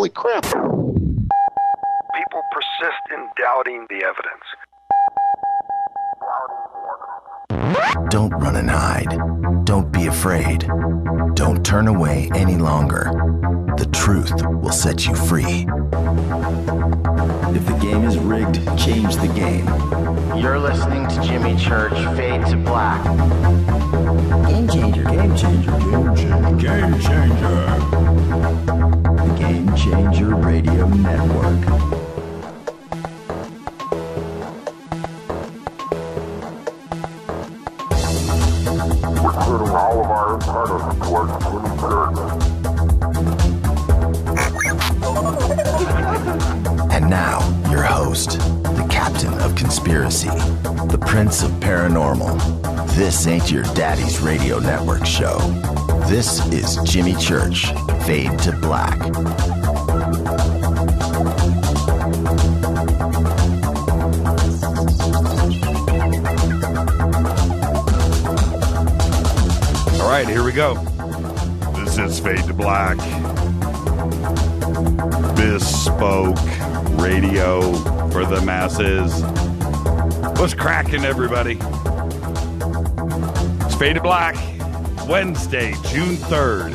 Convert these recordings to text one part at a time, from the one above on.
Holy crap. People persist in doubting the evidence. Don't run and hide. Don't be afraid. Don't turn away any longer. The truth will set you free. If the game is rigged, change the game. You're listening to Jimmy Church, Fade to Black. Game changer, game changer, game changer, game changer. The Game Changer Radio Network. Recruiting all of our insiders towards Jimmy Church. And now, your host, the captain of conspiracy, the prince of paranormal. This ain't your daddy's radio network show. This is Jimmy Church, Fade to Black. All right, here we go. This is Fade to Black. Bespoke radio for the masses. What's cracking, everybody? It's Fade to Black, Wednesday, June 3rd.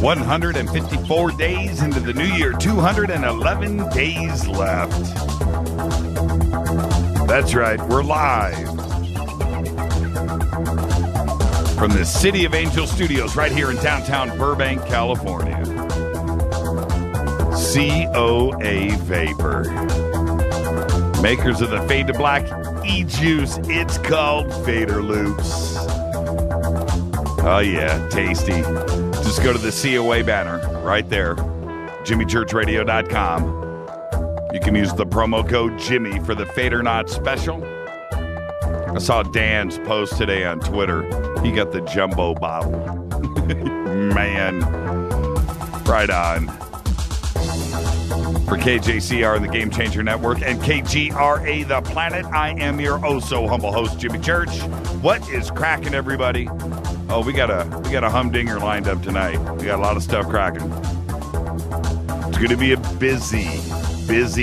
154 days into the new year, 211 days left. That's right, we're live from the City of Angel Studios right here in downtown Burbank, California. COA Vapor. Makers of the Fade to Black e-juice. It's called Fader Loops. Oh yeah, tasty. Just go to the COA banner right there. JimmyChurchRadio.com. You can use the promo code Jimmy for the Fader Not special. I saw Dan's post today on Twitter. He got the jumbo bottle. Man. Right on. For KJCR, the Game Changer Network, and KGRA, The Planet, I am your oh-so-humble host, Jimmy Church. What is cracking, everybody? Oh, we got a humdinger lined up tonight. We got a lot of stuff cracking. It's going to be a busy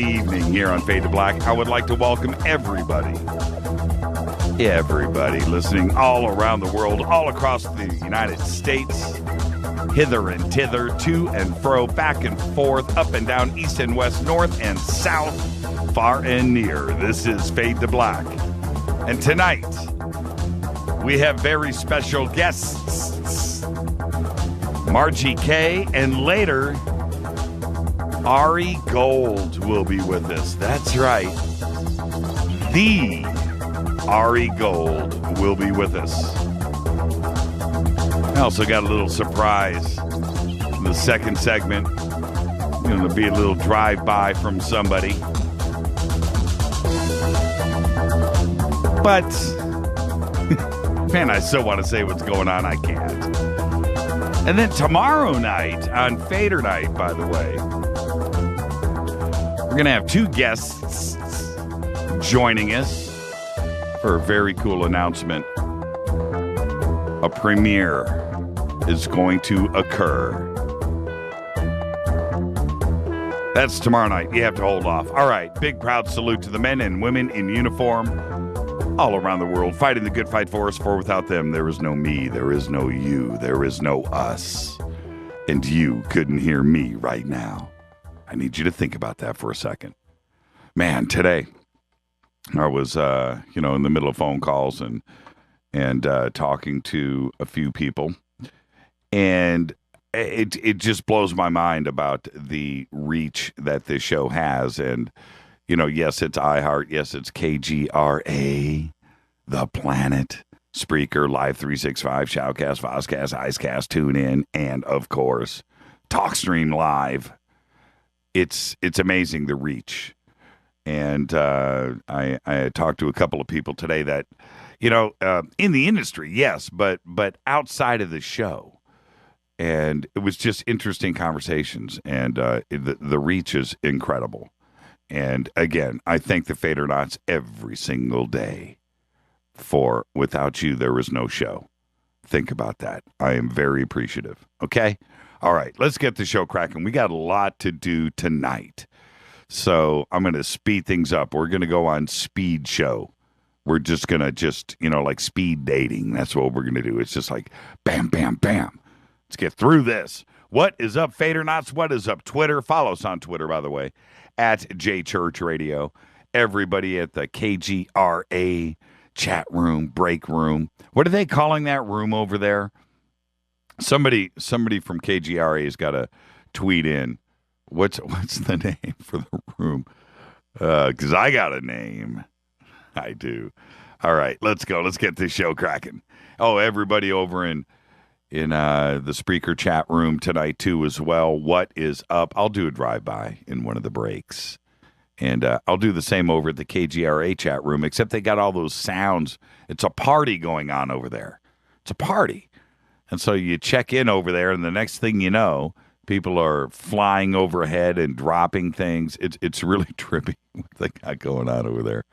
evening here on Fade to Black. I would like to welcome everybody listening all around the world, all across the United States, hither and thither, to and fro, back and forth, up and down, east and west, north and south, far and near. This is Fade to Black. And tonight, we have very special guests. Margie Kay, and later, Ari Gold will be with us. That's right. The Ari Gold will be with us. I also got a little surprise in the second segment. Going to be a little drive-by from somebody. But, man, I so want to say what's going on. I can't. And then tomorrow night, on Fader Night, by the way, we're going to have two guests joining us for a very cool announcement. A premiere is going to occur. That's tomorrow night. You have to hold off. All right. Big proud salute to the men and women in uniform all around the world, fighting the good fight for us, for without them, there is no me, there is no you, there is no us. And you couldn't hear me right now. I need you to think about that for a second. Man, today I was, in the middle of phone calls and talking to a few people, and it just blows my mind about the reach that this show has. And, yes, it's iHeart. Yes, it's KGRA, The Planet, Spreaker, Live 365, Shoutcast, Vozcast, Icecast, TuneIn, and, of course, TalkStream Live. It's amazing, the reach. And I talked to a couple of people today that, in the industry, yes, but outside of the show. And it was just interesting conversations, and the reach is incredible. And again, I thank the Fadernauts every single day for without you, there was no show. Think about that. I am very appreciative. Okay? All right, let's get the show cracking. We got a lot to do tonight. So I'm going to speed things up. We're going to go on speed show. We're just going to like speed dating. That's what we're going to do. It's just like bam, bam, bam. Let's get through this. What is up, Fadernauts? What is up, Twitter? Follow us on Twitter, by the way, at JChurchRadio. Everybody at the KGRA chat room, break room. What are they calling that room over there? Somebody from KGRA has got to tweet in. What's the name for the room? Because I got a name. I do. All right, let's go. Let's get this show cracking. Oh, everybody over in the Spreaker chat room tonight, too, as well. What is up? I'll do a drive-by in one of the breaks. And I'll do the same over at the KGRA chat room, except they got all those sounds. It's a party going on over there. It's a party. And so you check in over there, and the next thing you know, people are flying overhead and dropping things. It's really trippy what they got going on over there.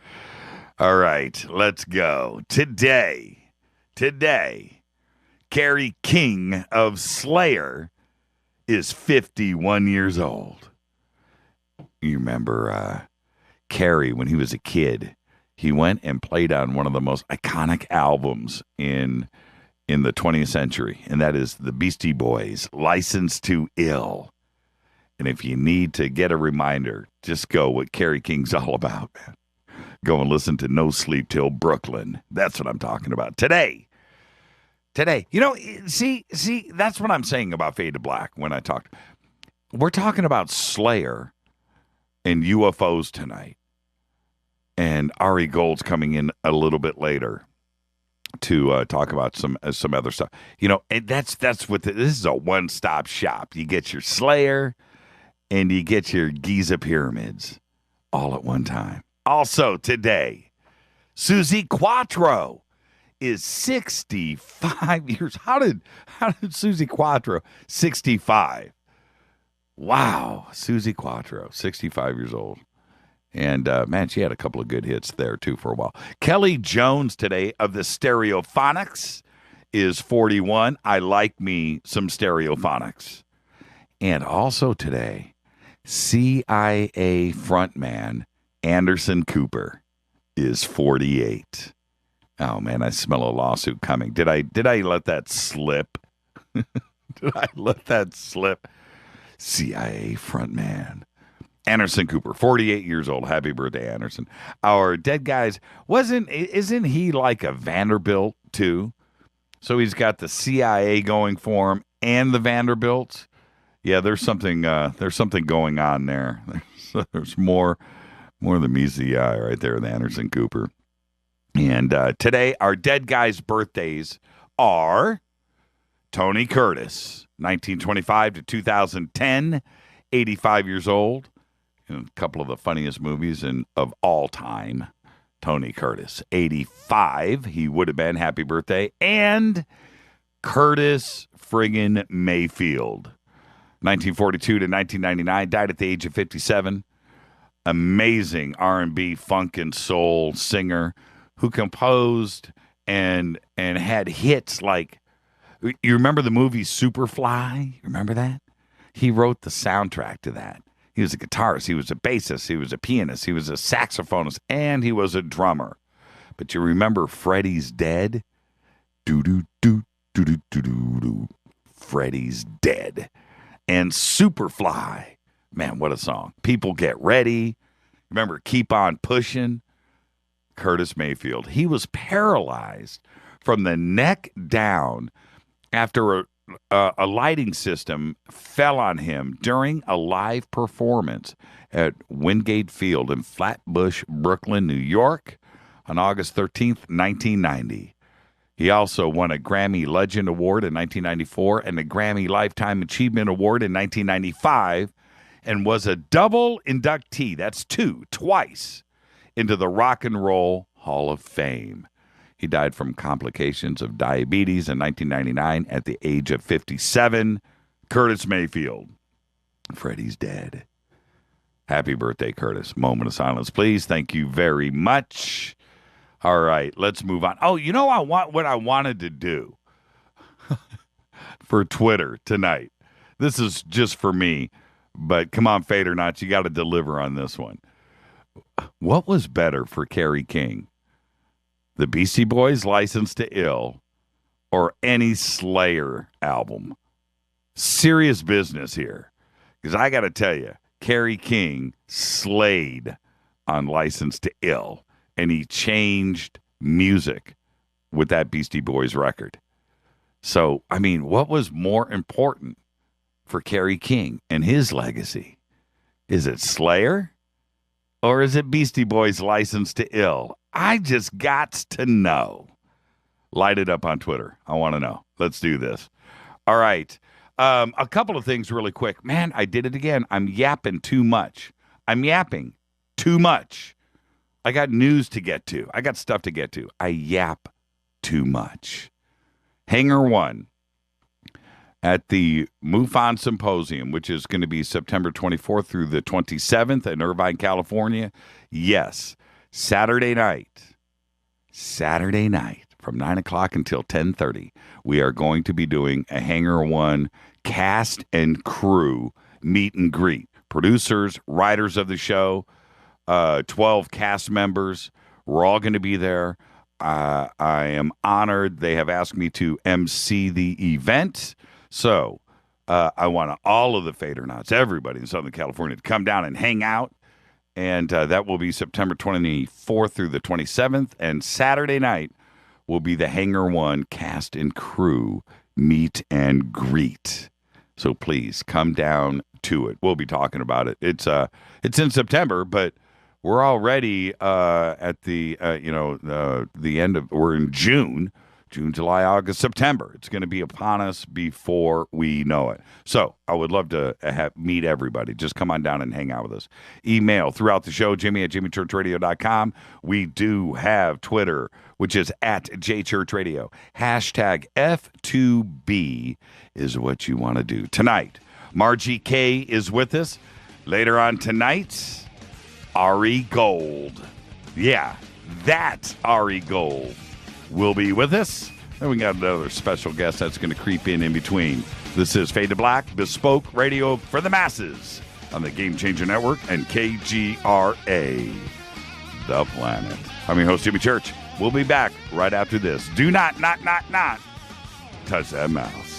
All right, let's go. Today, Carrie King of Slayer is 51 years old. You remember Carrie when he was a kid. He went and played on one of the most iconic albums in the 20th century, and that is the Beastie Boys' License to Ill. And if you need to get a reminder, just go what Carrie King's all about, man. Go and listen to No Sleep Till Brooklyn. That's what I'm talking about. Today. See, that's what I'm saying about Fade to Black when I talked. We're talking about Slayer and UFOs tonight. And Ari Gold's coming in a little bit later to talk about some other stuff. And that's what this is, a one-stop shop. You get your Slayer and you get your Giza pyramids all at one time. Also today, Suzi Quatro is 65 years. How did Suzi Quatro 65? Wow, Suzi Quatro, 65 years old. And, man, she had a couple of good hits there, too, for a while. Kelly Jones today of the Stereophonics is 41. I like me some Stereophonics. And also today, CIA frontman Anderson Cooper is 48. Oh, man, I smell a lawsuit coming. Did I let that slip? Did I let that slip? CIA frontman Anderson Cooper, 48 years old. Happy birthday, Anderson. Our dead guys, isn't he like a Vanderbilt too? So he's got the CIA going for him and the Vanderbilts. Yeah, there's something going on there. There's more than meets the eye right there with Anderson Cooper. And today, our dead guys' birthdays are Tony Curtis, 1925 to 2010, 85 years old. A couple of the funniest movies of all time. Tony Curtis, 85. He would have been. Happy birthday. And Curtis friggin' Mayfield, 1942 to 1999. Died at the age of 57. Amazing R&B, funk, and soul singer who composed and had hits like, you remember the movie Superfly? Remember that? He wrote the soundtrack to that. He was a guitarist, he was a bassist, he was a pianist, he was a saxophonist, and he was a drummer. But you remember Freddie's Dead? Do-do-do-do-do-do-do. Freddie's Dead. And Superfly. Man, what a song. People Get Ready. Remember Keep On Pushing? Curtis Mayfield. He was paralyzed from the neck down after a lighting system fell on him during a live performance at Wingate Field in Flatbush, Brooklyn, New York on August 13th, 1990. He also won a Grammy Legend Award in 1994 and a Grammy Lifetime Achievement Award in 1995 and was a double inductee, that's twice, into the Rock and Roll Hall of Fame. He died from complications of diabetes in 1999 at the age of 57. Curtis Mayfield. Freddie's Dead. Happy birthday, Curtis. Moment of silence, please. Thank you very much. All right, let's move on. Oh, what I wanted to do for Twitter tonight. This is just for me. But come on, Fade or Not, you got to deliver on this one. What was better for Carrie King? The Beastie Boys' License to Ill or any Slayer album? Serious business here. Because I got to tell you, Carrie King slayed on License to Ill, and he changed music with that Beastie Boys record. So, I mean, what was more important for Carrie King and his legacy? Is it Slayer or is it Beastie Boys' License to Ill? I just got to know. Light it up on Twitter. I want to know. Let's do this. All right. A couple of things really quick. Man, I did it again. I'm yapping too much. I'm yapping too much. I got news to get to. I got stuff to get to. I yap too much. Hangar 1 at the MUFON Symposium, which is going to be September 24th through the 27th in Irvine, California. Yes, Saturday night from 9 o'clock until 10:30, we are going to be doing a Hangar 1 cast and crew meet and greet. Producers, writers of the show, 12 cast members. We're all going to be there. I am honored. They have asked me to MC the event. So I want all of the Fadernauts, everybody in Southern California, to come down and hang out. And that will be September 24th through the 27th. And Saturday night will be the Hangar 1 cast and crew meet and greet. So please come down to it. We'll be talking about it. It's in September, but we're already at the end of. We're in June, July, August, September. It's going to be upon us before we know it. So I would love to meet everybody. Just come on down and hang out with us. Email throughout the show, Jimmy@jimmychurchradio.com. We do have Twitter, which is @JChurchRadio. Hashtag F2B is what you want to do. Tonight, Margie K is with us. Later on tonight, Ari Gold. Yeah, that Ari Gold will be with us. Then we got another special guest that's going to creep in between. This is Fade to Black, bespoke radio for the masses on the Game Changer Network and KGRA, The Planet. I'm your host, Jimmy Church. We'll be back right after this. Do not touch that mouse.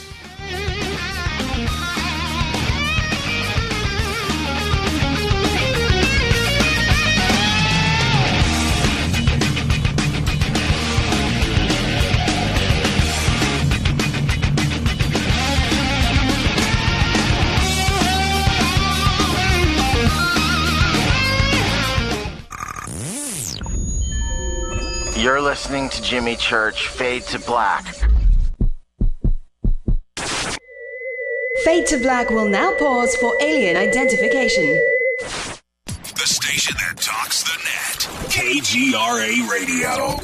You're listening to Jimmy Church, Fade to Black. Fade to Black will now pause for alien identification. The station that talks the net. KGRA Radio.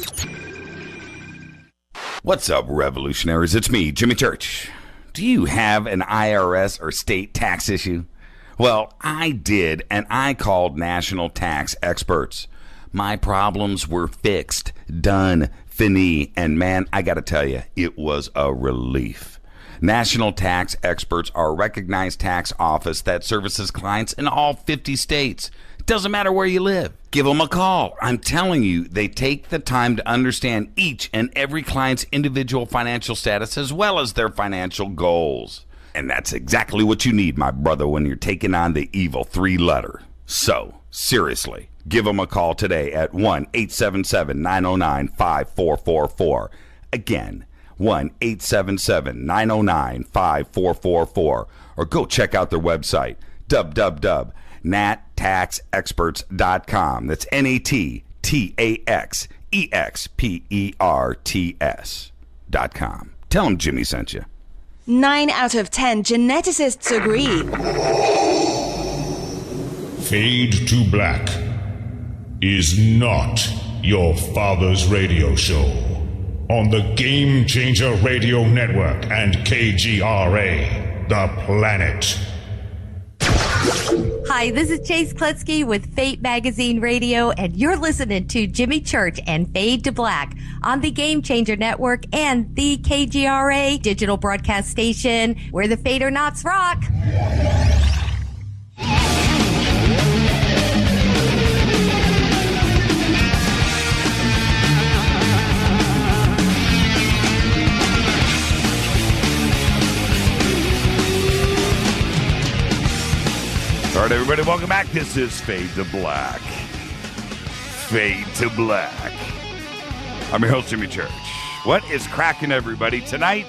What's up, revolutionaries? It's me, Jimmy Church. Do you have an IRS or state tax issue? Well, I did, and I called national tax experts. My problems were fixed, done, fini, and man, I gotta tell you, it was a relief. National Tax Experts are a recognized tax office that services clients in all 50 states. Doesn't matter where you live. Give them a call. I'm telling you, they take the time to understand each and every client's individual financial status as well as their financial goals. And that's exactly what you need, my brother, when you're taking on the evil 3-letter. So, seriously, give them a call today at 1-877-909-5444. Again, 1-877-909-5444. Or go check out their website, www.nattaxexperts.com. That's NATTAXEXPERTS.com. Tell them Jimmy sent you. 9 out of 10 geneticists agree. Fade to Black is not your father's radio show on the Game Changer Radio Network and KGRA, The Planet. Hi, this is Chase Klutsky with Fate Magazine Radio, and you're listening to Jimmy Church and Fade to Black on the Game Changer Network and the KGRA digital broadcast station where the Fader-Knots rock. All right, everybody, welcome back. This is Fade to Black. Fade to Black. I'm your host, Jimmy Church. What is cracking, everybody? Tonight,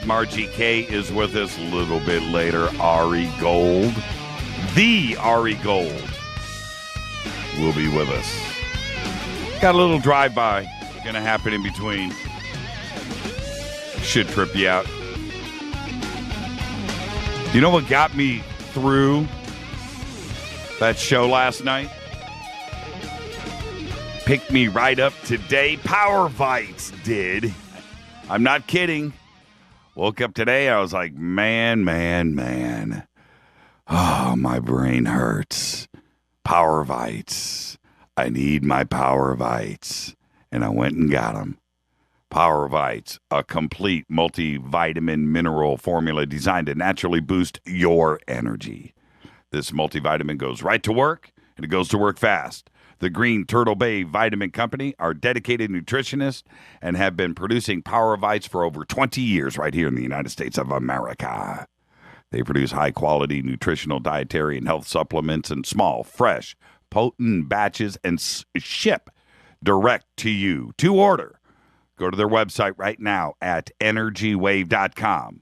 Margie K is with us. A little bit later, Ari Gold. The Ari Gold will be with us. Got a little drive-by going to happen in between. Should trip you out. You know what got me through that show last night? Picked me right up today. Power Bites did. I'm not kidding. Woke up today, I was like, man. Oh, my brain hurts. Power Bites. I need my Power Bites. And I went and got them. Power Bites, a complete multivitamin mineral formula designed to naturally boost your energy. This multivitamin goes right to work, and it goes to work fast. The Green Turtle Bay Vitamin Company are dedicated nutritionists and have been producing Power Bites for over 20 years right here in the United States of America. They produce high-quality nutritional, dietary, and health supplements in small, fresh, potent batches and ship direct to you. To order, go to their website right now at energywave.com.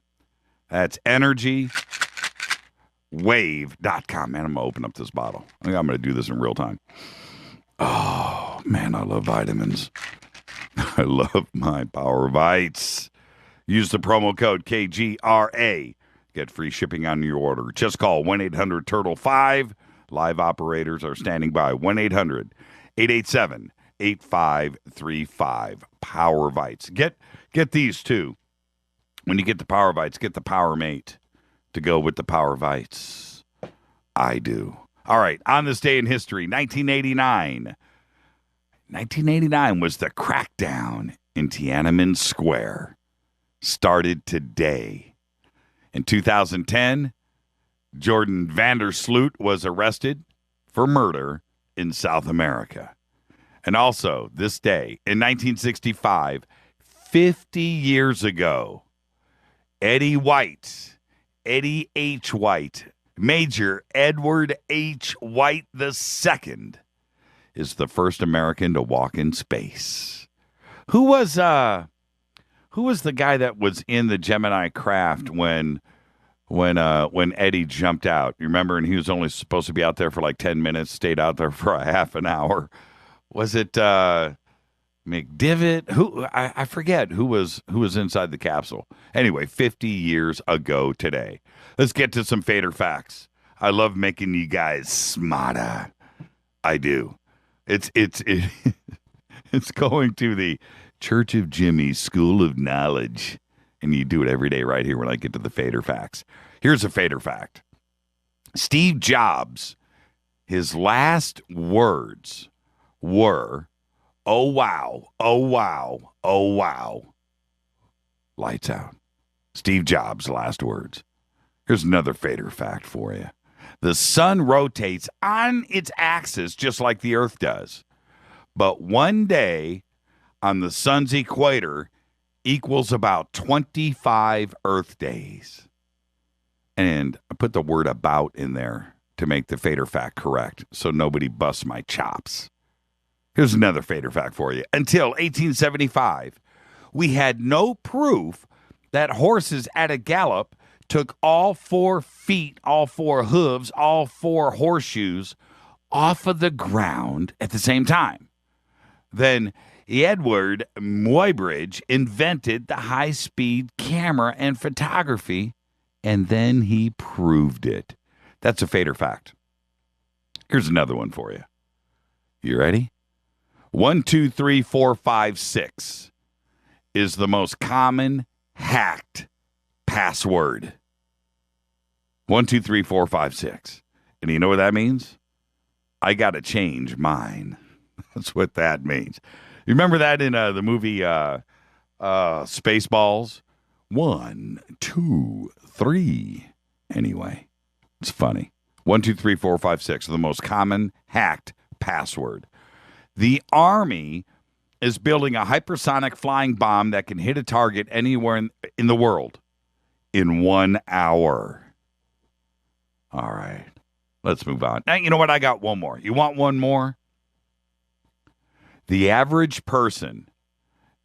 That's energywave.com. Man, I'm going to open up this bottle. I think I'm going to do this in real time. Oh, man, I love vitamins. I love my Power Bites. Use the promo code KGRA. Get free shipping on your order. Just call 1-800-TURTLE-5. Live operators are standing by. 1-800-887-8535. Power Bites. Get these too. When you get the Power Bites, get the Power Mate to go with the Power Bites. I do. All right, on this day in history, 1989. 1989 was the crackdown in Tiananmen Square. Started today. In 2010, Jordan Vandersloot was arrested for murder in South America. And also, this day, in 1965, 50 years ago, Eddie H. White, Major Edward H. White II, is the first American to walk in space. Who was the guy that was in the Gemini craft when Eddie jumped out? You remember? And he was only supposed to be out there for like 10 minutes, stayed out there for a half an hour. Was it McDivitt? Who I forget who was inside the capsule. Anyway, 50 years ago today. Let's get to some Fader facts. I love making you guys smarter. I do. It's going to the Church of Jimmy School of Knowledge, and you do it every day right here when I get to the Fader facts. Here's a Fader fact. Steve Jobs, his last words were, "Oh, wow, oh, wow, oh, wow." Lights out. Steve Jobs' last words. Here's another Fader fact for you. The sun rotates on its axis just like the Earth does. But one day on the sun's equator equals about 25 Earth days. And I put the word "about" in there to make the Fader fact correct so nobody busts my chops. Here's another Fader fact for you. Until 1875, we had no proof that horses at a gallop took all 4 feet, all 4 hooves, all 4 horseshoes off of the ground at the same time. Then Edward Muybridge invented the high-speed camera and photography, and then he proved it. That's a Fader fact. Here's another one for you. You ready? 1, 2, 3, 4, 5, 6 is the most common hacked password. 1, 2, 3, 4, 5, 6. And you know what that means? I got to change mine. That's what that means. You remember that in the movie Spaceballs? 1, 2, 3. Anyway, it's funny. 1, 2, 3, 4, 5, 6 are the most common hacked password. The Army is building a hypersonic flying bomb that can hit a target anywhere in the world in 1 hour. All right. Let's move on. Now, you know what? I got one more. You want one more? The average person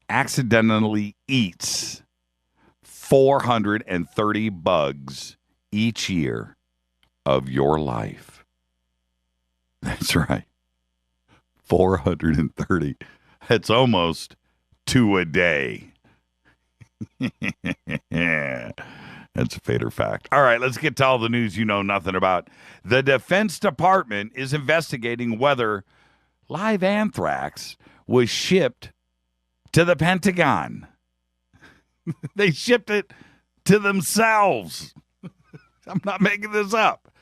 accidentally eats 430 bugs each year of your life. That's right. 430. That's almost 2 a day. That's a fader fact. All right, let's get to all the news you know nothing about. The Defense Department is investigating whether live anthrax was shipped to the Pentagon. They shipped it to themselves. I'm not making this up.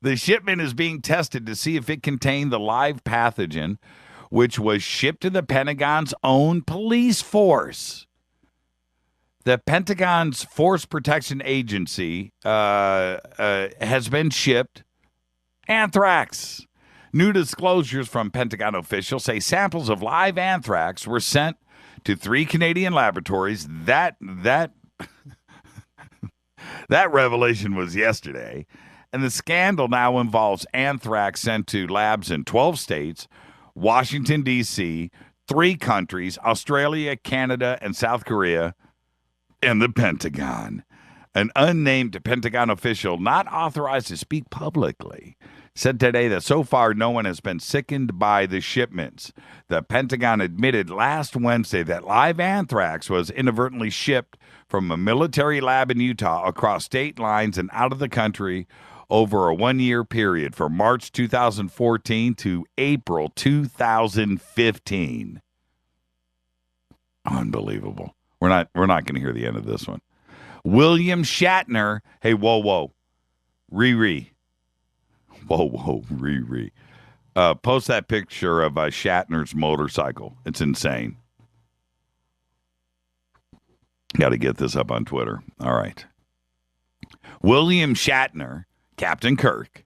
The shipment is being tested to see if it contained the live pathogen, which was shipped to the Pentagon's own police force. The Pentagon's Force Protection Agency has been shipped anthrax. New disclosures from Pentagon officials say samples of live anthrax were sent to 3 Canadian laboratories. That revelation was yesterday. And the scandal now involves anthrax sent to labs in 12 states, Washington, D.C., 3 countries, Australia, Canada, and South Korea, and the Pentagon. An unnamed Pentagon official not authorized to speak publicly said today that so far no one has been sickened by the shipments. The Pentagon admitted last Wednesday that live anthrax was inadvertently shipped from a military lab in Utah across state lines and out of the country over a 1-year period from March 2014 to April 2015. Unbelievable. We're not going to hear the end of this one. William Shatner. Hey, whoa. Riri. Whoa, Riri. Post that picture of Shatner's motorcycle. It's insane. Got to get this up on Twitter. All right. William Shatner, Captain Kirk,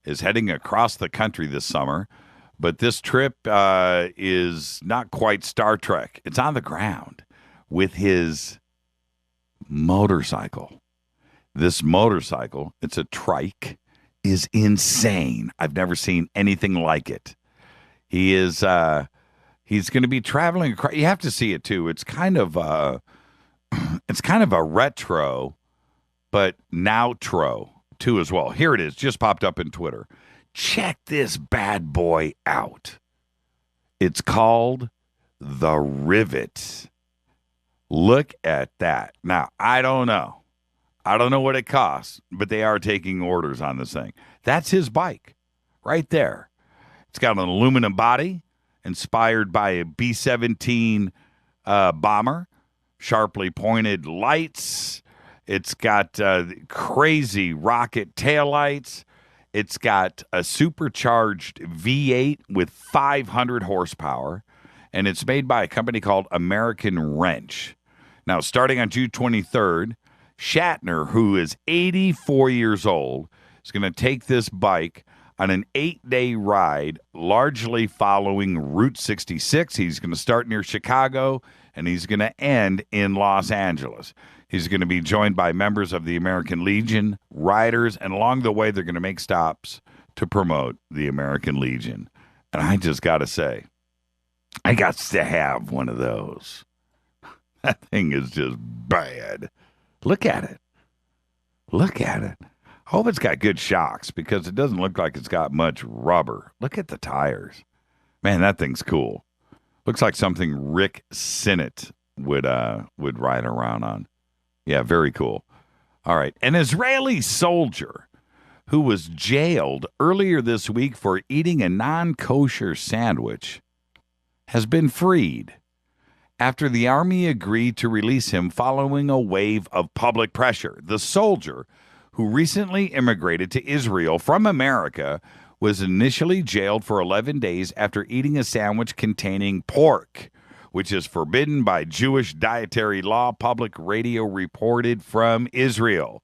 is heading across the country this summer, but this trip is not quite Star Trek. It's on the ground with his motorcycle. This motorcycle, it's a trike, is insane. I've never seen anything like it. He's going to be traveling across. You have to see it too. It's kind of a retro, but now-tro too as well. Here it is, just popped up in Twitter. Check this bad boy out. It's called the Rivet. Look at that. Now, I don't know what it costs, but they are taking orders on this thing. That's his bike right there. It's got an aluminum body inspired by a B-17 bomber, sharply pointed lights. It's got crazy rocket taillights. It's got a supercharged V8 with 500 horsepower, and it's made by a company called American Wrench. Now, starting on June 23rd, Shatner, who is 84 years old, is going to take this bike on an 8-day ride, largely following Route 66. He's going to start near Chicago, and he's going to end in Los Angeles. He's going to be joined by members of the American Legion, riders, and along the way, they're going to make stops to promote the American Legion. And I just got to say, I got to have one of those. That thing is just bad. Look at it. Look at it. I hope it's got good shocks because it doesn't look like it's got much rubber. Look at the tires. Man, that thing's cool. Looks like something Rick Sinnott would ride around on. Yeah, very cool. All right. An Israeli soldier who was jailed earlier this week for eating a non-kosher sandwich has been freed after the army agreed to release him following a wave of public pressure. The soldier, who recently immigrated to Israel from America, was initially jailed for 11 days after eating a sandwich containing pork, which is forbidden by Jewish dietary law, public radio reported from Israel.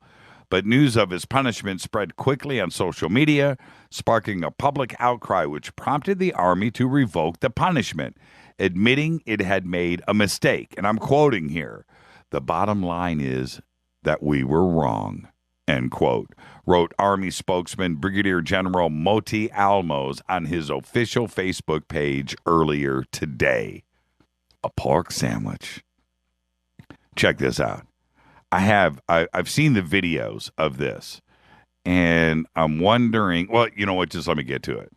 But news of his punishment spread quickly on social media, sparking a public outcry which prompted the army to revoke the punishment, admitting it had made a mistake. And I'm quoting here, "The bottom line is that we were wrong," end quote, wrote Army spokesman Brigadier General Moti Almos on his official Facebook page earlier today. A pork sandwich. Check this out. I've seen the videos of this, and I'm wondering, well, you know what, just let me get to it.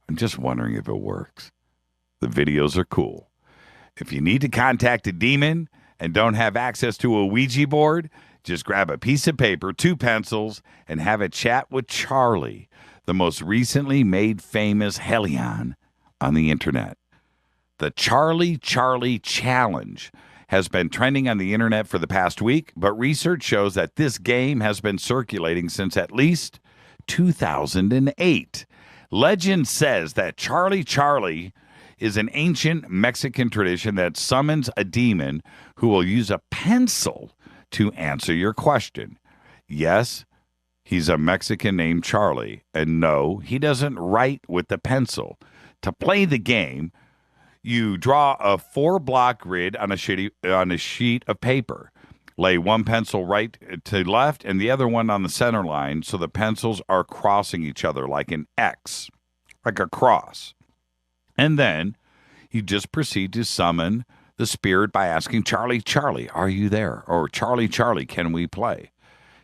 I'm just wondering if it works. The videos are cool. If you need to contact a demon and don't have access to a Ouija board, just grab a piece of paper, 2 pencils, and have a chat with Charlie, the most recently made famous Hellion on the internet. The Charlie Challenge has been trending on the internet for the past week, but research shows that this game has been circulating since at least 2008. Legend says that Charlie is an ancient Mexican tradition that summons a demon who will use a pencil to answer your question. Yes, he's a Mexican named Charlie, and no, he doesn't write with the pencil. To play the game, you draw a 4-block grid on a sheet of paper. Lay one pencil right to left and the other one on the center line so the pencils are crossing each other like an X, like a cross. And then you just proceed to summon the spirit by asking, "Charlie, are you there?" Or Charlie, can we play?"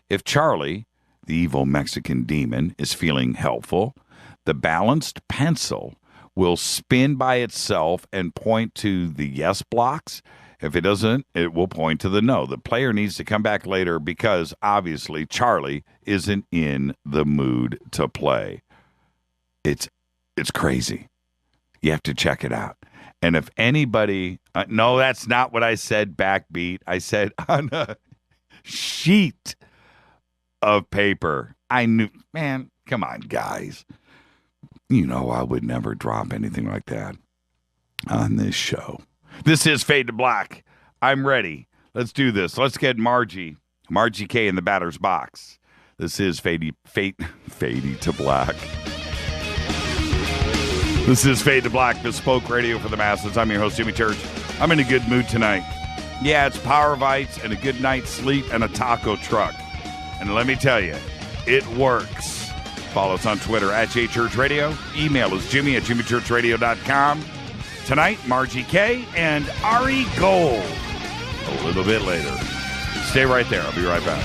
If Charlie, the evil Mexican demon, is feeling helpful, the balanced pencil will spin by itself and point to the yes blocks. If it doesn't, it will point to the no. The player needs to come back later because, obviously, Charlie isn't in the mood to play. It's crazy. You have to check it out. And if anybody... no, that's not what I said, backbeat. I said on a sheet of paper. I knew... Man, come on, guys. You know I would never drop anything like that on this show. This is Fade to Black. I'm ready. Let's do this. Let's get Margie K in the batter's box. This is Fade to Black. This is Fade to Black, bespoke radio for the masses. I'm your host, Jimmy Church. I'm in a good mood tonight. Yeah, it's Power Bites and a good night's sleep and a taco truck. And let me tell you, it works. Follow us on Twitter at JChurchRadio. Email is Jimmy@JimmyChurchRadio.com. Tonight, Margie K and Ari Gold. A little bit later. Stay right there. I'll be right back.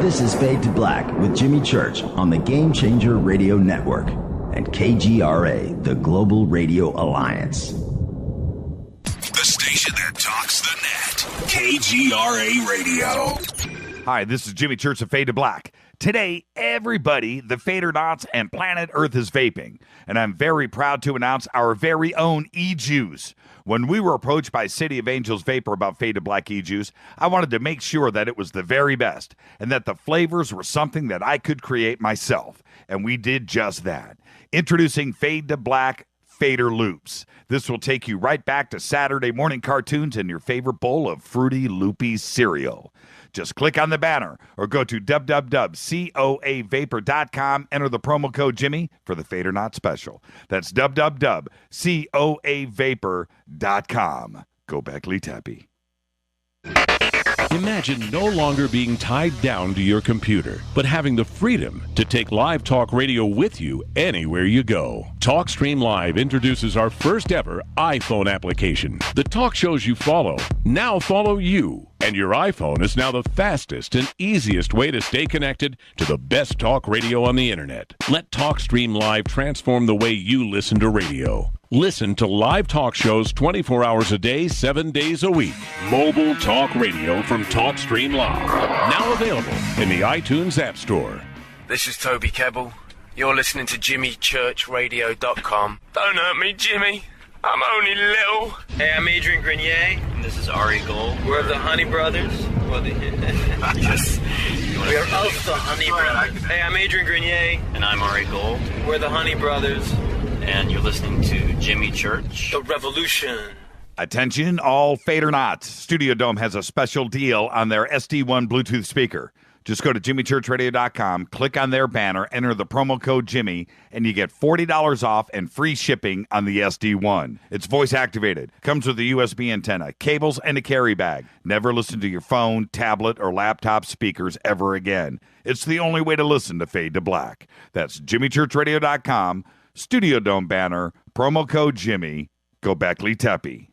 This is Fade to Black with Jimmy Church on the Game Changer Radio Network and KGRA, the Global Radio Alliance. The station that talks the net. KGRA Radio. Hi, this is Jimmy Church of Fade to Black. Today, everybody, the Fadernauts and planet Earth is vaping. And I'm very proud to announce our very own e-juice. When we were approached by City of Angels Vapor about Fade to Black e-juice, I wanted to make sure that it was the very best and that the flavors were something that I could create myself. And we did just that. Introducing Fade to Black Fader Loops. This will take you right back to Saturday morning cartoons and your favorite bowl of Fruity Loopy cereal. Just click on the banner or go to www.coavapor.com. Enter the promo code Jimmy for the Fader Not special. That's www.coavapor.com. Go back, Lee Tappy. Imagine no longer being tied down to your computer, but having the freedom to take live talk radio with you anywhere you go. TalkStream Live introduces our first ever iPhone application. The talk shows you follow now follow you, and your iPhone is now the fastest and easiest way to stay connected to the best talk radio on the internet. Let TalkStream Live transform the way you listen to radio. Listen to live talk shows 24 hours a day, 7 days a week. Mobile talk radio from TalkStream Live. Now available in the iTunes App Store. This is Toby Kebbell. You're listening to JimmyChurchRadio.com. Don't hurt me, Jimmy. I'm only little. Hey, I'm Adrian Grenier. And this is Ari Gold. We're the Honey Brothers. Yes. We're of the Honey Brothers. Hey, I'm Adrian Grenier. And I'm Ari Gold. We're the Honey Brothers. And you're listening to Jimmy Church. The Revolution. Attention, all Fade or Not. Studio Dome has a special deal on their SD1 Bluetooth speaker. Just go to jimmychurchradio.com, click on their banner, enter the promo code Jimmy, and you get $40 off and free shipping on the SD1. It's voice activated, comes with a USB antenna, cables, and a carry bag. Never listen to your phone, tablet, or laptop speakers ever again. It's the only way to listen to Fade to Black. That's jimmychurchradio.com, Studio Dome banner, promo code Jimmy. Go Beckley Teppy.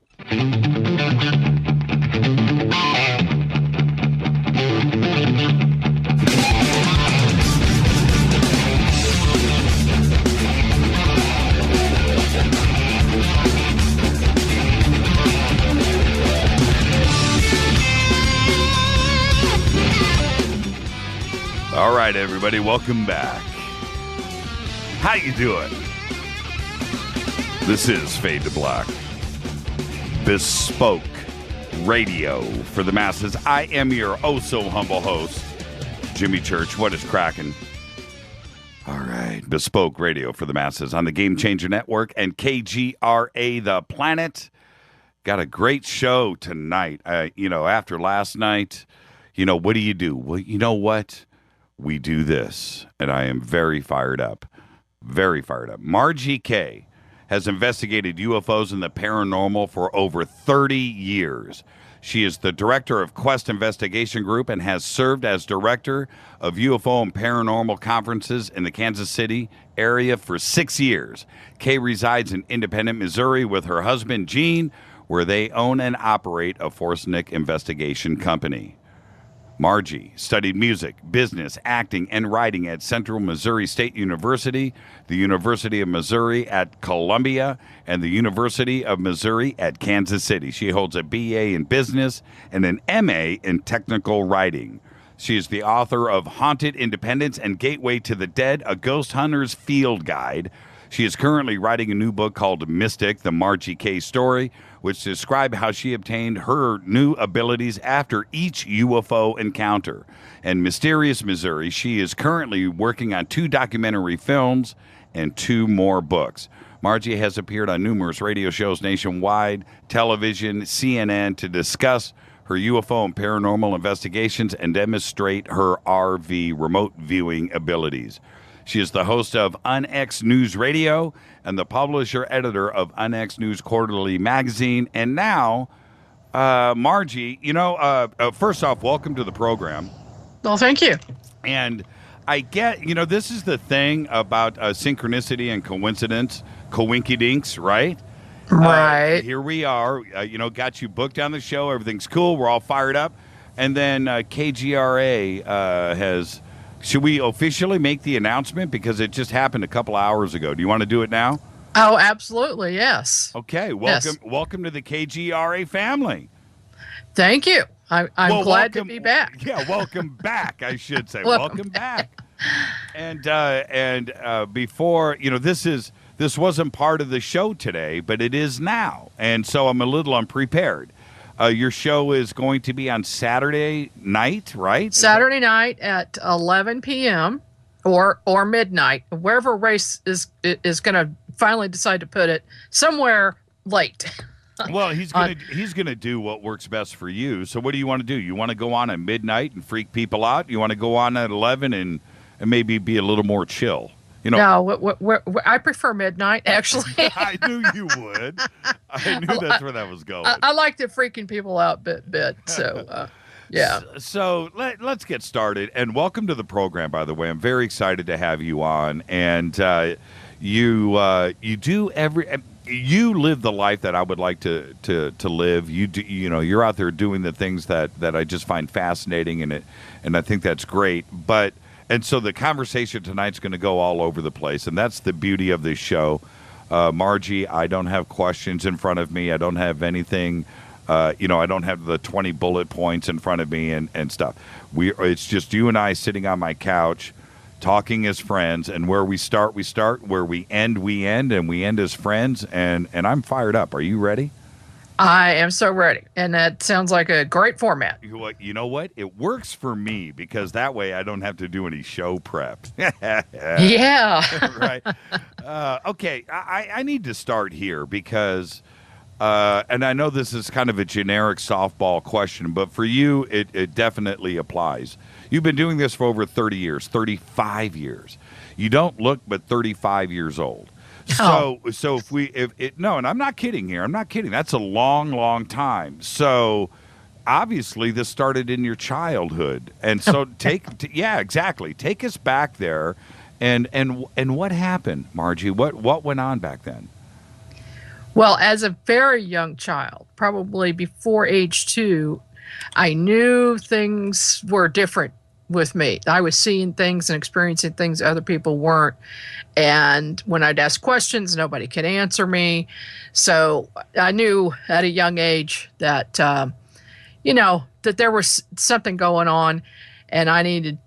All right, everybody, welcome back. How you doing? This is Fade to Black. Bespoke radio for the masses. I am your oh-so-humble host, Jimmy Church. What is cracking? All right, Bespoke radio for the masses on the Game Changer Network and KGRA The Planet. Got a great show tonight. After last night, what do you do? Well, you know what? We do this, and I am very fired up. Very fired up. Margie Kay has investigated UFOs and the paranormal for over 30 years. She is the director of Quest Investigation Group and has served as director of UFO and paranormal conferences in the Kansas City area for 6 years. Kay resides in Independent, Missouri with her husband, Gene, where they own and operate a Forsnick investigation company. Margie studied music, business, acting, and writing at Central Missouri State University, the University of Missouri at Columbia, and the University of Missouri at Kansas City. She holds a BA in business and an MA in technical writing. She is the author of Haunted Independence and Gateway to the Dead, a Ghost Hunter's Field Guide. She is currently writing a new book called Mystic, the Margie K story, which describes how she obtained her new abilities after each UFO encounter. And Mysterious Missouri, she is currently working on 2 documentary films and 2 more books. Margie has appeared on numerous radio shows nationwide, television, CNN, to discuss her UFO and paranormal investigations and demonstrate her RV remote viewing abilities. She is the host of UnX News Radio and the publisher-editor of UnX News Quarterly magazine. And now, Margie, first off, welcome to the program. Well, thank you. And I get, this is the thing about synchronicity and coincidence, coinkydinks, right? Right. Here we are, got you booked on the show. Everything's cool. We're all fired up. And then KGRA has... Should we officially make the announcement? Because it just happened a couple hours ago. Do you want to do it now? Oh, absolutely, yes. Okay, welcome to the KGRA family. Thank you. I'm glad to be back. Yeah, welcome back, I should say. Welcome back. And before, this wasn't part of the show today, but it is now. And so I'm a little unprepared. Your show is going to be on Saturday night, right? Saturday night at 11 p.m. or midnight, wherever Race is going to finally decide to put it, somewhere late. Well, he's gonna do what works best for you. So what do you want to do? You want to go on at midnight and freak people out? You want to go on at 11 and maybe be a little more chill? No, I prefer midnight, actually. I knew you would. I knew that's where that was going. I like the freaking people out bit. So, yeah. So let's get started. And welcome to the program, by the way. I'm very excited to have you on. And you live the life that I would like to live. You're out there doing the things that I just find fascinating, and I think that's great. And so the conversation tonight's going to go all over the place, and that's the beauty of this show. Margie, I don't have questions in front of me. I don't have anything, I don't have the 20 bullet points in front of me and stuff. It's just you and I sitting on my couch talking as friends, and where we start, where we end, and we end as friends, and I'm fired up. Are you ready? I am so ready, and that sounds like a great format. You know what? It works for me because that way I don't have to do any show prep. Yeah. Right. Okay, I need to start here because, and I know this is kind of a generic softball question, but for you, it definitely applies. You've been doing this for over 30 years, 35 years. You don't look but 35 years old. So no, and I'm not kidding here. I'm not kidding. That's a long, long time. So obviously this started in your childhood. And so yeah, exactly. Take us back there and what happened, Margie? What went on back then? Well, as a very young child, probably before age 2, I knew things were different with me. I was seeing things and experiencing things other people weren't. And when I'd ask questions, nobody could answer me. So I knew at a young age that, that there was something going on and I needed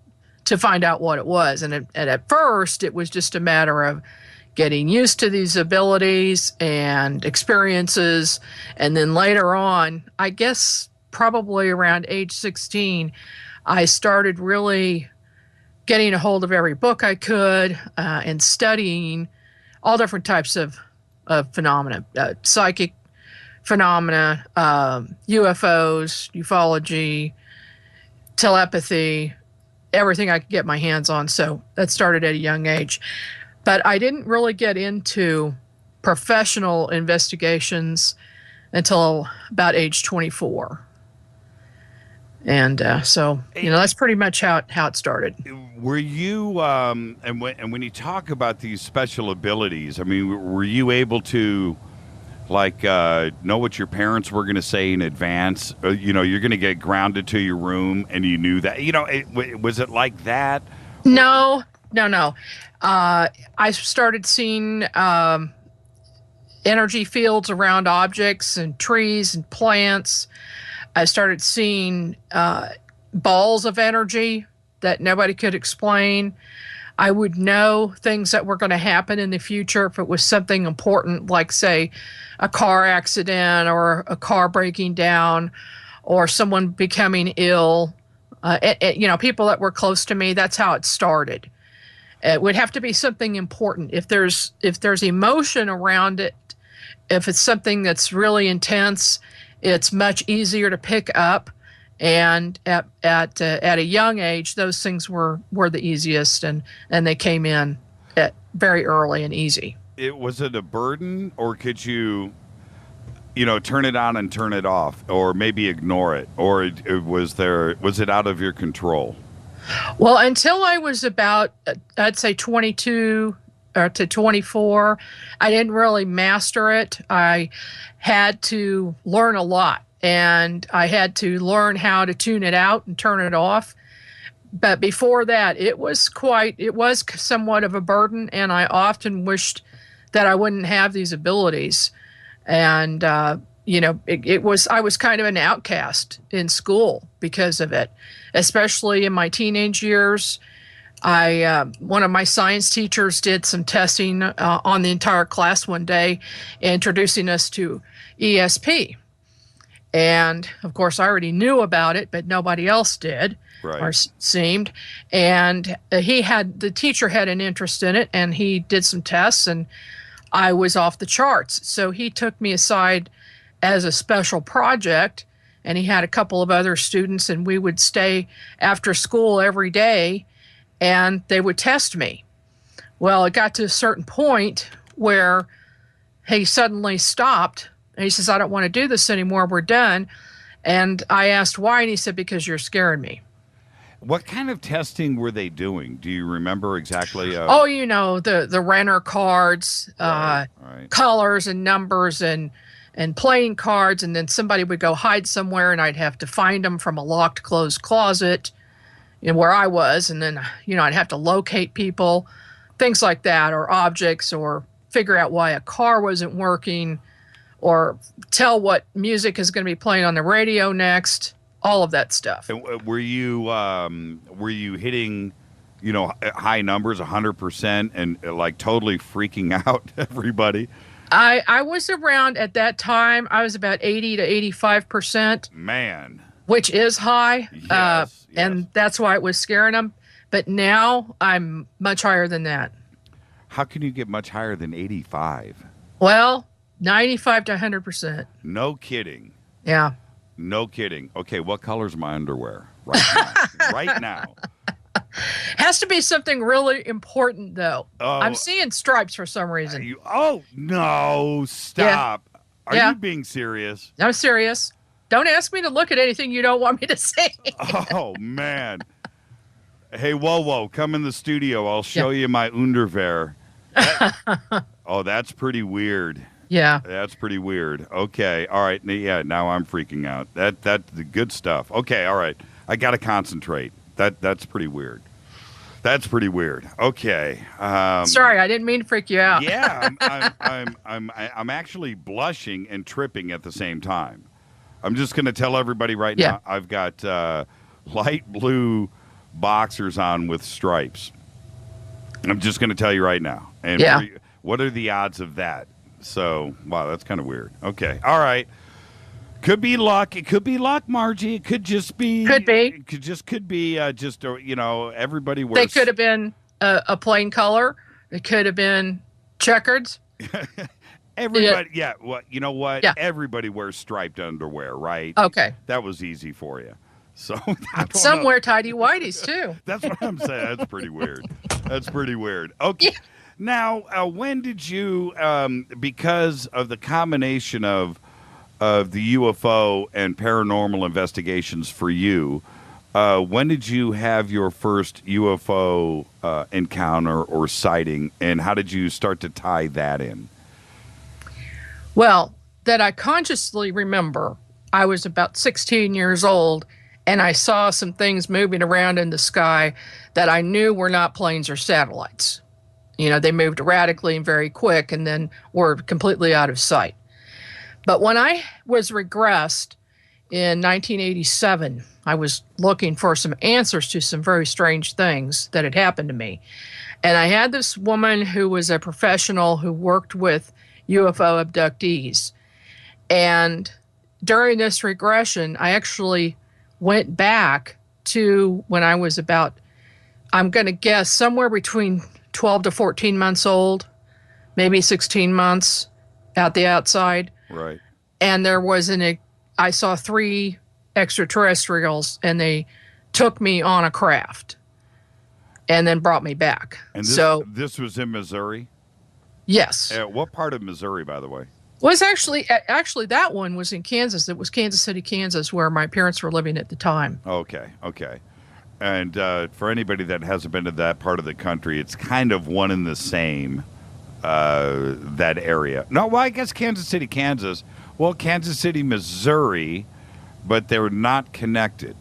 to find out what it was. And at first, it was just a matter of getting used to these abilities and experiences. And then later on, I guess probably around age 16, I started really getting a hold of every book I could and studying all different types of phenomena, psychic phenomena, UFOs, ufology, telepathy, everything I could get my hands on. So that started at a young age. But I didn't really get into professional investigations until about age 24. And so, that's pretty much how it started. Were you, and when you talk about these special abilities, I mean, were you able to, know what your parents were going to say in advance? You're going to get grounded to your room, and you knew that. Was it like that? No. I started seeing energy fields around objects and trees and plants. I started seeing balls of energy that nobody could explain. I would know things that were going to happen in the future if it was something important, like, say, a car accident or a car breaking down or someone becoming ill. People that were close to me, that's how it started. It would have to be something important. If there's emotion around it, if it's something that's really intense, it's much easier to pick up, and at a young age, those things were the easiest, and they came in at very early and easy. Was it a burden, or could you, turn it on and turn it off, or maybe ignore it, or was it out of your control? Well, until I was about, I'd say 22 to 24, I didn't really master it. I had to learn a lot, and I had to learn how to tune it out and turn it off. But before that, it was somewhat of a burden, and I often wished that I wouldn't have these abilities. And, I was kind of an outcast in school because of it, especially in my teenage years. One of my science teachers did some testing on the entire class one day, introducing us to ESP. And of course, I already knew about it, but nobody else did, right, or seemed. And the teacher had an interest in it, and he did some tests, and I was off the charts. So he took me aside as a special project, and he had a couple of other students, and we would stay after school every day, and they would test me. Well, it got to a certain point where he suddenly stopped, and he says, "I don't want to do this anymore. We're done." And I asked why, and he said, "Because you're scaring me." What kind of testing were they doing? Do you remember exactly? The Renner cards, right. colors and numbers, and playing cards, and then somebody would go hide somewhere, and I'd have to find them from a locked, closed closet where I was, and then I'd have to locate people, things like that, or objects, or figure out why a car wasn't working, or tell what music is going to be playing on the radio next. All of that stuff. And were you hitting high numbers, 100%, and like totally freaking out everybody? I was around at that time. I was about 80 to 85%. Man. Which is high. Yes. And that's why it was scaring them. But now I'm much higher than that. How can you get much higher than 85? Well, 95 to 100%. No kidding. Yeah. No kidding. Okay, what color's my underwear right now? Right now. Has to be something really important, though. Oh, I'm seeing stripes for some reason. No, stop. Yeah. Are you being serious? I'm serious. Don't ask me to look at anything you don't want me to see. Oh, man. Hey, whoa, come in the studio. I'll show you my underwear. Oh, that's pretty weird. Yeah. That's pretty weird. Okay. All right. Yeah, now I'm freaking out. That's the good stuff. Okay, all right. I got to concentrate. That's pretty weird. That's pretty weird. Okay. Sorry, I didn't mean to freak you out. Yeah, I'm actually blushing and tripping at the same time. I'm just going to tell everybody right now, I've got light blue boxers on with stripes. I'm just going to tell you right now. And what are the odds of that? So, wow, that's kind of weird. Okay. All right. Could be luck. It could be luck, Margie. It could just be. Could be. It could be everybody wears. They could have been a plain color. It could have been checkers. Everybody, yeah. Well, you know what? Yeah. Everybody wears striped underwear, right? Okay. That was easy for you. So some wear tidy whities too. That's what I'm saying. That's pretty weird. That's pretty weird. Okay. Yeah. Now, when did you, because of the combination of the UFO and paranormal investigations for you, when did you have your first UFO encounter or sighting, and how did you start to tie that in? Well, that I consciously remember, I was about 16 years old, and I saw some things moving around in the sky that I knew were not planes or satellites. You know, they moved erratically and very quick and then were completely out of sight. But when I was regressed in 1987, I was looking for some answers to some very strange things that had happened to me. And I had this woman who was a professional who worked with UFO abductees. And during this regression, I actually went back to when I was about, I'm going to guess, somewhere between 12 to 14 months old, maybe 16 months at the outside. Right. And there was I saw 3 extraterrestrials, and they took me on a craft and then brought me back. And this was in Missouri? Yes. What part of Missouri, by the way? Was actually that one was in Kansas. It was Kansas City, Kansas, where my parents were living at the time. Okay. And for anybody that hasn't been to that part of the country, it's kind of one and the same, that area. No, well, I guess Kansas City, Kansas. Well, Kansas City, Missouri, but they're not connected.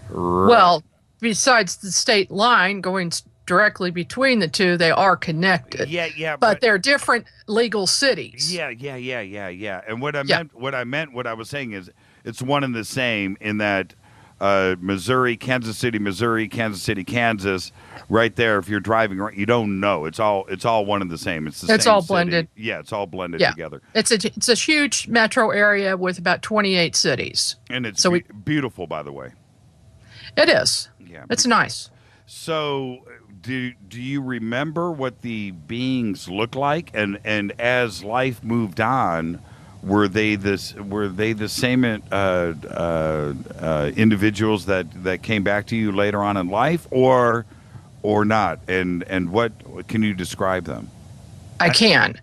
Right. Well, besides the state line going directly between the two, they are connected. Yeah. But they're different legal cities. Yeah. And what I was saying is it's one and the same in that Missouri, Kansas City, Kansas, right there. If you're driving, you don't know. It's all one and the same. It's all city. blended. Yeah, it's all blended together. It's a huge metro area with about 28 cities. And it's beautiful, by the way. It is. Yeah, it's nice. So, do you remember what the beings looked like? And as life moved on, were they the same individuals that came back to you later on in life, or not? And what can you describe them? I can.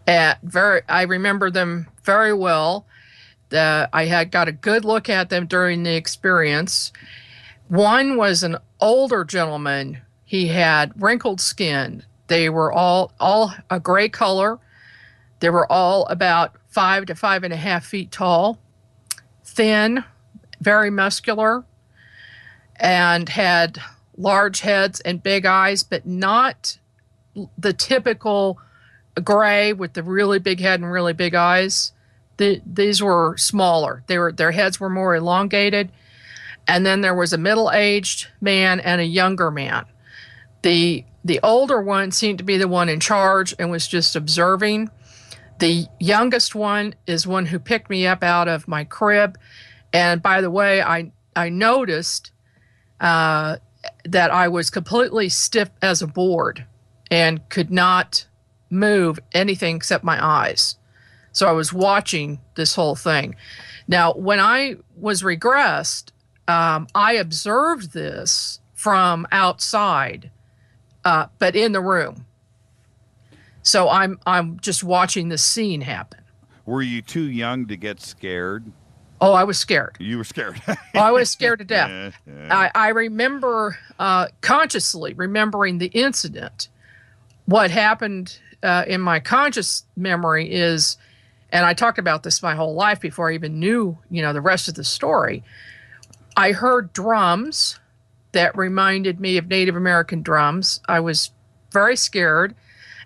I remember them very well. I had got a good look at them during the experience. One was an older gentleman. He had wrinkled skin. They were all a gray color. They were all about 5 to 5.5 feet tall, thin, very muscular, and had large heads and big eyes, but not the typical gray with the really big head and really big eyes. These were smaller. Their heads were more elongated. And then there was a middle-aged man and a younger man. The older one seemed to be the one in charge and was just observing. The youngest one is one who picked me up out of my crib. And by the way, I noticed that I was completely stiff as a board and could not move anything except my eyes. So I was watching this whole thing. Now, when I was regressed, I observed this from outside, but in the room. So I'm just watching this scene happen. Were you too young to get scared? Oh, I was scared. You were scared. I was scared to death. I remember consciously remembering the incident. What happened in my conscious memory is, and I talked about this my whole life before I even knew, the rest of the story. I heard drums that reminded me of Native American drums. I was very scared,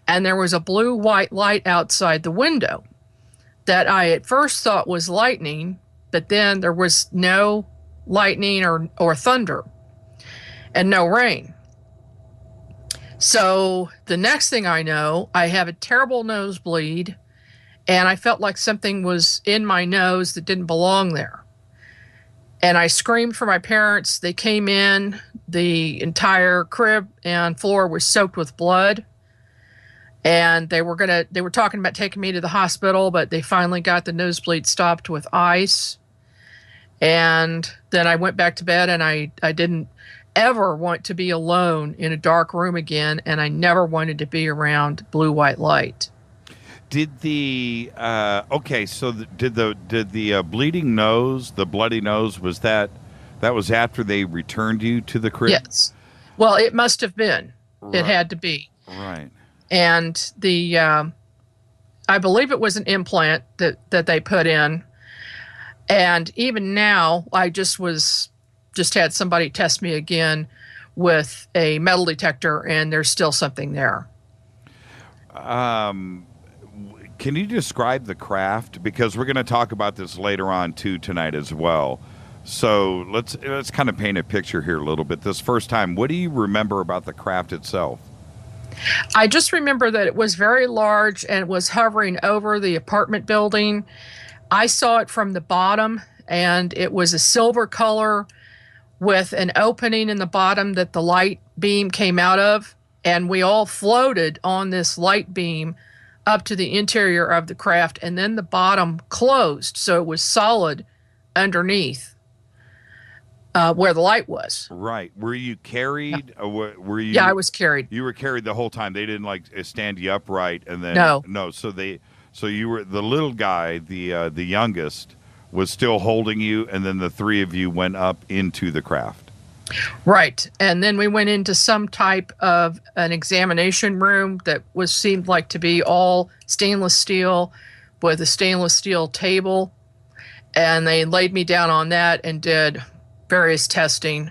and there was a blue-white light outside the window that I at first thought was lightning, but then there was no lightning or thunder and no rain. So the next thing I know, I have a terrible nosebleed, and I felt like something was in my nose that didn't belong there. And I screamed for my parents. They came in. The entire crib and floor was soaked with blood. And they were talking about taking me to the hospital, but they finally got the nosebleed stopped with ice. And then I went back to bed, and I didn't ever want to be alone in a dark room again, and I never wanted to be around blue-white light. Did the did the bleeding nose, the bloody nose, was that was after they returned you to the crib? Yes. Well, it must have been. Right. It had to be. Right. And the I believe it was an implant that they put in. And even now, I just had somebody test me again with a metal detector, and there's still something there. Can you describe the craft? Because we're going to talk about this later on too tonight as well. So let's kind of paint a picture here a little bit. This first time, what do you remember about the craft itself? I just remember that it was very large and was hovering over the apartment building. I saw it from the bottom, and it was a silver color with an opening in the bottom that the light beam came out of, and we all floated on this light beam up to the interior of the craft, and then the bottom closed, so it was solid underneath where the light was. Right. Were you carried? Were you? Yeah, I was carried. You were carried the whole time. They didn't stand you upright and then no. So you were the little guy, the youngest, was still holding you, and then the three of you went up into the craft. Right. And then we went into some type of an examination room that seemed like to be all stainless steel with a stainless steel table. And they laid me down on that and did various testing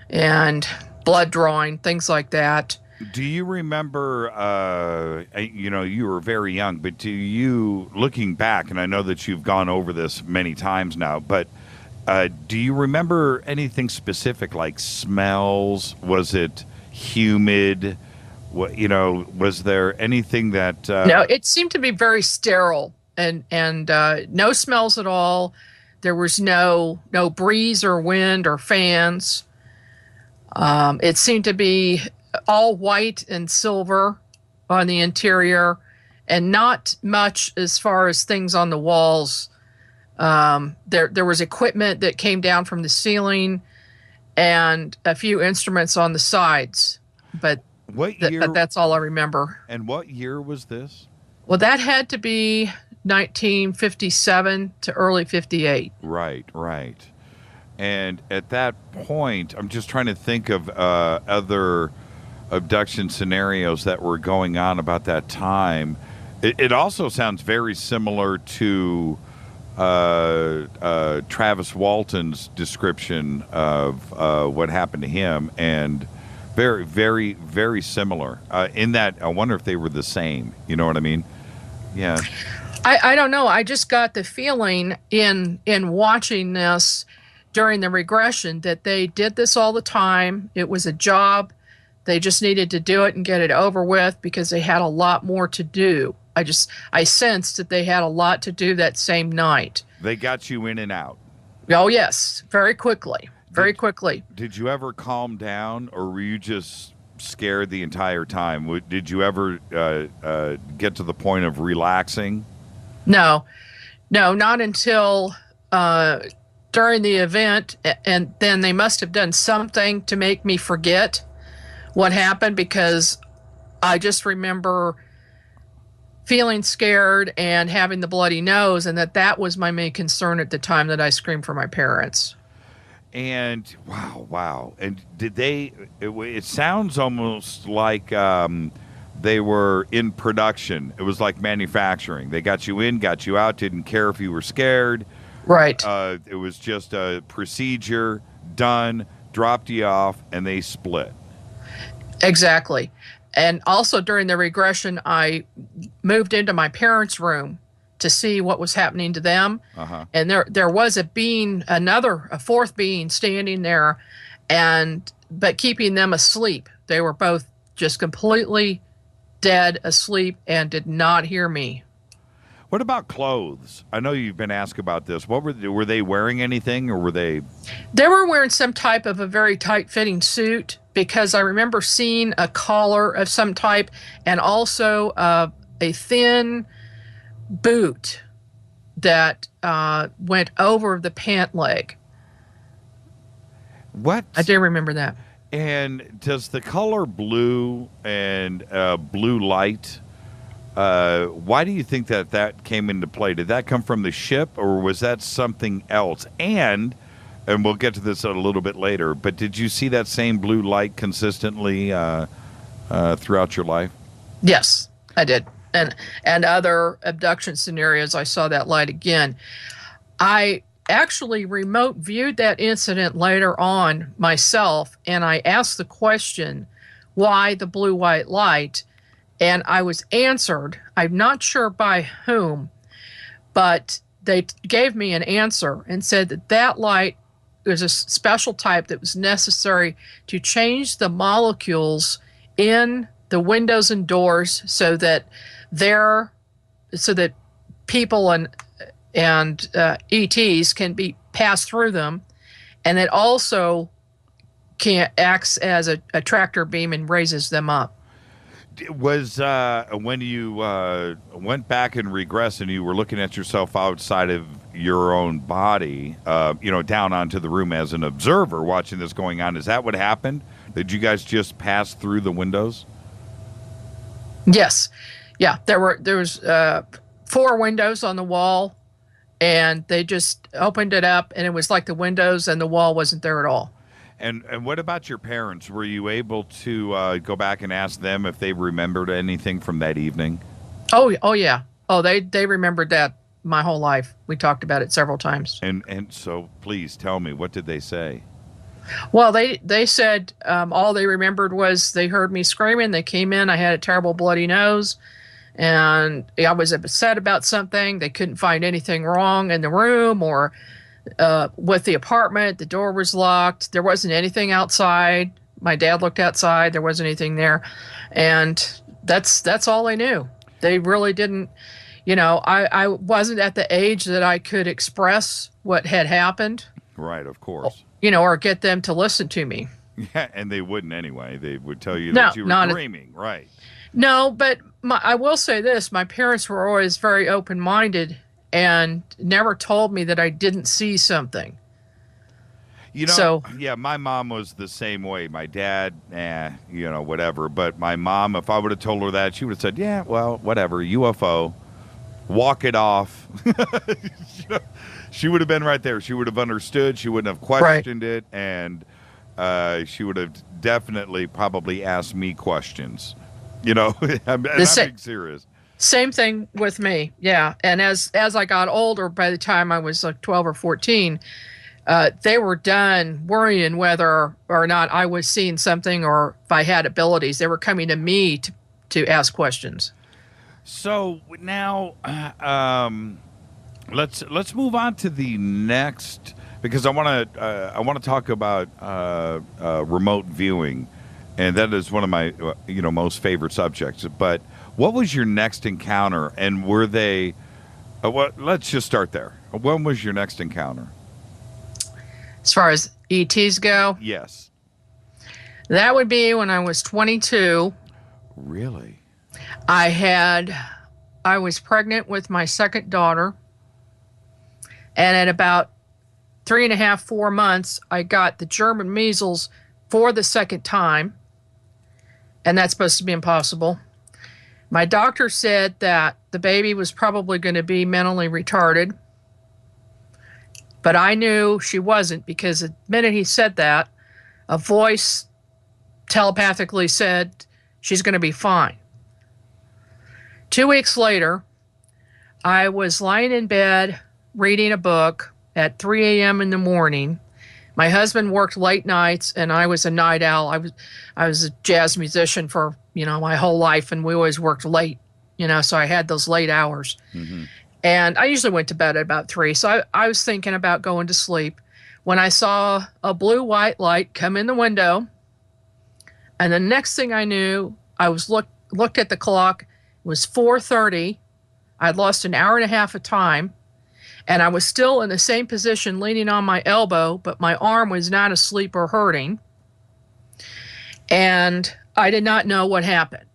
and blood drawing, things like that. Do you remember, you were very young, but looking back, and I know that you've gone over this many times now, but do you remember anything specific, like smells? Was it humid? Was there anything that... No, it seemed to be very sterile and no smells at all. There was no breeze or wind or fans. It seemed to be all white and silver on the interior, and not much as far as things on the walls. There was equipment that came down from the ceiling and a few instruments on the sides, but that's all I remember. And what year was this? Well, that had to be 1957 to early 58. Right. And at that point, I'm just trying to think of other abduction scenarios that were going on about that time. It also sounds very similar to Travis Walton's description of what happened to him, and very, very, very similar in that I wonder if they were the same. You know what I mean? Yeah. I don't know. I just got the feeling in watching this during the regression that they did this all the time. It was a job They just needed to do it and get it over with because they had a lot more to do. I sensed that they had a lot to do that same night. They got you in and out. Oh, yes. Very quickly. Very quickly. Did you ever calm down, or were you just scared the entire time? Did you ever get to the point of relaxing? No, not until during the event, and then they must have done something to make me forget what happened, because I just remember feeling scared and having the bloody nose, and that was my main concern at the time that I screamed for my parents. And wow. And did they, it sounds almost like they were in production. It was like manufacturing. They got you in, got you out, didn't care if you were scared. Right. It was just a procedure, done, dropped you off, and they split. Exactly. And also during the regression, I moved into my parents' room to see what was happening to them. Uh-huh. And there was a fourth being standing there, but keeping them asleep. They were both just completely dead asleep and did not hear me. What about clothes? I know you've been asked about this. What were they wearing anything, or were they? They were wearing some type of a very tight-fitting suit, because I remember seeing a collar of some type, and also a thin boot that went over the pant leg. What? I do remember that. And does the color blue and blue light, why do you think that came into play? Did that come from the ship, or was that something else? And we'll get to this a little bit later, but did you see that same blue light consistently throughout your life? Yes, I did. And other abduction scenarios, I saw that light again. I actually remote viewed that incident later on myself, and I asked the question, why the blue-white light? And I was answered, I'm not sure by whom, but they gave me an answer and said that light was a special type that was necessary to change the molecules in the windows and doors so that people and ETs can be passed through them, and it also acts as a tractor beam and raises them up. Was when you went back and regressed and you were looking at yourself outside of your own body, down onto the room as an observer watching this going on, is that what happened? Did you guys just pass through the windows? Yes. Yeah, there was 4 windows on the wall, and they just opened it up, and it was like the windows and the wall wasn't there at all. And what about your parents? Were you able to go back and ask them if they remembered anything from that evening? Oh yeah. Oh, they remembered that my whole life. We talked about it several times. And so please tell me, what did they say? Well, they said all they remembered was they heard me screaming. They came in. I had a terrible bloody nose, and I was upset about something. They couldn't find anything wrong in the room or with the apartment. The door was locked. There wasn't anything outside. My dad looked outside. There wasn't anything there, and that's all they knew. They really didn't. I wasn't at the age that I could express what had happened. Right, of course. Or get them to listen to me. Yeah, and they wouldn't anyway. They would tell you that you were dreaming, right? No, but I will say this. My parents were always very open-minded and never told me that I didn't see something. Yeah, my mom was the same way. My dad, whatever. But my mom, if I would have told her that, she would have said, yeah, well, whatever, UFO, walk it off. She would have been right there. She would have understood. She wouldn't have questioned it. And she would have definitely probably asked me questions. I'm being serious. Same thing with me, yeah. And as I got older, by the time I was like 12 or 14, they were done worrying whether or not I was seeing something or if I had abilities. They were coming to me to ask questions. So now, let's move on to the next, because I want to talk about remote viewing And that is one of my, most favorite subjects. But what was your next encounter? And were they, let's just start there. When was your next encounter? As far as ETs go? Yes. That would be when I was 22. Really? I was pregnant with my second daughter. And at about 3.5, 4 months, I got the German measles for the second time. And that's supposed to be impossible. My doctor said that the baby was probably going to be mentally retarded. But I knew she wasn't, because the minute he said that, a voice telepathically said she's going to be fine. 2 weeks later, I was lying in bed reading a book at 3 a.m. in the morning. My husband worked late nights, and I was a night owl. I was a jazz musician for, my whole life, and we always worked late, so I had those late hours. Mm-hmm. And I usually went to bed at about 3, so I was thinking about going to sleep when I saw a blue-white light come in the window, and the next thing I knew, I was looked at the clock. It was 4:30. I'd lost an hour and a half of time, and I was still in the same position, leaning on my elbow, but my arm was not asleep or hurting, and I did not know what happened.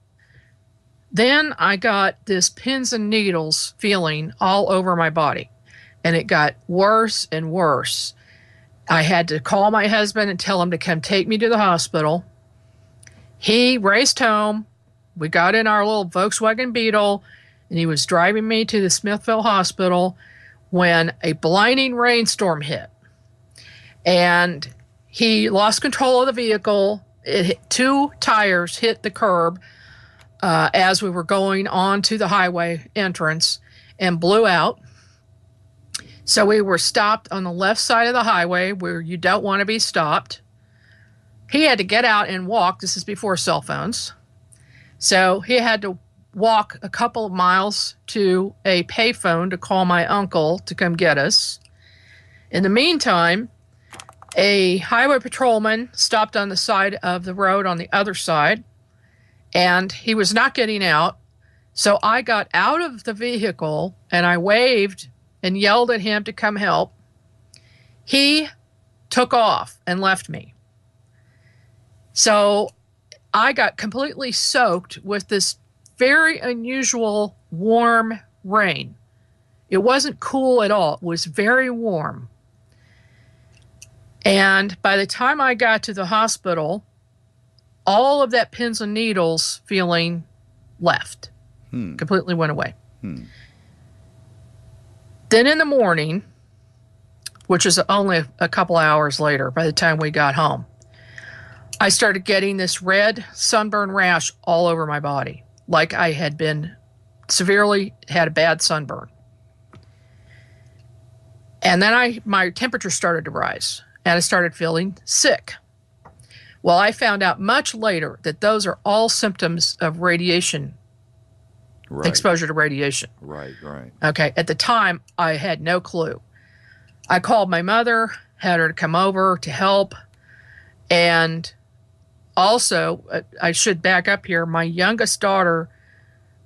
Then I got this pins and needles feeling all over my body, and it got worse and worse. I had to call my husband and tell him to come take me to the hospital. He raced home. We got in our little Volkswagen Beetle, and he was driving me to the Smithville Hospital when a blinding rainstorm hit. And he lost control of the vehicle. Two tires hit the curb as we were going on to the highway entrance and blew out. So we were stopped on the left side of the highway where you don't want to be stopped. He had to get out and walk. This is before cell phones. So he had to walk a couple of miles to a payphone to call my uncle to come get us. In the meantime, a highway patrolman stopped on the side of the road on the other side, and he was not getting out. So I got out of the vehicle and I waved and yelled at him to come help. He took off and left me. So I got completely soaked with this very unusual warm rain. It wasn't cool at all. It was very warm. And by the time I got to the hospital, all of that pins and needles feeling left. Completely went away. Then in the morning, which is only a couple hours later by the time we got home, I started getting this red sunburn rash all over my body, like I had been had a bad sunburn. And then my temperature started to rise, and I started feeling sick. Well, I found out much later that those are all symptoms of radiation, exposure to radiation. Right. Okay, at the time, I had no clue. I called my mother, had her to come over to help, and also, I should back up here, my youngest daughter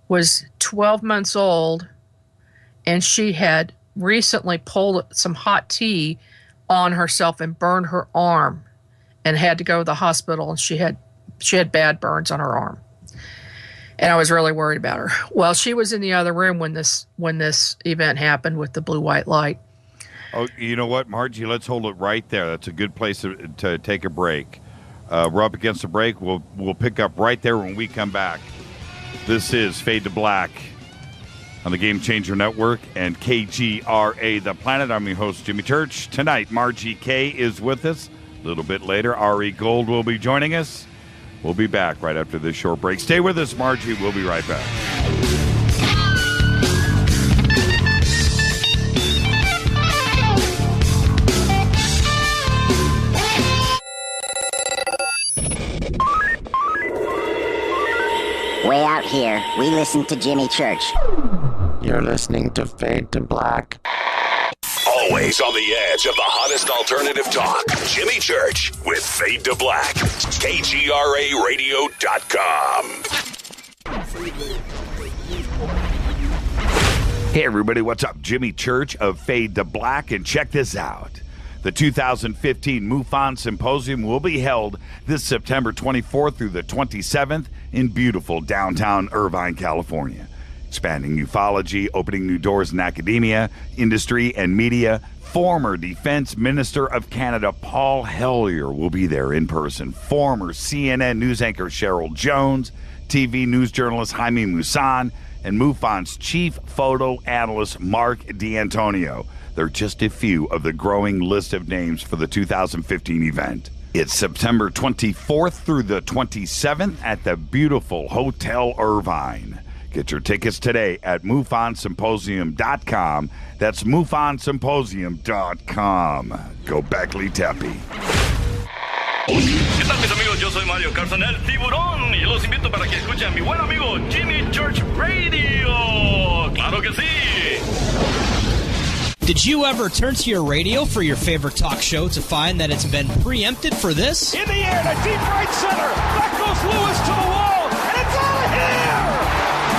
was 12 months old, and she had recently pulled some hot tea on herself and burned her arm and had to go to the hospital, and she had bad burns on her arm. And I was really worried about her. Well, she was in the other room when this event happened with the blue-white light. Oh, you know what, Margie? Let's hold it right there. That's a good place to take a break. We're up against the break. We'll pick up right there when we come back. This is Fade to Black on the Game Changer Network and KGRA The Planet. I'm your host, Jimmy Church. Tonight, Margie K is with us. A little bit later, Ari Gold will be joining us. We'll be back right after this short break. Stay with us, Margie. We'll be right back. Way out here, we listen to Jimmy Church. You're listening to Fade to Black. Always on the edge of the hottest alternative talk. Jimmy Church with Fade to Black. KGRARadio.com. Hey everybody, what's up? Jimmy Church of Fade to Black, and check this out. The 2015 MUFON Symposium will be held this September 24th through the 27th in beautiful downtown Irvine, California. Expanding ufology, opening new doors in academia, industry, and media. Former Defense Minister of Canada Paul Hellyer will be there in person. Former CNN news anchor Cheryl Jones, TV news journalist Jaime Maussan, and MUFON's chief photo analyst Mark D'Antonio. They're just a few of the growing list of names for the 2015 event. It's September 24th through the 27th at the beautiful Hotel Irvine. Get your tickets today at MUFONSymposium.com. That's MUFONSymposium.com. Go Beckley Tepe. ¿Qué tal, mis amigos? Yo soy Mario Carson, el tiburón, y los invito para que escuchen a mi buen amigo Jimmy Church Radio. ¡Claro que sí! Did you ever turn to your radio for your favorite talk show to find that it's been preempted for this? In the air to deep right center. Back goes Lewis to the wall, and it's out of here!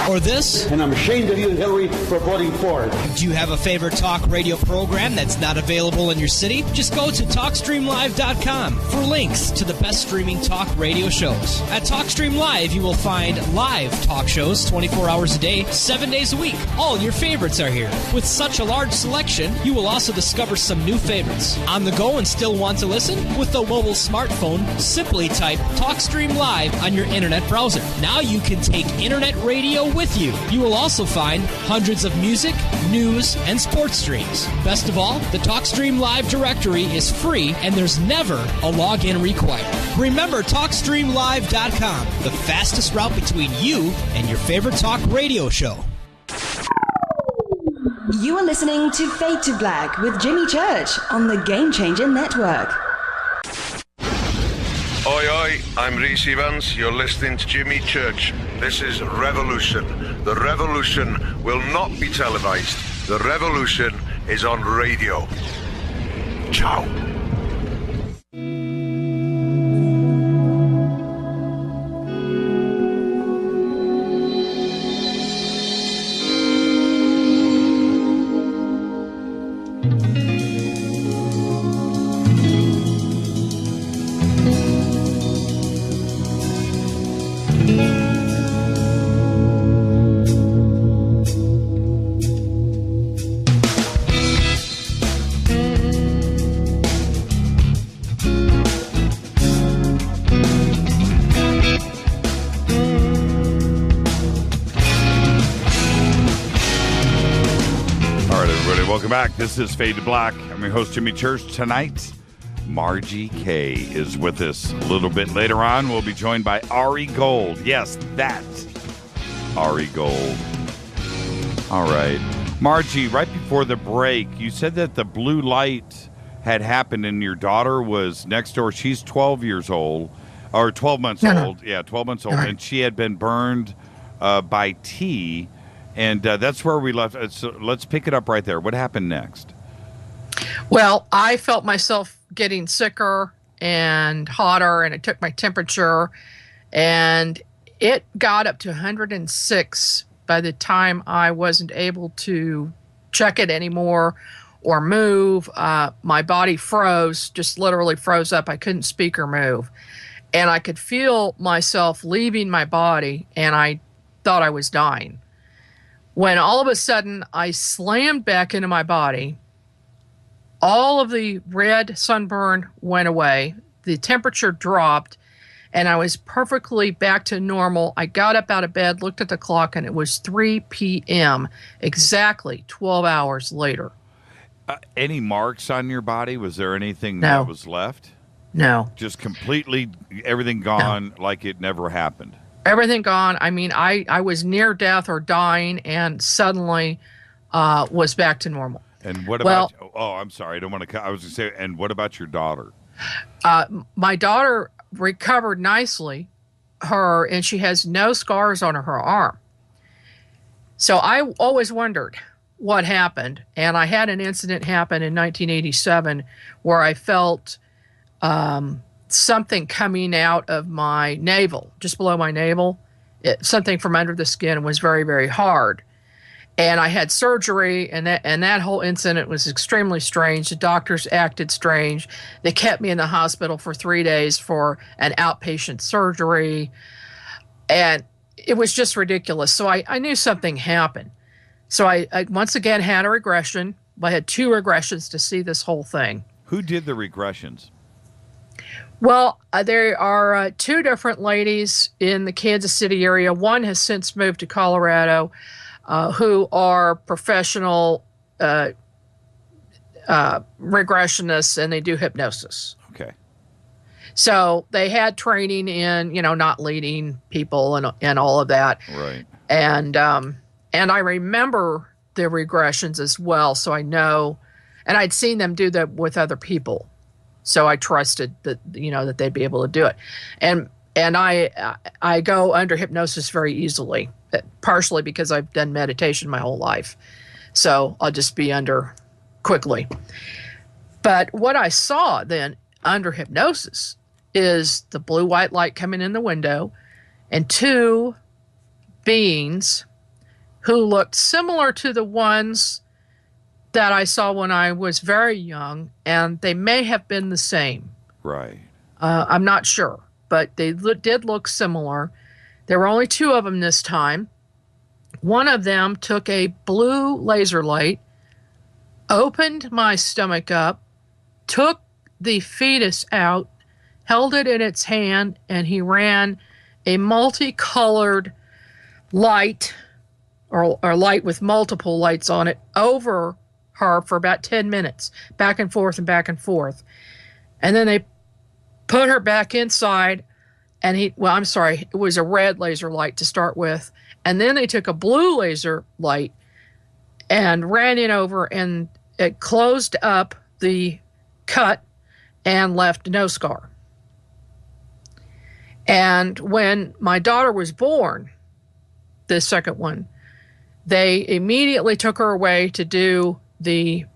Or this? And I'm ashamed of you, Hillary, for voting for it. Do you have a favorite talk radio program that's not available in your city? Just go to TalkStreamLive.com for links to the best streaming talk radio shows. At TalkStream Live, you will find live talk shows 24 hours a day, 7 days a week. All your favorites are here. With such a large selection, you will also discover some new favorites. On the go and still want to listen? With a mobile smartphone, simply type TalkStream Live on your internet browser. Now you can take internet radio with you. You will also find hundreds of music, news, and sports streams. Best of all, the TalkStream Live directory is free and there's never a login required. Remember TalkStreamLive.com, the fastest route between you and your favorite talk radio show. You are listening to Fade to Black with Jimmy Church on the Game Changer Network. Oi, oi, I'm Reese Evans. You're listening to Jimmy Church. This is Revolution. The revolution will not be televised. The revolution is on radio. Ciao. Back. This is Fade to Black. I'm your host, Jimmy Church. Tonight, Margie Kay is with us. A little bit later on, we'll be joined by Ari Gold. Yes, that's Ari Gold. All right. Margie, right before the break, you said that the blue light had happened and your daughter was next door. She's 12 years old, or 12 months old. Yeah, 12 months old. And she had been burned by tea. And that's where we left. So let's pick it up right there. What happened next? Well, I felt myself getting sicker and hotter, and it took my temperature, and it got up to 106 by the time I wasn't able to check it anymore or move. My body froze, just literally froze up. I couldn't speak or move. And I could feel myself leaving my body, and I thought I was dying. When all of a sudden I slammed back into my body, all of the red sunburn went away, the temperature dropped, and I was perfectly back to normal. I got up out of bed, looked at the clock, and it was 3 p.m., exactly 12 hours later. Any marks on your body? Was there anything that was left? No. Just completely everything gone like it never happened? Everything gone. I mean, I was near death or dying, and suddenly was back to normal. And what about? Oh, I'm sorry. I don't want to. I was going to say. And what about your daughter? My daughter recovered nicely, and she has no scars on her arm. So I always wondered, what happened. And I had an incident happen in 1987 where I felt something coming out of my navel, just below my navel, something from under the skin was very, very hard. And I had surgery, and that whole incident was extremely strange. The doctors acted strange. They kept me in the hospital for 3 days for an outpatient surgery. And it was just ridiculous. So I knew something happened. So I once again had a regression. I had 2 regressions to see this whole thing. Who did the regressions? Well, there are 2 different ladies in the Kansas City area. One has since moved to Colorado, who are professional regressionists, and they do hypnosis. Okay. So they had training in, not leading people and all of that. Right. And I remember the regressions as well. So I know, and I'd seen them do that with other people. So I trusted that, that they'd be able to do it. And I go under hypnosis very easily, partially because I've done meditation my whole life. So I'll just be under quickly. But what I saw then under hypnosis is the blue-white light coming in the window and 2 beings who looked similar to the ones that I saw when I was very young, and they may have been the same. Right. I'm not sure, but they did look similar. There were only 2 of them this time. One of them took a blue laser light, opened my stomach up, took the fetus out, held it in its hand, and he ran a multicolored light, or light with multiple lights on it, over her for about 10 minutes, back and forth and back and forth. And then they put her back inside, and it was a red laser light to start with. And then they took a blue laser light and ran it over, and it closed up the cut and left no scar. And when my daughter was born, the second one, they immediately took her away to do I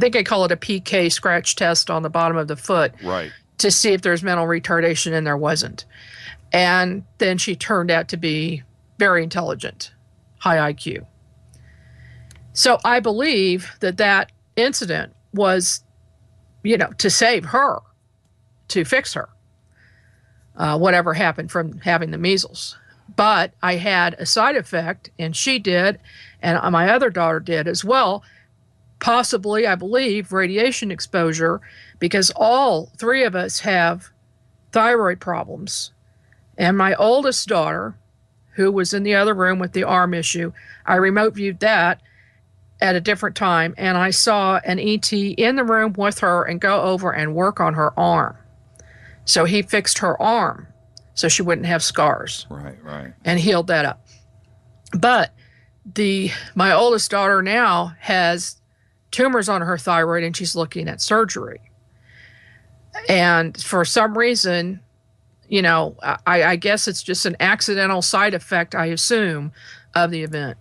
think I call it a PK scratch test on the bottom of the foot. Right. To see if there's mental retardation, and there wasn't. And then she turned out to be very intelligent, high IQ. So I believe that incident was, to save her, to fix her, whatever happened from having the measles. But I had a side effect, and she did, and my other daughter did as well. Possibly, I believe, radiation exposure, because all 3 of us have thyroid problems. And my oldest daughter, who was in the other room with the arm issue, I remote viewed that at a different time, and I saw an ET in the room with her and go over and work on her arm. So he fixed her arm so she wouldn't have scars. Right. And healed that up. But my oldest daughter now has tumors on her thyroid, and she's looking at surgery. And for some reason, I guess it's just an accidental side effect, I assume, of the event.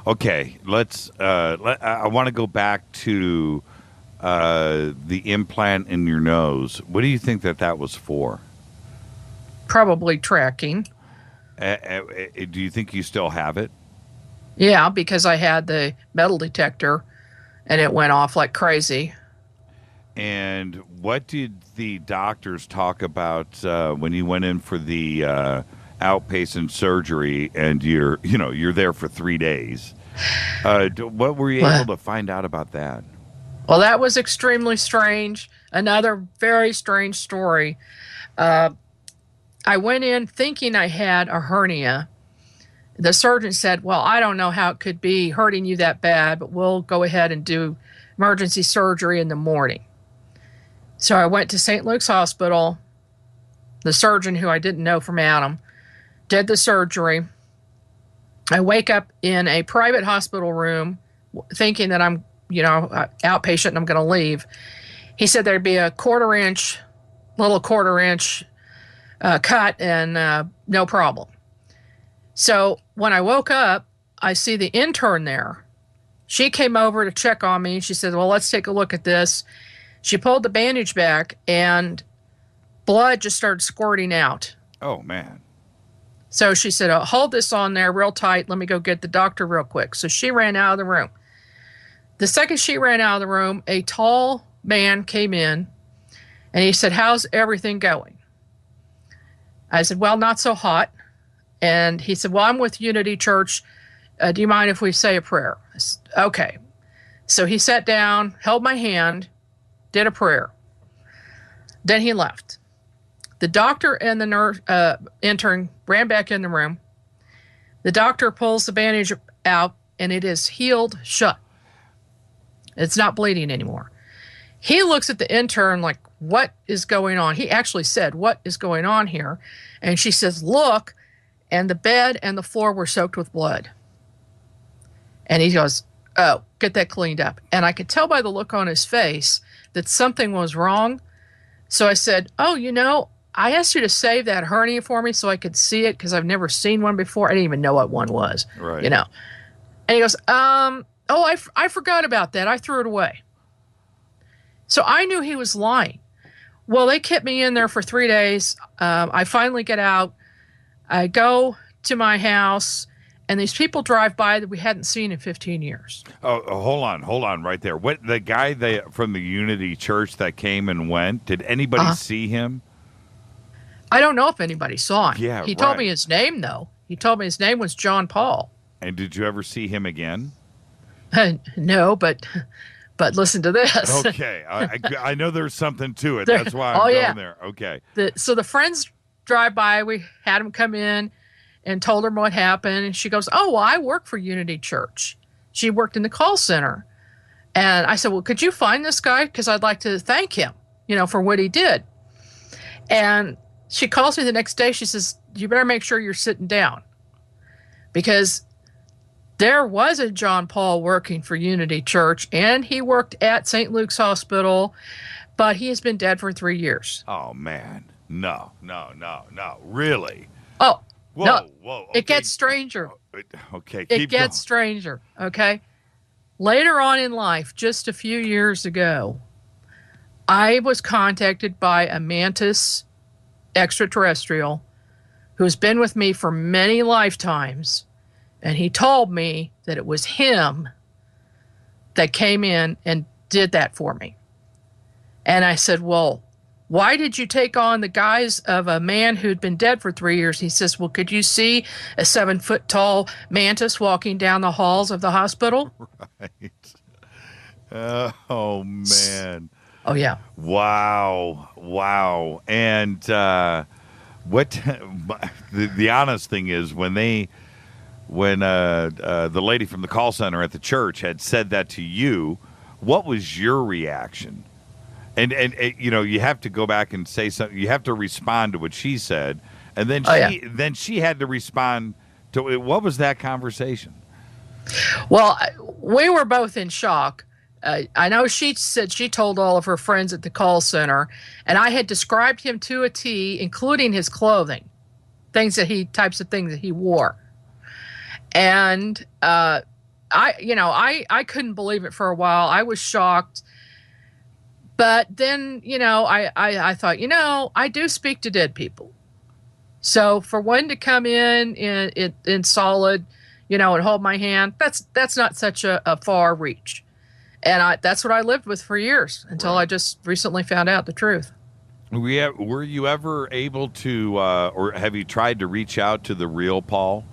Okay. I want to go back to the implant in your nose. What do you think that was for? Probably tracking. Do you think you still have it? Yeah, because I had the metal detector, and it went off like crazy. And what did the doctors talk about when you went in for the outpatient surgery, and you're there for 3 days? What were you able to find out about that? Well, that was extremely strange. Another very strange story. I went in thinking I had a hernia. The surgeon said, well, I don't know how it could be hurting you that bad, but we'll go ahead and do emergency surgery in the morning. So I went to St. Luke's Hospital. The surgeon, who I didn't know from Adam, did the surgery. I wake up in a private hospital room thinking that I'm, outpatient and I'm going to leave. He said there'd be a quarter inch cut and no problem. So when I woke up, I see the intern there. She came over to check on me. She said, well, let's take a look at this. She pulled the bandage back, and blood just started squirting out. Oh, man. So she said, oh, hold this on there real tight. Let me go get the doctor real quick. So she ran out of the room. The second she ran out of the room, a tall man came in, and he said, how's everything going? I said, well, not so hot. And he said, well, I'm with Unity Church. Do you mind if we say a prayer? I said, okay. So he sat down, held my hand, did a prayer. Then he left. The doctor and the nurse, intern ran back in the room. The doctor pulls the bandage out, and it is healed shut. It's not bleeding anymore. He looks at the intern like, what is going on? He actually said, what is going on here? And she says, look, and the bed and the floor were soaked with blood. And he goes, oh, get that cleaned up. And I could tell by the look on his face that something was wrong. So I said, oh, I asked you to save that hernia for me so I could see it because I've never seen one before. I didn't even know what one was, right. And he goes, I forgot about that. I threw it away. So I knew he was lying. Well, they kept me in there for 3 days. I finally get out. I go to my house, and these people drive by that we hadn't seen in 15 years. Oh, hold on right there. What, the guy from the Unity Church that came and went, did anybody see him? I don't know if anybody saw him. Yeah, he told me his name, though. He told me his name was John Paul. And did you ever see him again? No, but listen to this. Okay. I know there's something to it. That's why I'm going there. Okay. So the friends drive by. We had him come in and told her what happened. And she goes, oh, well, I work for Unity Church. She worked in the call center. And I said, well, could you find this guy? Because I'd like to thank him, for what he did. And she calls me the next day. She says, you better make sure you're sitting down. Because there was a John Paul working for Unity Church, and he worked at St. Luke's Hospital, but he has been dead for 3 years. Oh, man. No. Really? Oh, whoa, no. Whoa. Okay. It gets stranger. Okay, it gets stranger, okay? Later on in life, just a few years ago, I was contacted by a mantis extraterrestrial who's been with me for many lifetimes, and he told me that it was him that came in and did that for me. And I said, well, why did you take on the guise of a man who'd been dead for 3 years? He says, well, could you see a 7-foot-tall mantis walking down the halls of the hospital? Right. Oh, man. Oh, yeah. Wow. And what the honest thing is, when the lady from the call center at the church had said that to you, what was your reaction? And you have to go back and say something. You have to respond to what she said, and then she had to respond to it. What was that conversation? Well, we were both in shock. I know she said she told all of her friends at the call center, and I had described him to a T, including his clothing, types of things that he wore. And I couldn't believe it for a while. I was shocked. But then, I thought, I do speak to dead people. So for one to come in solid, and hold my hand, that's not such a far reach. And that's what I lived with for years until I just recently found out the truth. Were you ever able to, or have you tried to reach out to the real Paul?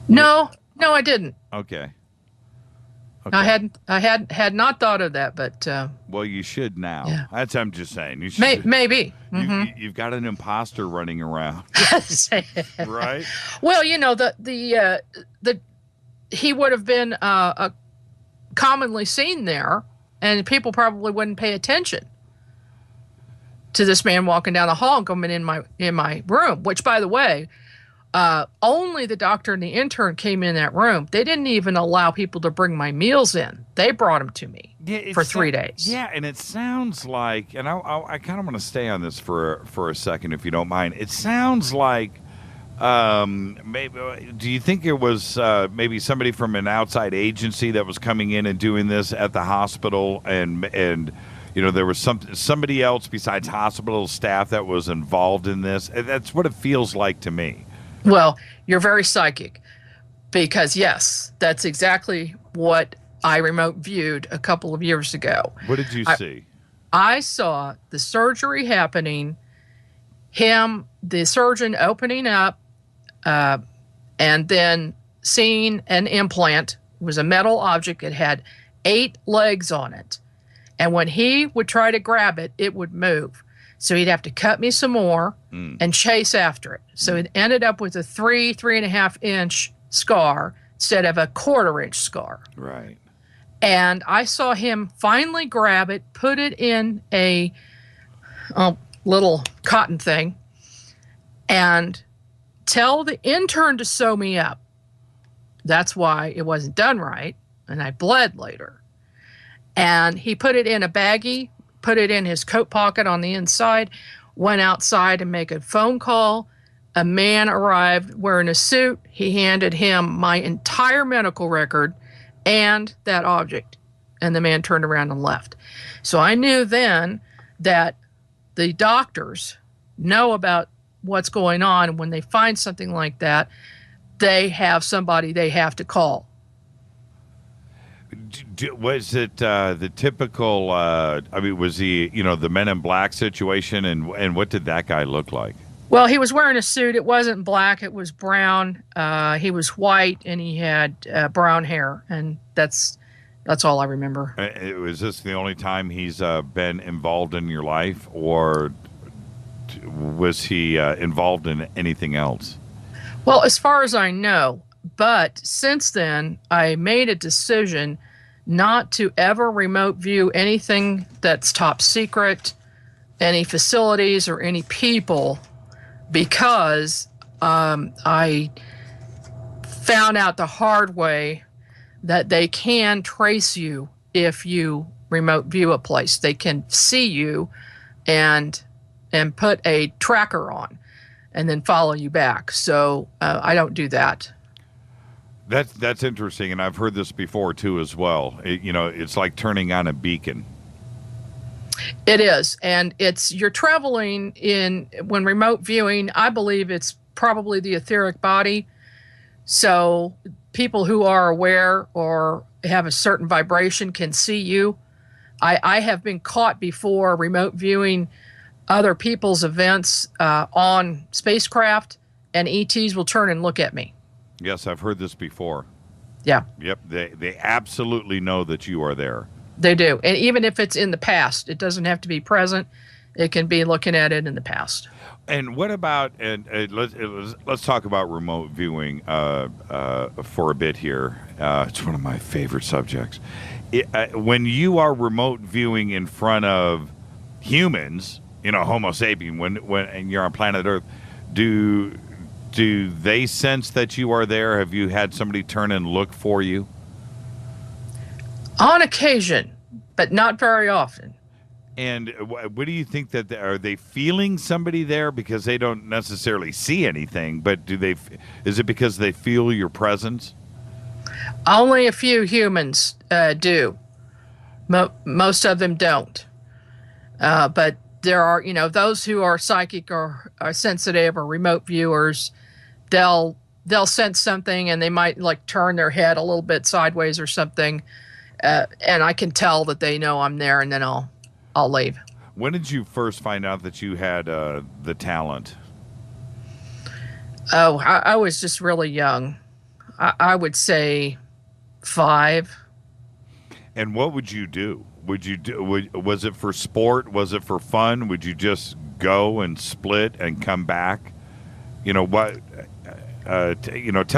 No, I didn't. Okay. I had not thought of that, but well, you should now. Yeah. I'm just saying. You should. Maybe. Mm-hmm. You've got an imposter running around, right? Well, he would have been commonly seen there, and people probably wouldn't pay attention to this man walking down the hall and coming in my room. Which, by the way, only the doctor and the intern came in that room. They didn't even allow people to bring my meals in. They brought them to me for 3 days. Yeah, and it sounds like, and I kind of want to stay on this for a second, if you don't mind. It sounds like Maybe, do you think it was maybe somebody from an outside agency that was coming in and doing this at the hospital, and there was somebody else besides hospital staff that was involved in this? That's what it feels like to me. Well, you're very psychic, because yes, that's exactly what I remote viewed a couple of years ago. What did you see? I saw the surgery happening, the surgeon opening up, and then seeing an implant. It was a metal object. It had 8 legs on it. And when he would try to grab it, it would move. So he'd have to cut me some more and chase after it. So it ended up with a 3.5 inch scar instead of a 1/4 inch scar. Right. And I saw him finally grab it, put it in a little cotton thing, and tell the intern to sew me up. That's why it wasn't done right, and I bled later. And he put it in a baggie, put it in his coat pocket on the inside, went outside to make a phone call. A man arrived wearing a suit. He handed him my entire medical record and that object, and the man turned around and left. So I knew then that the doctors know about what's going on, and when they find something like that, they have somebody they have to call. Was it the typical, was he, the Men in Black situation, and what did that guy look like? Well, he was wearing a suit. It wasn't black, it was brown. He was white, and he had brown hair, and that's all I remember. Was this the only time he's been involved in your life, or was he involved in anything else? Well, as far as I know, but since then, I made a decision not to ever remote view anything that's top secret, any facilities or any people, because I found out the hard way that they can trace you if you remote view a place. They can see you and put a tracker on and then follow you back. So I don't do that. That's interesting, and I've heard this before too as well. It's like turning on a beacon. It is, and you're traveling when remote viewing. I believe it's probably the etheric body. So people who are aware or have a certain vibration can see you. I have been caught before remote viewing other people's events on spacecraft, and ETs will turn and look at me. Yes, I've heard this before. Yeah. Yep, they absolutely know that you are there. They do, and even if it's in the past, it doesn't have to be present. It can be looking at it in the past. And what about, let's talk about remote viewing for a bit here. It's one of my favorite subjects. When you are remote viewing in front of humans, Homo sapien, when you're on planet Earth, do they sense that you are there? Have you had somebody turn and look for you? On occasion, but not very often. And what do you think that are they feeling somebody there because they don't necessarily see anything, but is it because they feel your presence? Only a few humans do. Most of them don't. But there are, those who are psychic or are sensitive or remote viewers, they'll sense something and they might turn their head a little bit sideways or something. And I can tell that they know I'm there, and then I'll leave. When did you first find out that you had the talent? Oh, I was just really young. I would say 5. And what would you do? Was it for sport? Was it for fun? Would you just go and split and come back? Tell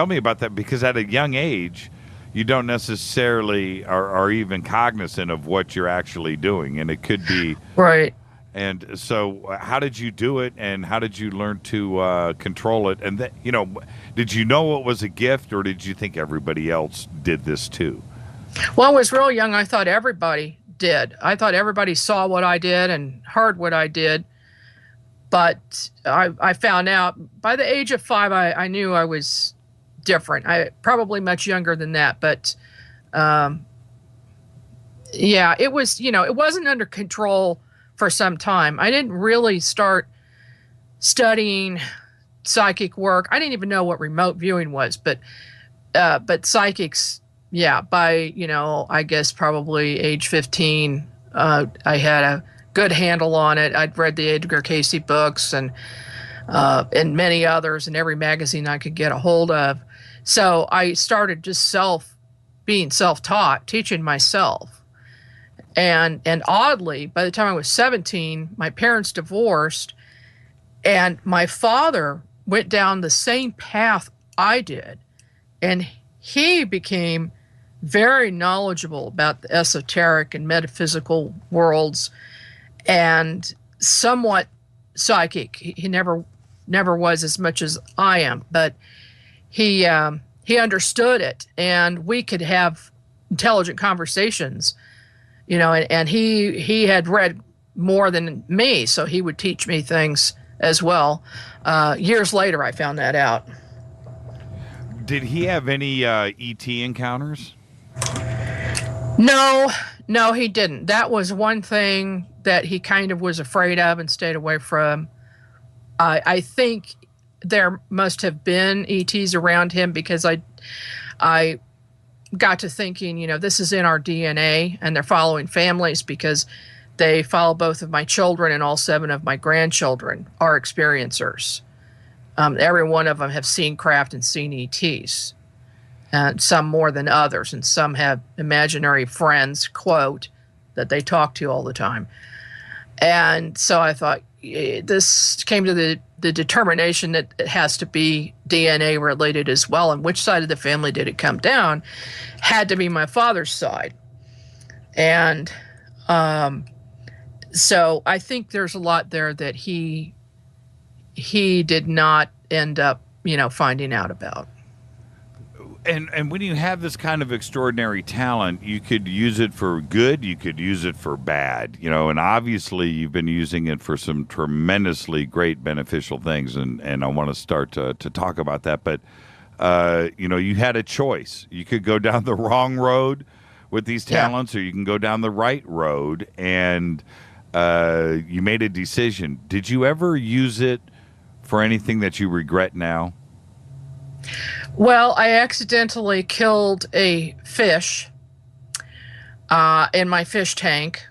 me about that, because at a young age, you don't necessarily are even cognizant of what you're actually doing, and it could be right. And so, how did you do it, and how did you learn to control it? And did you know it was a gift, or did you think everybody else did this too? Well, I was real young. I thought everybody did. I thought everybody saw what I did and heard what I did. But I found out by the age of 5, I knew I was different. I probably much younger than that, but yeah, it was, it wasn't under control for some time. I didn't really start studying psychic work. I didn't even know what remote viewing was, but psychics, yeah, by, I guess probably age 15, I had a good handle on it. I'd read the Edgar Cayce books and many others in every magazine I could get a hold of. So I started just being self-taught, teaching myself. And oddly, by the time I was 17, my parents divorced, and my father went down the same path I did, and he became very knowledgeable about the esoteric and metaphysical worlds, and somewhat psychic. He never was as much as I am, but he understood it, and we could have intelligent conversations, and he had read more than me, so he would teach me things as well. Years later, I found that out. Did he have any ET encounters? No, he didn't. That was one thing that he kind of was afraid of and stayed away from. I think there must have been ETs around him, because I got to thinking, this is in our DNA, and they're following families, because they follow both of my children, and all 7 of my grandchildren are experiencers. Every one of them have seen craft and seen ETs, and some more than others, and some have imaginary friends, quote, that they talk to all the time. And so I thought, this came to the determination that it has to be DNA related as well, and which side of the family did it come down had to be my father's side. And so I think there's a lot there that he did not end up, finding out about. And when you have this kind of extraordinary talent, you could use it for good, you could use it for bad, and obviously you've been using it for some tremendously great beneficial things, and I want to start to talk about that. But, you had a choice. You could go down the wrong road with these talents, or you can go down the right road, and you made a decision. Did you ever use it for anything that you regret now? Well, I accidentally killed a fish in my fish tank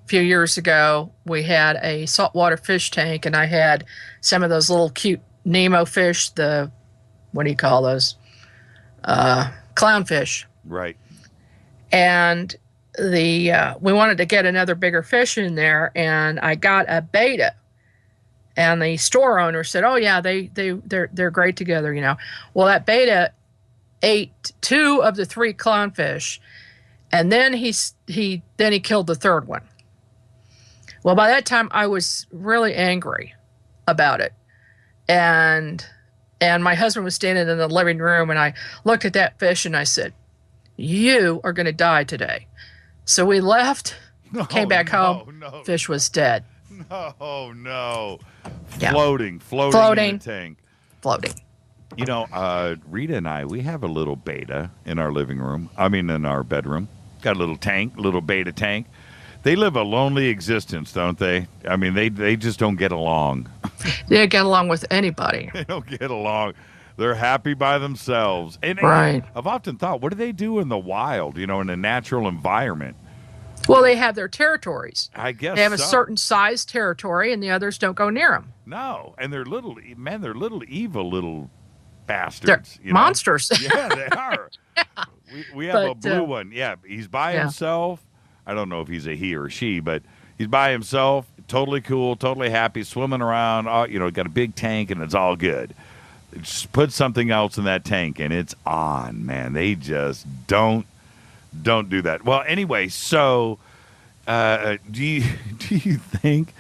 a few years ago. We had a saltwater fish tank, and I had some of those little cute Nemo fish, what do you call those? Clownfish. Right. And we wanted to get another bigger fish in there, and I got a beta. And the store owner said, "Oh yeah, they're great together, Well, that beta ate 2 of the 3 clownfish, and then he killed the 3rd one. Well, by that time I was really angry about it, and my husband was standing in the living room, and I looked at that fish and I said, "You are going to die today." So we left, came back home. Fish was dead. No. Yeah. Floating in the tank. Floating. Rita and I, we have a little beta in our living room. In our bedroom. Got a little beta tank. They live a lonely existence, don't they? They just don't get along. They don't get along with anybody. They don't get along. They're happy by themselves. And right. I've often thought, what do they do in the wild, in a natural environment? Well, they have their territories. I guess they have a certain size territory, and the others don't go near them. No, and they're little evil little bastards. They're monsters. Yeah, they are. Yeah. We have a blue one. Yeah, he's by himself. I don't know if he's a he or she, but he's by himself, totally cool, totally happy, swimming around. Got a big tank, and it's all good. Just put something else in that tank, and it's on, man. They just don't do that. Well, anyway, so do you think,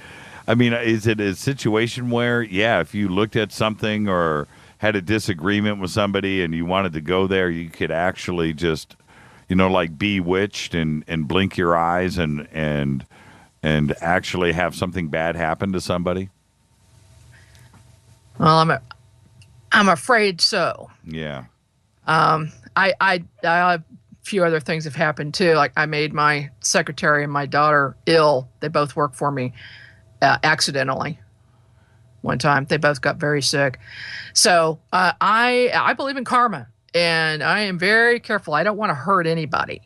is it a situation where, if you looked at something or had a disagreement with somebody and you wanted to go there, you could actually just, like bewitched and blink your eyes and actually have something bad happen to somebody? Well, I'm afraid so. Yeah. I a few other things have happened too. Like I made my secretary and my daughter ill. They both work for me accidentally. One time, they both got very sick. So I believe in karma, and I am very careful. I don't want to hurt anybody.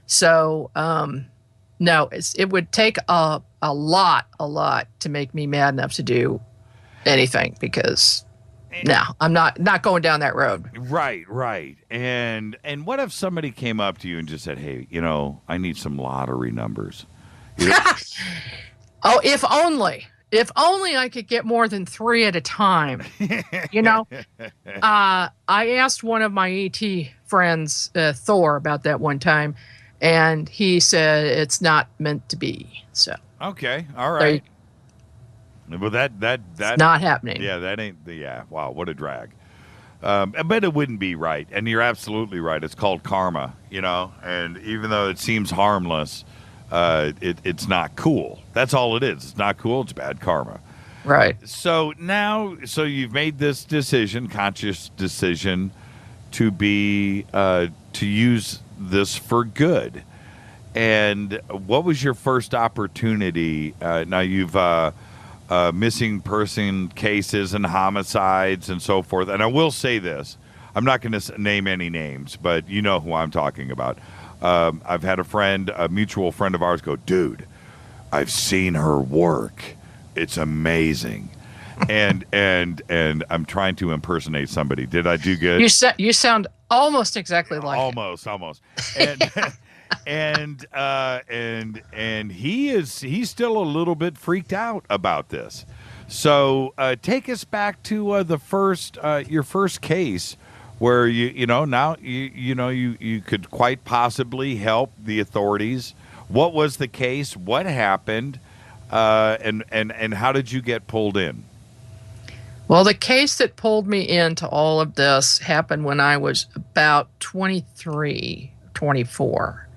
So no, it would take a lot to make me mad enough to do anything, because no, I'm not going down that road. Right. And what if somebody came up to you and just said, "Hey, I need some lottery numbers." Oh, if only. If only I could get more than 3 at a time. I asked one of my ET friends, Thor, about that one time, and he said it's not meant to be. So okay, all right. Well, that's not happening. Yeah, that ain't. Yeah, wow, what a drag. But it wouldn't be right, and you're absolutely right. It's called karma, and even though it seems harmless, it's not cool. That's all it is. It's not cool. It's bad karma. Right. So you've made this decision, conscious decision, to use this for good. And what was your first opportunity? Now you've missing person cases and homicides and so forth. And I will say this: I'm not going to name any names, but you know who I'm talking about. I've had a mutual friend of ours go, "Dude, I've seen her work. It's amazing." And I'm trying to impersonate somebody. Did I do good? You sound almost exactly like almost. And he's still a little bit freaked out about this. So take us back to your first case, where you could quite possibly help the authorities. What was the case? What happened? And how did you get pulled in? Well, the case that pulled me into all of this happened when I was about 23, 24.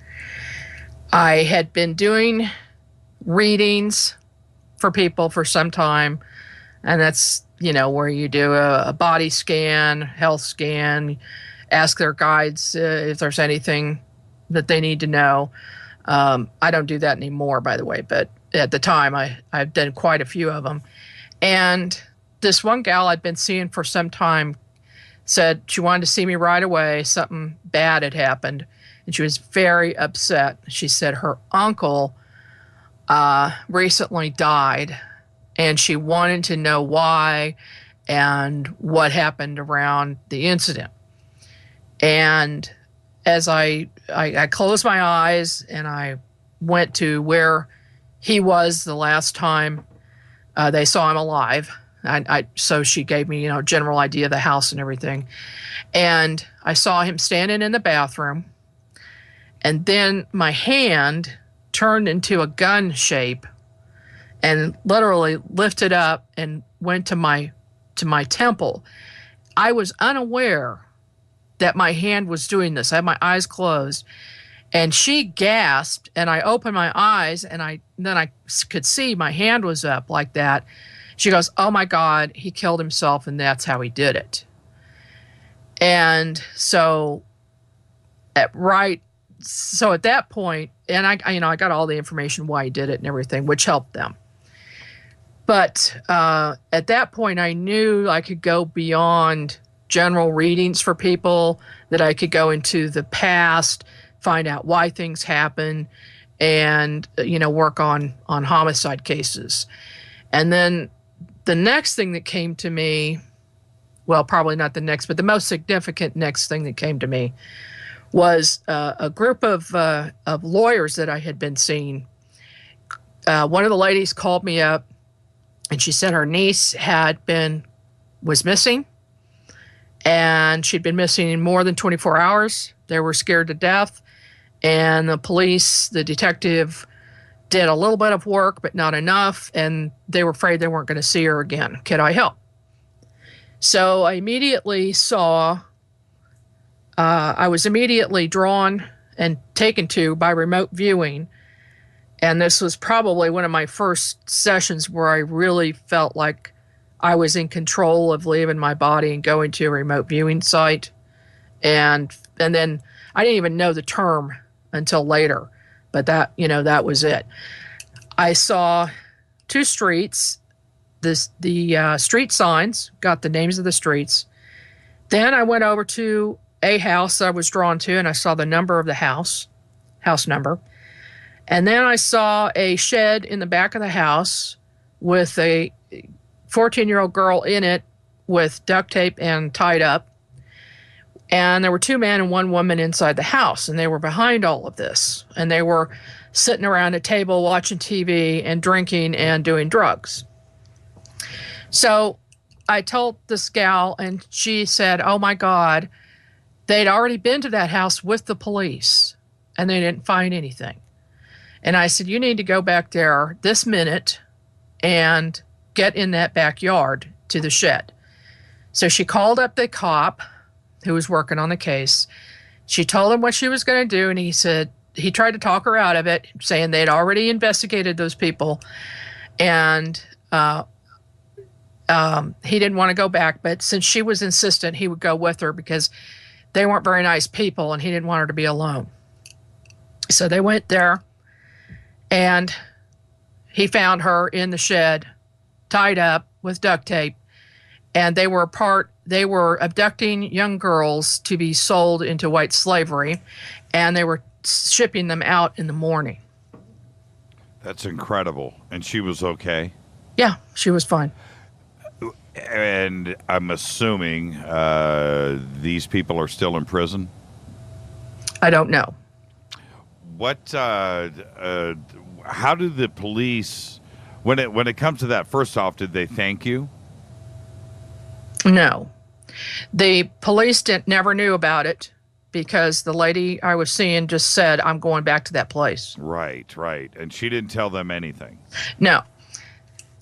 I had been doing readings for people for some time, and that's where you do a body scan, health scan, ask their guides if there's anything that they need to know. I don't do that anymore, by the way, but at the time I've done quite a few of them. And this one gal I'd been seeing for some time said she wanted to see me right away. Something bad had happened, and she was very upset. She said her uncle recently died, and she wanted to know why and what happened around the incident. And as I closed my eyes and I went to where he was the last time they saw him alive, so she gave me, general idea of the house and everything. And I saw him standing in the bathroom, and then my hand turned into a gun shape and literally lifted up and went to my temple. I was unaware that my hand was doing this. I had my eyes closed, and she gasped, and I opened my eyes, and then I could see my hand was up like that. She goes, "Oh my God, he killed himself, and that's how he did it." And so at that point, and I got all the information why he did it and everything, which helped them. But at that point, I knew I could go beyond general readings for people, that I could go into the past, find out why things happen, and work on homicide cases. And then the next thing that came to me, well, probably not the next, but the most significant next thing that came to me was a group of lawyers that I had been seeing. One of the ladies called me up, and she said her niece was missing, and she'd been missing in more than 24 hours. They were scared to death, and the police, the detective, did a little bit of work, but not enough, and they were afraid they weren't going to see her again. Could I help? So I immediately I was immediately drawn and taken to by remote viewing, and this was probably one of my first sessions where I really felt like I was in control of leaving my body and going to a remote viewing site. And then I didn't even know the term until later, but that was it. I saw 2 streets, the street signs, got the names of the streets. Then I went over to a house I was drawn to, and I saw the number of the house number. And then I saw a shed in the back of the house with a 14-year-old girl in it with duct tape and tied up. And there were 2 men and 1 woman inside the house, and they were behind all of this. And they were sitting around a table watching TV and drinking and doing drugs. So I told this gal, and she said, oh my God, they'd already been to that house with the police, and they didn't find anything. And I said, you need to go back there this minute and get in that backyard to the shed. So she called up the cop who was working on the case. She told him what she was going to do, and he said he tried to talk her out of it, saying they'd already investigated those people, and he didn't want to go back. But since she was insistent, he would go with her because they weren't very nice people, and he didn't want her to be alone. So they went there, and he found her in the shed, tied up with duct tape, and they were abducting young girls to be sold into white slavery, and they were shipping them out in the morning. That's incredible. And she was okay? Yeah, she was fine. And I'm assuming these people are still in prison? I don't know. What? How do the police, when it comes to that? First off, did they thank you? No, the police never knew about it because the lady I was seeing just said, "I'm going back to that place." Right, and she didn't tell them anything. No.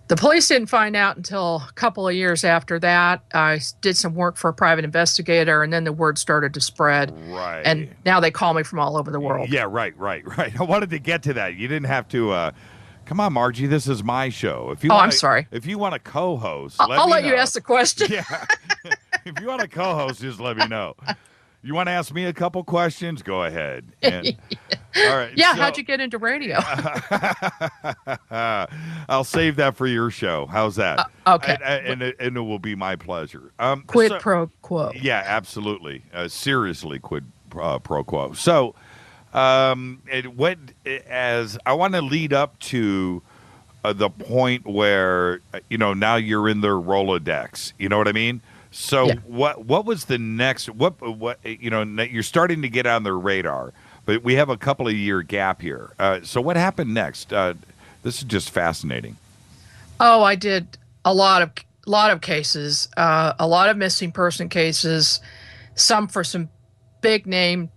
The police didn't find out until a couple of years after that. I did some work for a private investigator, and then the word started to spread. Right. And now they call me from all over the world. Yeah, right. I wanted to get to that. You didn't have to, come on, Margie, this is my show. I'm sorry. If you want to co-host, I'll let you ask the question. Yeah. If you want to co-host, just let me know. You want to ask me a couple questions? Go ahead. And, all right. Yeah, how'd you get into radio? I'll save that for your show. How's that? Okay. And it will be my pleasure. Quid pro quo. Yeah, absolutely. Seriously, quid pro quo. So, as I want to lead up to the point where now you're in their Rolodex. You know what I mean? So what was the next? What you're starting to get on their radar, but we have a couple of year gap here. So what happened next? This is just fascinating. Oh, I did a lot of cases, a lot of missing person cases, some for some big name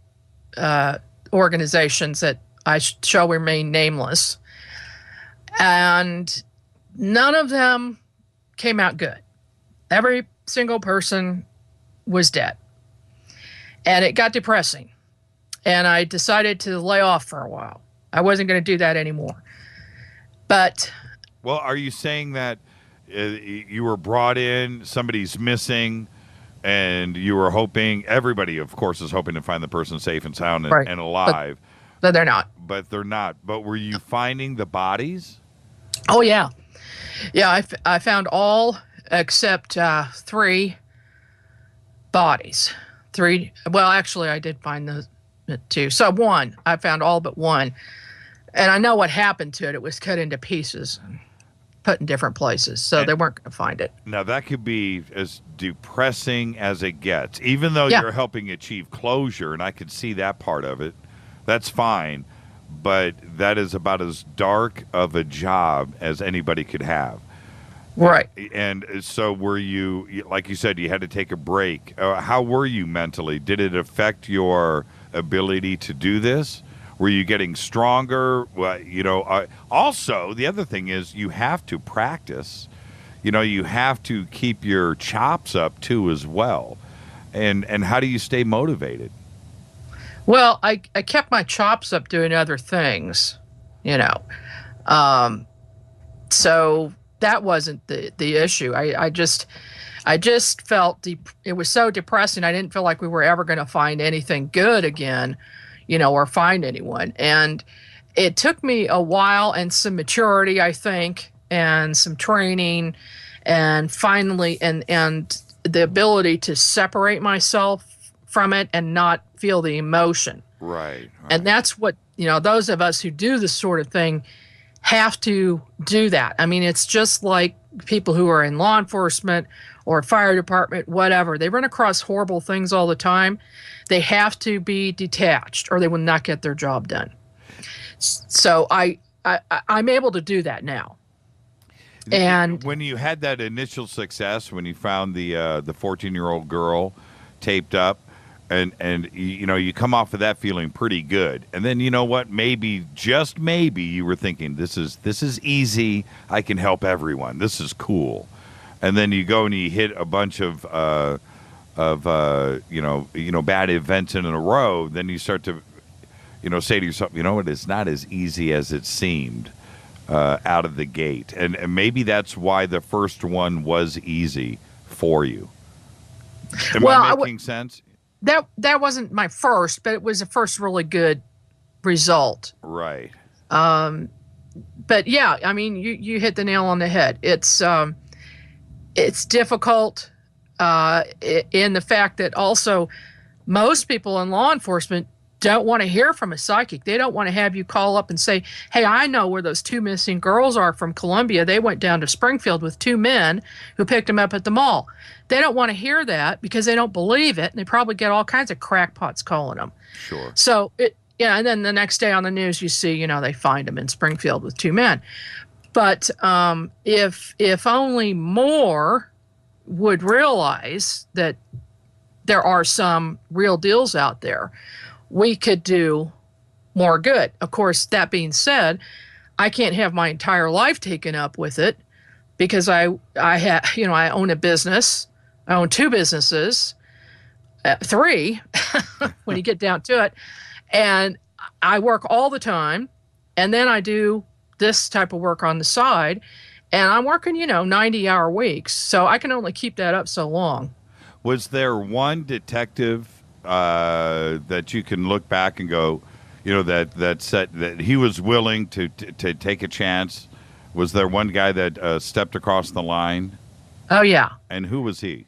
organizations that I shall remain nameless, and none of them came out good. Every single person was dead, and it got depressing, and I decided to lay off for a while. I wasn't going to do that anymore. But are you saying that you were brought in, somebody's missing, and you were hoping, everybody of course is hoping to find the person safe and sound and alive, but they're not. But were you finding the bodies? Oh yeah I found all except 3 bodies. 3. Well, actually, I did find the 2. So 1, I found all but 1, and I know what happened to it. It was cut into pieces and put in different places, so they weren't going to find it. Now that could be as depressing as it gets, even though you're helping achieve closure, and I could see that part of it. That's fine, but that is about as dark of a job as anybody could have. Right. And so were you, like you said, you had to take a break. How were you mentally? Did it affect your ability to do this? Were you getting stronger? Also, the other thing is you have to practice. You have to keep your chops up, too, as well. And how do you stay motivated? Well, I kept my chops up doing other things, So that wasn't the issue. I just felt it was so depressing. I didn't feel like we were ever going to find anything good again, or find anyone. And it took me a while and some maturity, I think, and some training, and finally, and the ability to separate myself from it and not feel the emotion. Right. And that's what, those of us who do this sort of thing have to do that. I mean, it's just like people who are in law enforcement or fire department, whatever. They run across horrible things all the time. They have to be detached or they will not get their job done. So I'm able to do that now. And when you had that initial success, when you found the 14-year-old girl taped up, and you come off of that feeling pretty good, and then you know what? Maybe, just maybe, you were thinking, this is easy. I can help everyone. This is cool. And then you go and you hit a bunch of bad events in a row. Then you start to say to yourself, it's not as easy as it seemed out of the gate. And maybe that's why the first one was easy for you. Am I making sense? That wasn't my first, but it was the first really good result. Right. But yeah, I mean, you hit the nail on the head. It's difficult in the fact that also most people in law enforcement don't want to hear from a psychic. They don't want to have you call up and say, hey, I know where those 2 missing girls are from Columbia. They went down to Springfield with 2 men who picked them up at the mall. They don't want to hear that because they don't believe it, and they probably get all kinds of crackpots calling them. Sure. So, and then the next day on the news, you see, they find them in Springfield with 2 men. But if only more would realize that there are some real deals out there, we could do more good. Of course, that being said, I can't have my entire life taken up with it because I own a business. I own 2 businesses, 3 when you get down to it. And I work all the time. And then I do this type of work on the side. And I'm working, 90-hour weeks. So I can only keep that up so long. Was there one detective that you can look back and go, that said that he was willing to take a chance? Was there one guy that stepped across the line? Oh, yeah. And who was he?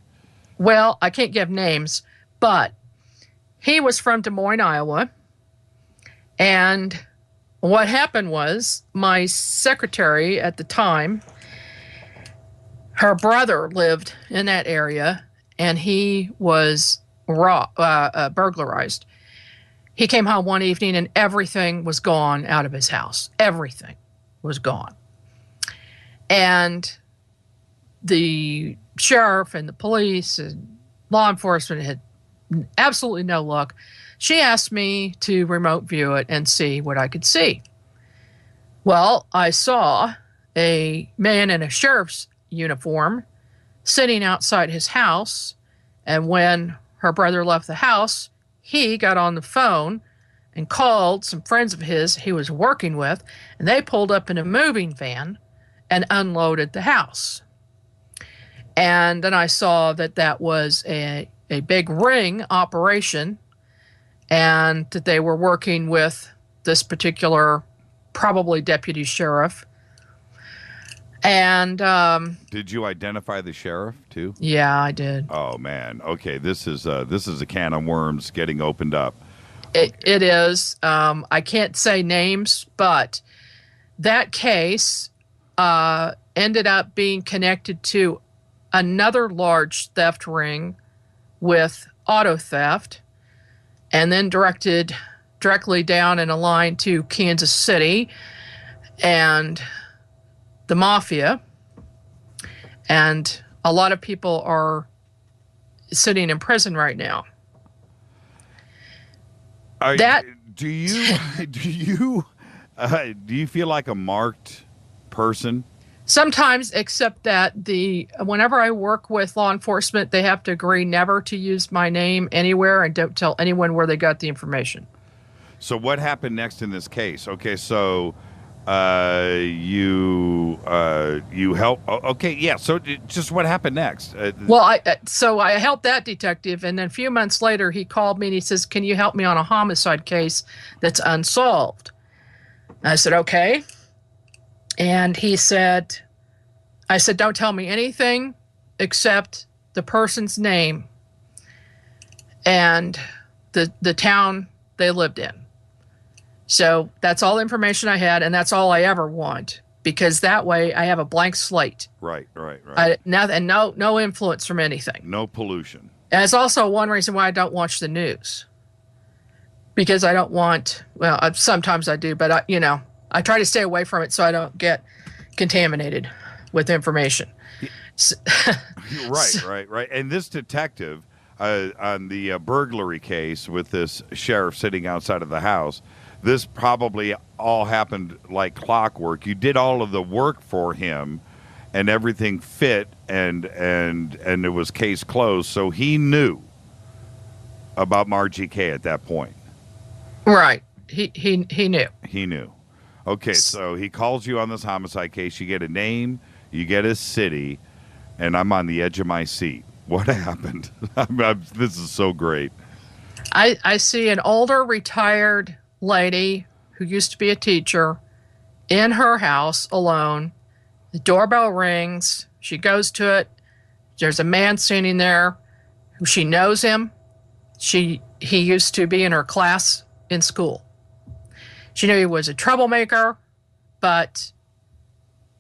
Well, I can't give names, but he was from Des Moines, Iowa. And what happened was my secretary at the time, her brother lived in that area, and he was burglarized. He came home one evening and everything was gone out of his house. Everything was gone. And the sheriff and the police and law enforcement had absolutely no luck. She asked me to remote view it and see what I could see. Well, I saw a man in a sheriff's uniform sitting outside his house, and when her brother left the house, he got on the phone and called some friends of his he was working with, and they pulled up in a moving van and unloaded the house. And then I saw that was a big ring operation, and that they were working with this particular, probably deputy sheriff. And did you identify the sheriff too? Yeah, I did. Oh man, okay. This is a can of worms getting opened up. It is. I can't say names, but that case ended up being connected to another large theft ring with auto theft, and then directly down in a line to Kansas City and the mafia. And a lot of people are sitting in prison right now. Do you feel like a marked person? Sometimes, except that whenever I work with law enforcement, they have to agree never to use my name anywhere and don't tell anyone where they got the information. So what happened next in this case? Okay, so you help. Okay, yeah. So just what happened next? Well, I helped that detective, and then a few months later, he called me and he says, "Can you help me on a homicide case that's unsolved?" I said, "Okay." And he said, "I said, don't tell me anything except the person's name and the town they lived in." So that's all the information I had, and that's all I ever want, because that way I have a blank slate. Right. No influence from anything. No pollution. And it's also one reason why I don't watch the news, because I don't want. Well, sometimes I do, but I try to stay away from it so I don't get contaminated with information. Right. And this detective on the burglary case with this sheriff sitting outside of the house. This probably all happened like clockwork. You did all of the work for him, and everything fit, and it was case closed. So he knew about Margie K at that point. Right. He knew. He knew. Okay, so he calls you on this homicide case. You get a name, you get a city, and I'm on the edge of my seat. What happened? This is so great. I see an older retired lady who used to be a teacher in her house alone. The doorbell rings. She goes to it. There's a man standing there who she knows him. He used to be in her class in school. She knew he was a troublemaker, but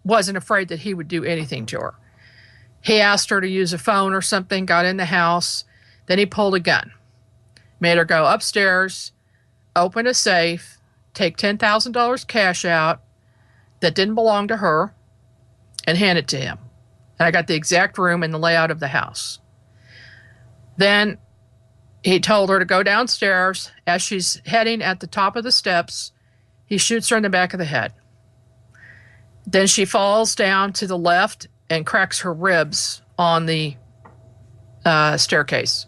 wasn't afraid that he would do anything to her. He asked her to use a phone or something, got in the house. Then he pulled a gun, made her go upstairs, open a safe, take $10,000 cash out that didn't belong to her, and hand it to him. And I got the exact room and the layout of the house. Then he told her to go downstairs. As she's heading at the top of the steps, he shoots her in the back of the head. Then she falls down to the left and cracks her ribs on the staircase,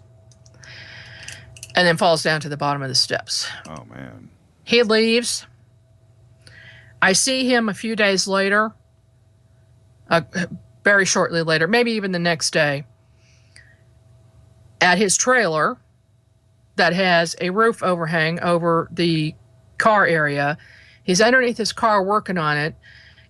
and then falls down to the bottom of the steps. Oh, man. He leaves. I see him a few days later, very shortly later, maybe even the next day, at his trailer that has a roof overhang over the car area. He's underneath his car working on it.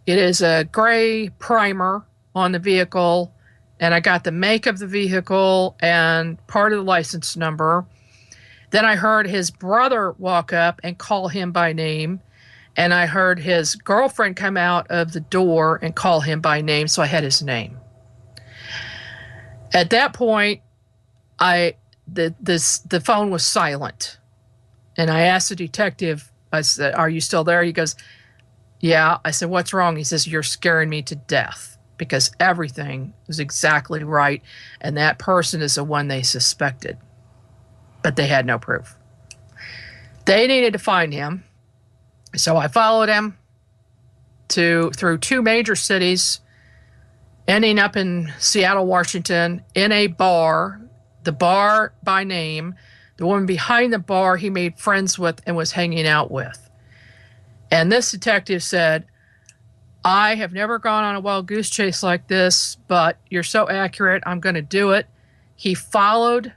It is a gray primer on the vehicle, and I got the make of the vehicle and part of the license number. Then I heard his brother walk up and call him by name, and I heard his girlfriend come out of the door and call him by name, so I had his name. At that point, the phone was silent, and I asked the detective, I said, "Are you still there?" He goes, "Yeah." I said, "What's wrong?" He says, "You're scaring me to death, because everything was exactly right, and that person is the one they suspected, but they had no proof." They needed to find him, so I followed him through two major cities, ending up in Seattle, Washington, in a bar, the bar by name. The woman behind the bar he made friends with and was hanging out with. And this detective said, "I have never gone on a wild goose chase like this, but you're so accurate, I'm going to do it." He followed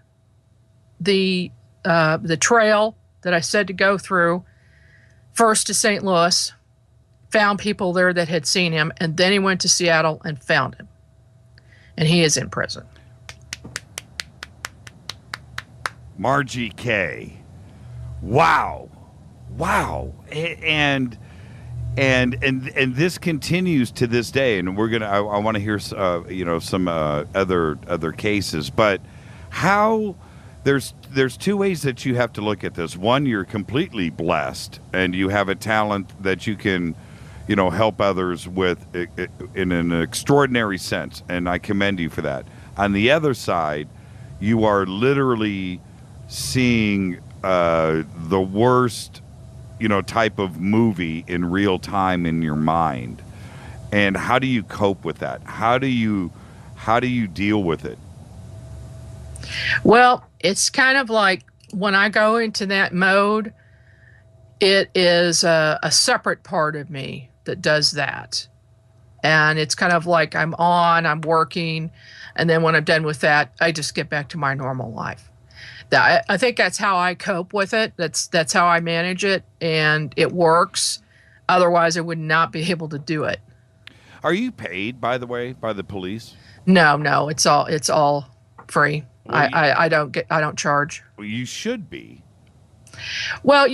the trail that I said to go through, first to St. Louis, found people there that had seen him, and then he went to Seattle and found him. And he is in prison. Margie K. Wow. And this continues to this day, and we're gonna. I want to hear some other cases, but how there's two ways that you have to look at this. One, you're completely blessed, and you have a talent that you can, help others with in an extraordinary sense, and I commend you for that. On the other side, you are literally seeing the worst, type of movie in real time in your mind. And how do you cope with that? How do you deal with it? Well, it's kind of like when I go into that mode, it is a separate part of me that does that. And it's kind of like I'm working, and then when I'm done with that, I just get back to my normal life. I think that's how I cope with it. That's how I manage it, and it works. Otherwise, I would not be able to do it. Are you paid, by the way, by the police? No, it's all free. Well, I don't charge. Well, you should be. Well,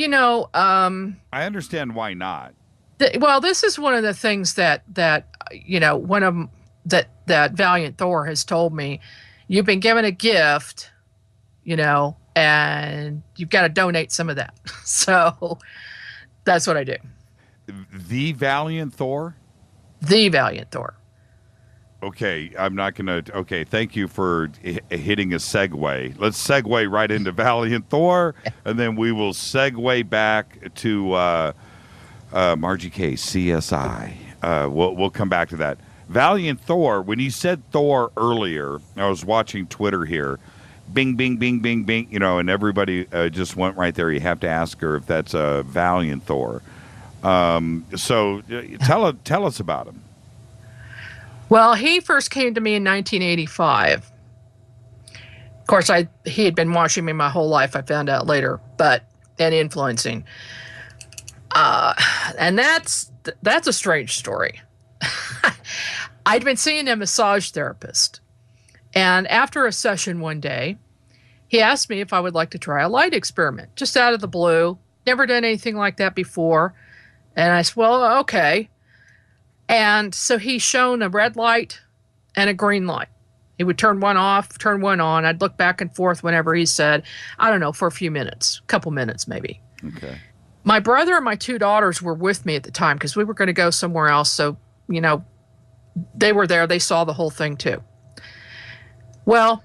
I understand why not. This is one of the things that one of that Valiant Thor has told me. You've been given a gift, and you've got to donate some of that. So that's what I do. The Valiant Thor? The Valiant Thor. Okay, I'm not going to... Okay, thank you for hitting a segue. Let's segue right into Valiant Thor, and then we will segue back to Margie K, CSI. We'll come back to that. Valiant Thor, when you said Thor earlier, I was watching Twitter here. Bing, bing, bing, bing, bing, and everybody just went right there. You have to ask her if that's a Valiant Thor. So tell us about him. Well, he first came to me in 1985. Of course, he had been watching me my whole life. I found out later, and influencing. And that's a strange story. I'd been seeing a massage therapist, and after a session one day, he asked me if I would like to try a light experiment, just out of the blue. Never done anything like that before. And I said, well, okay. And so he shone a red light and a green light. He would turn one off, turn one on. I'd look back and forth whenever he said, I don't know, for a few minutes, a couple minutes maybe. Okay. My brother and my two daughters were with me at the time because we were going to go somewhere else. So, they were there. They saw the whole thing too. Well,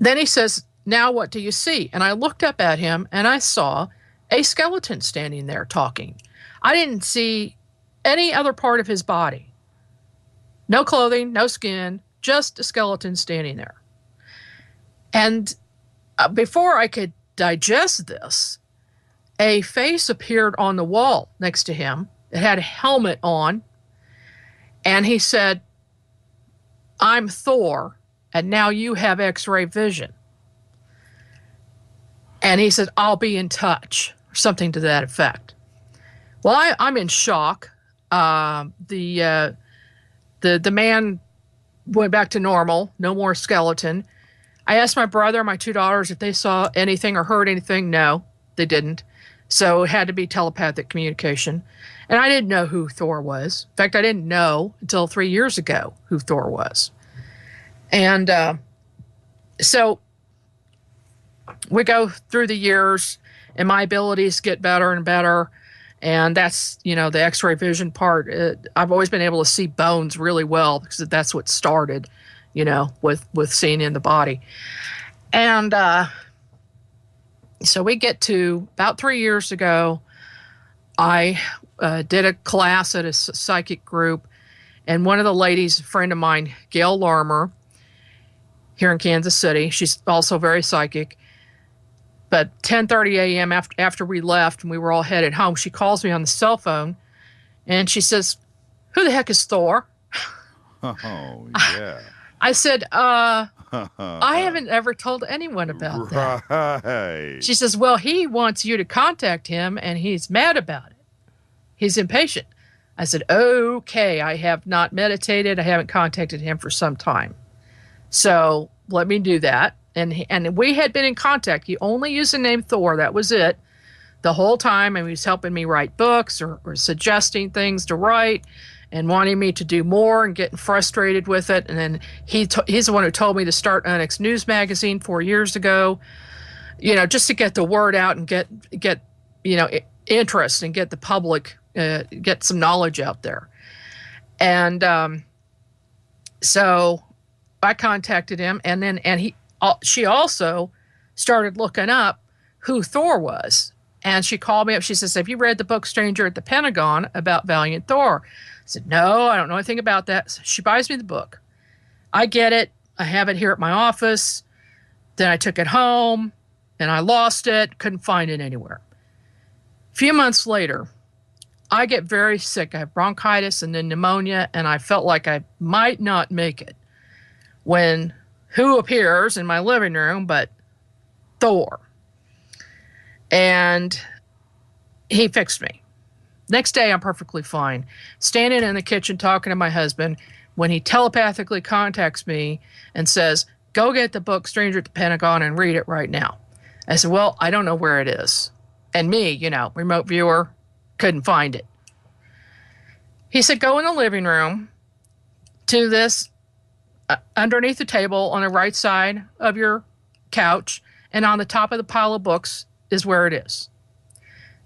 then he says, now what do you see? And I looked up at him and I saw a skeleton standing there talking. I didn't see any other part of his body. No clothing, no skin, just a skeleton standing there. And before I could digest this, a face appeared on the wall next to him. It had a helmet on. And he said, I'm Thor, and now you have X-ray vision. And he said, I'll be in touch, or something to that effect. Well, I'm in shock. The man went back to normal, no more skeleton. I asked my brother and my two daughters if they saw anything or heard anything. No, they didn't. So it had to be telepathic communication. And I didn't know who Thor was. In fact, I didn't know until 3 years ago who Thor was. And so we go through the years, and my abilities get better and better. And that's, the X-ray vision part. I've always been able to see bones really well because that's what started, with seeing in the body. And so we get to about 3 years ago, I did a class at a psychic group, and one of the ladies, a friend of mine, Gail Larmer, here in Kansas City, she's also very psychic, but 10:30 a.m. after we left and we were all headed home, she calls me on the cell phone, and she says, who the heck is Thor? Oh, yeah. I said, I haven't ever told anyone about that. Right. She says, well, he wants you to contact him, and he's mad about it. He's impatient. I said, okay, I have not meditated. I haven't contacted him for some time. So let me do that. And we had been in contact. He only used the name Thor. That was it. The whole time. And he was helping me write books or suggesting things to write and wanting me to do more and getting frustrated with it. And then he's the one who told me to start Onyx News Magazine 4 years ago, just to get the word out and get interest and get the public, get some knowledge out there. And so I contacted him, and she also started looking up who Thor was. And she called me up. She says, have you read the book Stranger at the Pentagon about Valiant Thor? I said, no, I don't know anything about that. So she buys me the book. I get it. I have it here at my office. Then I took it home, and I lost it. Couldn't find it anywhere. A few months later, I get very sick. I have bronchitis and then pneumonia, and I felt like I might not make it. When who appears in my living room but Thor? And he fixed me. Next day, I'm perfectly fine. Standing in the kitchen talking to my husband when he telepathically contacts me and says, go get the book Stranger at the Pentagon and read it right now. I said, well, I don't know where it is. And me, remote viewer, couldn't find it. He said, go in the living room to this underneath the table on the right side of your couch, and on the top of the pile of books is where it is.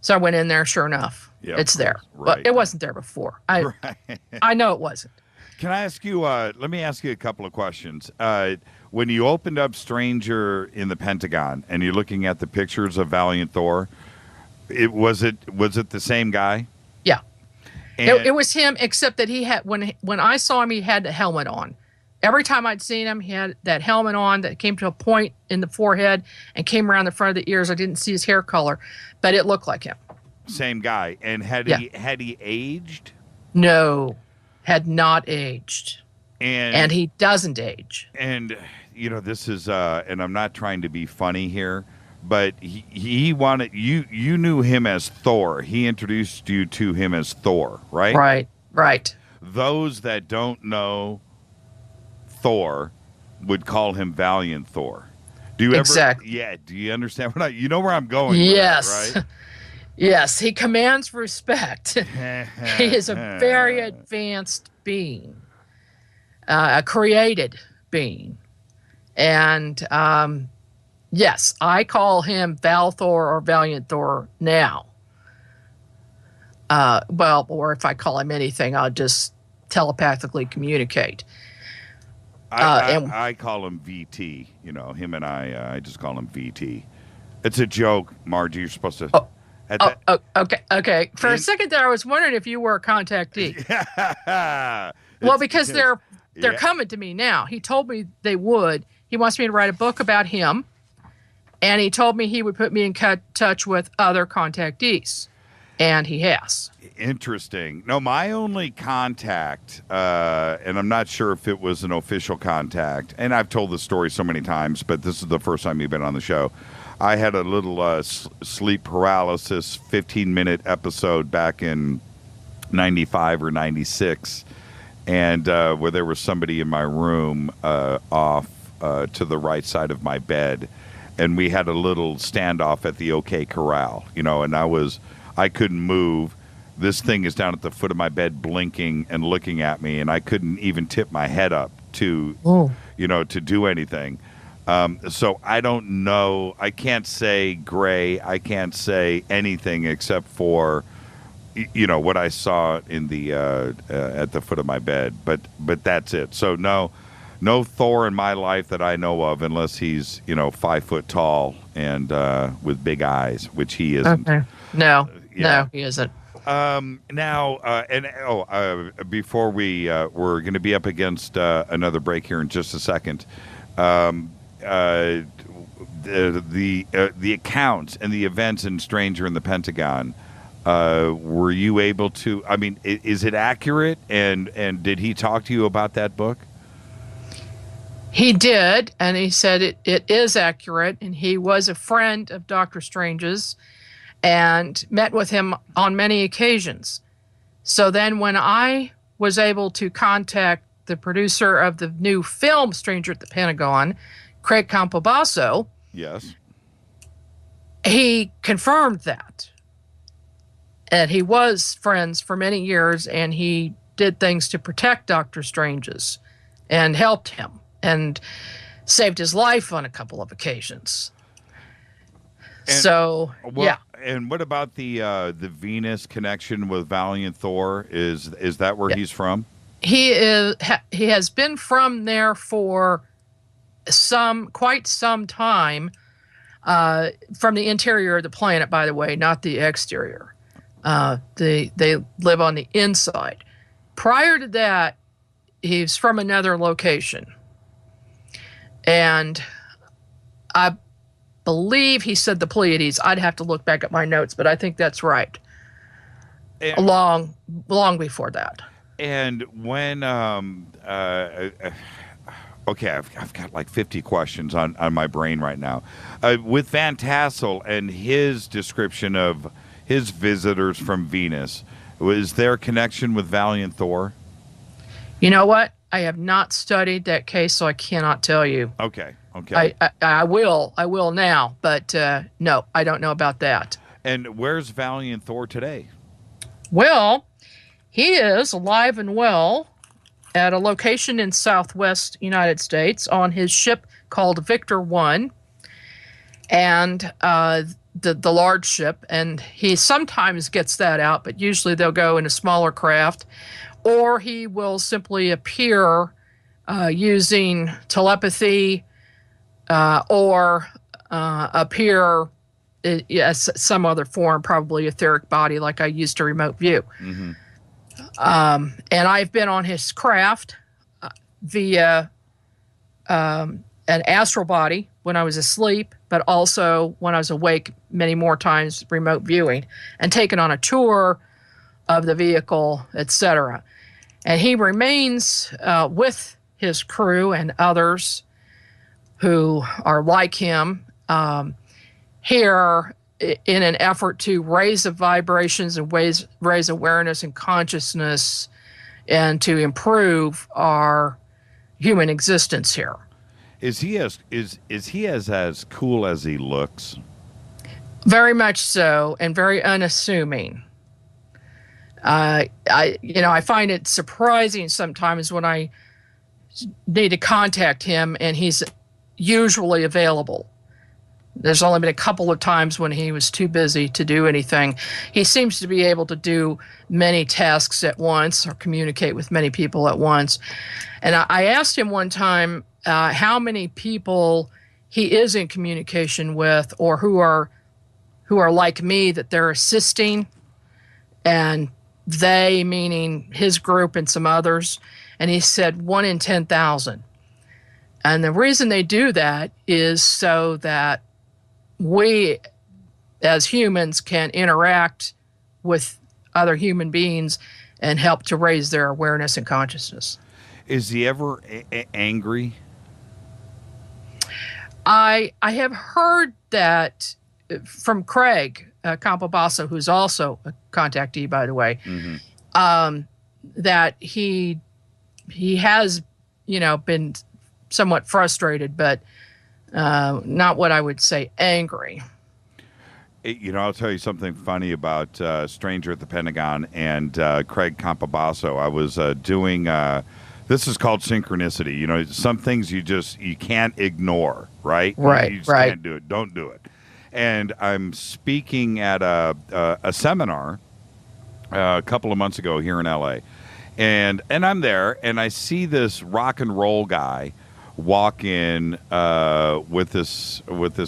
So I went in there, sure enough, it's there. Right. But it wasn't there before. I know it wasn't. Can I ask you, let me ask you a couple of questions. When you opened up Stranger in the Pentagon and you're looking at the pictures of Valiant Thor, was it the same guy? Yeah. And It was him, except that he had, when I saw him, he had the helmet on. Every time I'd seen him, he had that helmet on that came to a point in the forehead and came around the front of the ears. I didn't see his hair color, but it looked like him. Same guy. And had he aged? No, had not aged. And he doesn't age. And, this is, and I'm not trying to be funny here, but he wanted, you knew him as Thor. He introduced you to him as Thor, right? Right. Those that don't know Thor would call him Valiant Thor. Do you exactly. Yeah. Do you understand you know where I'm going? Yes. With that, right? Yes. He commands respect. He is a very advanced being, a created being. And, yes, I call him Val Thor or Valiant Thor now. Or if I call him anything, I'll just telepathically communicate. I call him VT. Him and I just call him VT. It's a joke, Margie. You're supposed to. Okay. For a second there, I was wondering if you were a contactee. Well, because they're coming to me now. He told me they would. He wants me to write a book about him, and he told me he would put me in touch with other contactees, and he has. Interesting. No, my only contact, and I'm not sure if it was an official contact, and I've told this story so many times, but this is the first time you've been on the show. I had a little sleep paralysis 15-minute episode back in 95 or 96, and where there was somebody in my room off to the right side of my bed, and we had a little standoff at the OK Corral, and I couldn't move. This thing is down at the foot of my bed blinking and looking at me, and I couldn't even tip my head up to do anything. So I don't know. I can't say gray. I can't say anything except for, what I saw in the at the foot of my bed. But that's it. So no Thor in my life that I know of, unless he's 5 foot tall and with big eyes, which he isn't. Okay. No, he isn't. Before we're going to be up against another break here in just a second. The accounts and the events in Stranger in the Pentagon, were you able to? I mean, is it accurate? And did he talk to you about that book? He did, and he said it is accurate, and he was a friend of Dr. Strange's and met with him on many occasions. So then when I was able to contact the producer of the new film Stranger at the Pentagon, Craig Campobasso, yes, he confirmed that. And he was friends for many years, and he did things to protect Dr. Strange's and helped him and saved his life on a couple of occasions. And what about the Venus connection with Valiant Thor? Is that where he's from? He has been from there for quite some time, from the interior of the planet, by the way, not the exterior. They live on the inside. Prior to that, he's from another location. And I believe he said the Pleiades. I'd have to look back at my notes, but I think that's right. long before that. And when, okay, I've got like 50 questions on my brain right now. With Van Tassel and his description of his visitors from Venus, was there a connection with Valiant Thor? You know what? I have not studied that case, so I cannot tell you. Okay. I will now, but no, I don't know about that. And where's Valiant Thor today? Well, he is alive and well at a location in Southwest United States on his ship called Victor 1, and the large ship. And he sometimes gets that out, but usually they'll go in a smaller craft, or he will simply appear using telepathy or appear as some other form, probably etheric body, like I used to remote view. Mm-hmm. And I've been on his craft via an astral body when I was asleep, but also when I was awake many more times, remote viewing, and taken on a tour of the vehicle, etc. And he remains with his crew and others who are like him here in an effort to raise the vibrations and raise awareness and consciousness and to improve our human existence here. Is he as cool as he looks? Very much so, and very unassuming. I find it surprising sometimes when I need to contact him and he's usually available. There's only been a couple of times when he was too busy to do anything. He seems to be able to do many tasks at once or communicate with many people at once. And I asked him one time how many people he is in communication with, or who are like me, that they're assisting, and they meaning his group and some others. And he said 1 in 10,000. And the reason they do that is so that we as humans can interact with other human beings and help to raise their awareness and consciousness. Is he ever angry? I have heard that from Craig Campobasso, who's also a contactee, by the way, that he has, been somewhat frustrated, but not what I would say angry. I'll tell you something funny about Stranger at the Pentagon and Craig Campobasso. I was doing, this is called synchronicity. Some things you can't ignore, right? Right, You just right. can't do it. Don't do it. And I'm speaking at a seminar a couple of months ago here in L.A., and I'm there, and I see this rock and roll guy walk in with this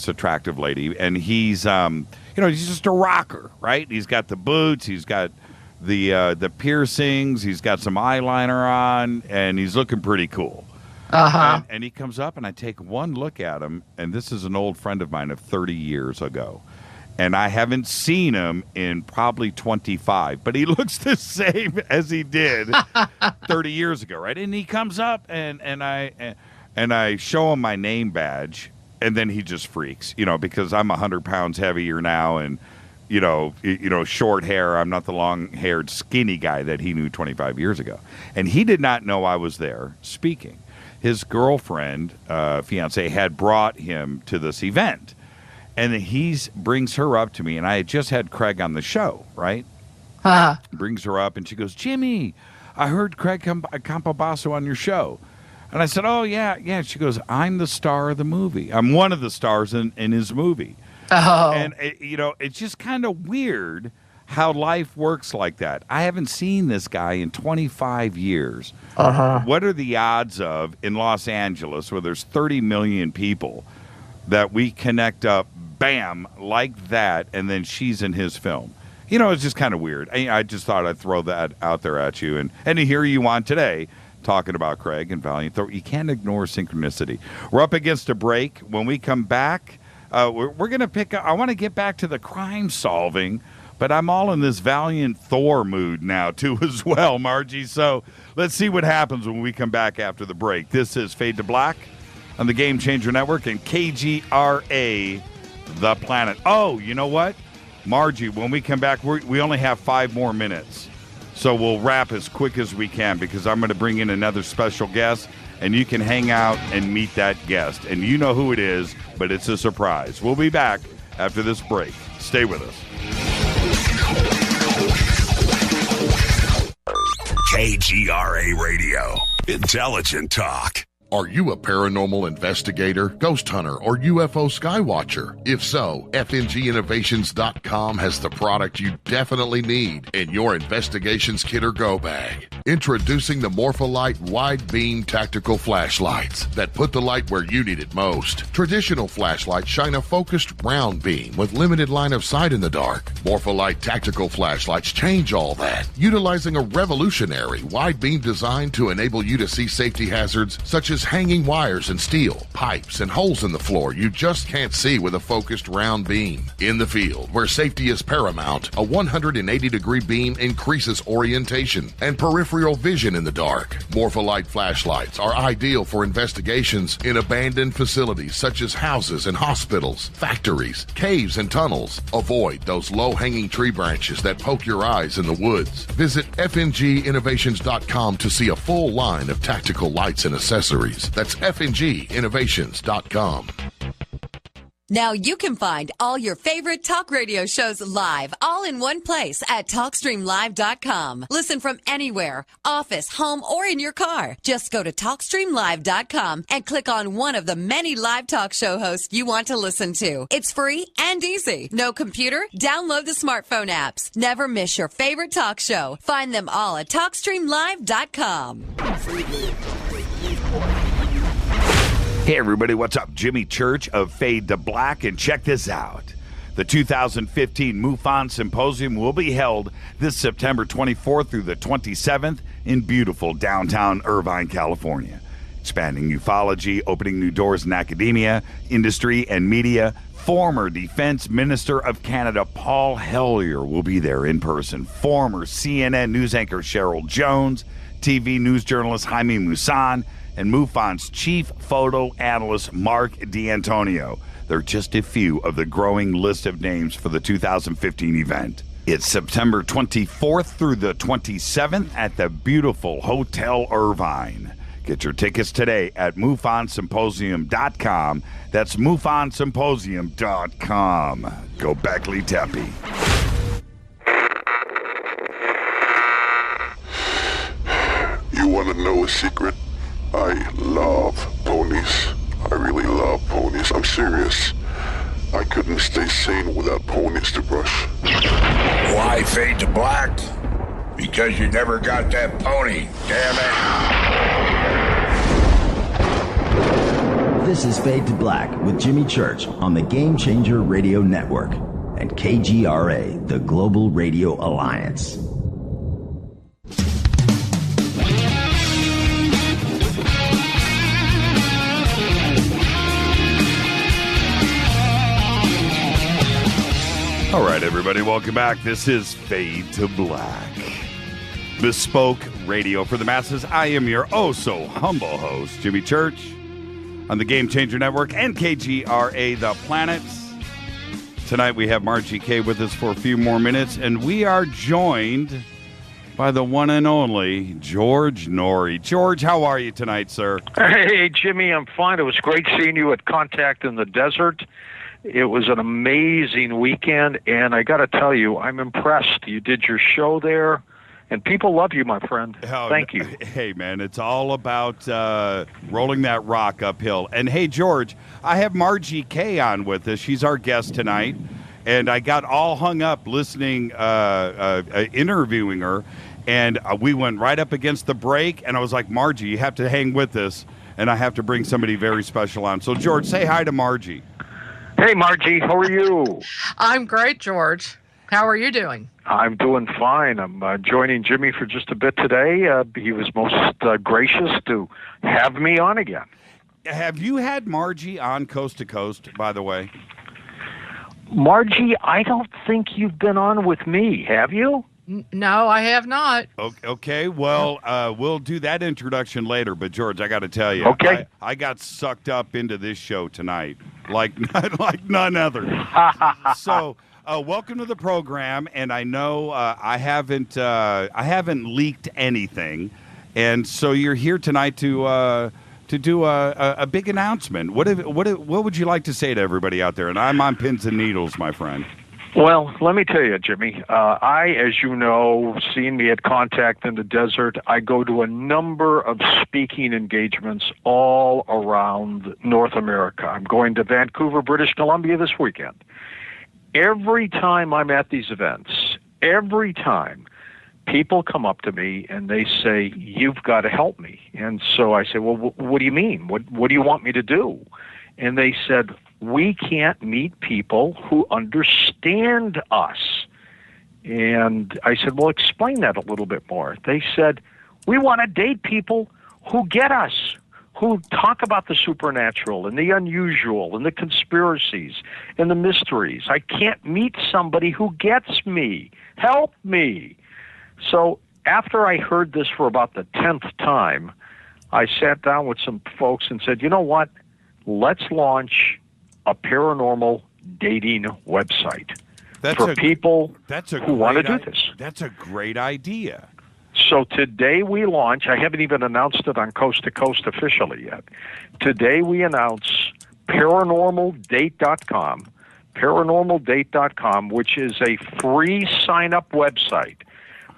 attractive lady, and he's he's just a rocker, right? He's got the boots, he's got the piercings, he's got some eyeliner on, and he's looking pretty cool. And he comes up, and I take one look at him, and this is an old friend of mine of 30 years ago, and I haven't seen him in probably 25, but he looks the same as he did 30 years ago, right? And he comes up, and I show him my name badge, and then he just freaks, because I'm 100 pounds heavier now, and short hair. I'm not the long-haired, skinny guy that he knew 25 years ago, and he did not know I was there speaking. His girlfriend, fiance, had brought him to this event, and he brings her up to me, and I had just had Craig on the show, right? Brings her up, and she goes, "Jimmy, I heard Craig Campobasso on your show." And I said, "Oh, yeah." She goes, "I'm the star of the movie. I'm one of the stars in his movie." Oh. And, it's just kind of weird how life works like that. I haven't seen this guy in 25 years. What are the odds of, in Los Angeles, where there's 30 million people, that we connect up, bam, like that, and then she's in his film? It's just kind of weird. I just thought I'd throw that out there at you. And to hear you on today, talking about Craig and Valiant Thor. You can't ignore synchronicity. We're up against a break. When we come back, we're going to pick up. I want to get back to the crime solving, But I'm all in this Valiant Thor mood now, too, as well, Margie. So let's see what happens when we come back after the break. This is Fade to Black on the Game Changer Network and KGRA, The Planet. Oh, you know what? Margie, when we come back, we only have 5 more minutes. So we'll wrap as quick as we can because I'm going to bring in another special guest, and you can hang out and meet that guest. And you know who it is, but it's a surprise. We'll be back after this break. Stay with us. KGRA Radio. Intelligent talk. Are you a paranormal investigator, ghost hunter, or UFO skywatcher? If so, FNGinnovations.com has the product you definitely need in your investigations kit or go bag. Introducing the Morpholite Wide Beam Tactical Flashlights that put the light where you need it most. Traditional flashlights shine a focused round beam with limited line of sight in the dark. Morpholite Tactical Flashlights change all that, utilizing a revolutionary wide beam design to enable you to see safety hazards such as hanging wires and steel, pipes, and holes in the floor you just can't see with a focused round beam. In the field, where safety is paramount, a 180-degree beam increases orientation and peripheral vision in the dark. Morpholite flashlights are ideal for investigations in abandoned facilities such as houses and hospitals, factories, caves, and tunnels. Avoid those low-hanging tree branches that poke your eyes in the woods. Visit FNGinnovations.com to see a full line of tactical lights and accessories. That's FNGinnovations.com. Now you can find all your favorite talk radio shows live, all in one place at TalkStreamLive.com. Listen from anywhere, office, home, or in your car. Just go to TalkStreamLive.com and click on one of the many live talk show hosts you want to listen to. It's free and easy. No computer? Download the smartphone apps. Never miss your favorite talk show. Find them all at TalkStreamLive.com. Hey everybody, what's up? Jimmy Church of Fade to Black, and check this out. The 2015 MUFON Symposium will be held this September 24th through the 27th in beautiful downtown Irvine, California. Expanding ufology, opening new doors in academia, industry, and media. Former Defense Minister of Canada Paul Hellyer will be there in person. Former CNN news anchor Cheryl Jones, TV news journalist Jaime Maussan, and MUFON's chief photo analyst Mark D'Antonio. They're just a few of the growing list of names for the 2015 event. It's September 24th through the 27th at the beautiful Hotel Irvine. Get your tickets today at MUFONSymposium.com. That's MUFONSymposium.com. Go Beckley Tepe. You want to know a secret? I love ponies. I really love ponies. I'm serious. I couldn't stay sane without ponies to brush. Why Fade to Black? Because you never got that pony, damn it. This is Fade to Black with Jimmy Church on the Game Changer Radio Network and KGRA, the Global Radio Alliance. All right, everybody, welcome back. This is Fade to Black. Bespoke radio for the masses. I am your oh-so-humble host, Jimmy Church, on the Game Changer Network and KGRA, The Planet. Tonight we have Margie K with us for a few more minutes, and we are joined by the one and only George Noory. George, how are you tonight, sir? Hey, Jimmy, I'm fine. It was great seeing you at Contact in the Desert. It was an amazing weekend, and I got to tell you, I'm impressed. You did your show there, and people love you, my friend. Thank you. Hey, man, it's all about rolling that rock uphill. And, hey, George, I have Margie Kay on with us. She's our guest tonight, and I got all hung up listening, interviewing her, and we went right up against the break, and I was like, Margie, you have to hang with us, and I have to bring somebody very special on. So, George, say hi to Margie. Hey, Margie, how are you? I'm great, George. How are you doing? I'm doing fine. I'm joining Jimmy for just a bit today. He was most gracious to have me on again. Have you had Margie on Coast to Coast, by the way? Margie, I don't think you've been on with me, have you? No, I have not. Okay, well, we'll do that introduction later. But George, I got to tell you, okay, I got sucked up into this show tonight, like none other. So, welcome to the program. And I know I haven't leaked anything, and so you're here tonight to do a big announcement. What would you like to say to everybody out there? And I'm on pins and needles, my friend. Well, let me tell you, Jimmy, as you know, seeing me at Contact in the Desert, I go to a number of speaking engagements all around North America. I'm going to Vancouver, British Columbia this weekend. Every time I'm at these events, every time, people come up to me and they say, "You've got to help me." And so I say, "Well, what do you mean? What do you want me to do?" And they said, "We can't meet people who understand us." And I said, "Well, explain that a little bit more." They said, "We want to date people who get us, who talk about the supernatural and the unusual and the conspiracies and the mysteries. I can't meet somebody who gets me. Help me." So after I heard this for about the 10th time, I sat down with some folks and said, "You know what? Let's launch a paranormal dating website for people who want to do this." That's a great idea. So today we launch, I haven't even announced it on Coast to Coast officially yet. Today we announce paranormaldate.com, paranormaldate.com, which is a free sign-up website.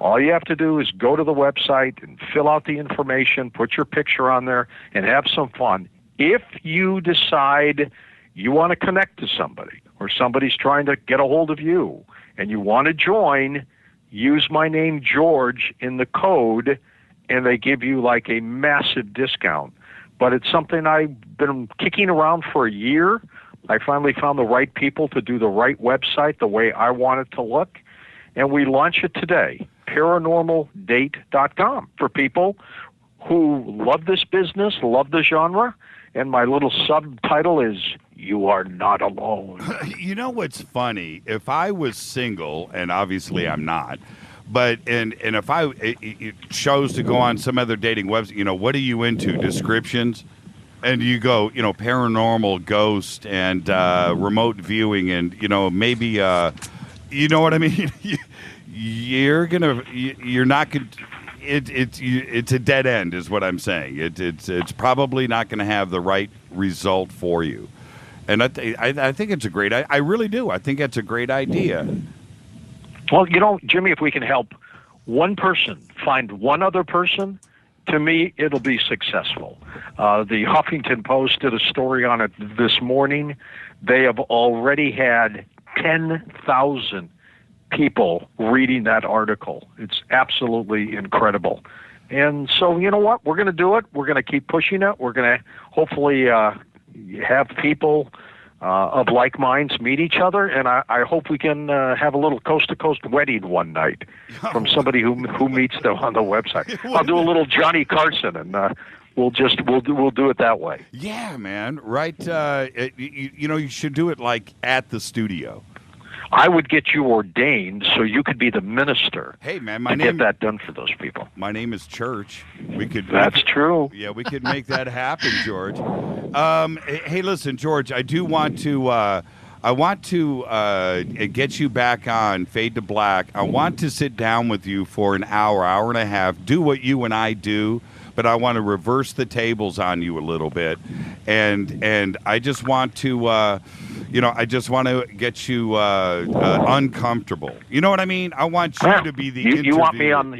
All you have to do is go to the website and fill out the information, put your picture on there, and have some fun. If you decide you want to connect to somebody, or somebody's trying to get a hold of you, and you want to join, use my name, George, in the code, and they give you like a massive discount. But it's something I've been kicking around for a year. I finally found the right people to do the right website the way I want it to look, and we launch it today, paranormaldate.com, for people who love this business, love the genre, and my little subtitle is, "You are not alone." You know what's funny? If I was single, and obviously I'm not, but and if I chose to go on some other dating website, what are you into? Descriptions? And you go, paranormal, ghost, and remote viewing, and maybe, you know what I mean? You're not gonna. It's a dead end, is what I'm saying. It's probably not going to have the right result for you, and I think it's a great. I really do. I think it's a great idea. Well, Jimmy, if we can help one person find one other person, to me, it'll be successful. The Huffington Post did a story on it this morning. They have already had 10,000 people reading that article. It's absolutely incredible. And so, you know what? We're going to do it. We're going to keep pushing it. We're going to hopefully have people of like minds meet each other. And I hope we can have a little coast-to-coast wedding one night from somebody who meets them on the website. I'll do a little Johnny Carson, and we'll do it that way. Yeah, man. Right. You should do it like at the studio. I would get you ordained so you could be the minister. Hey, man, get that done for those people. My name is Church. That's true. Yeah, we could make that happen, George. Hey, listen, George, I do want to. I want to get you back on Fade to Black. I want to sit down with you for an hour and a half. Do what you and I do, but I want to reverse the tables on you a little bit, and I just want to. I just want to get you uncomfortable. You know what I mean? I want you to be the you want me on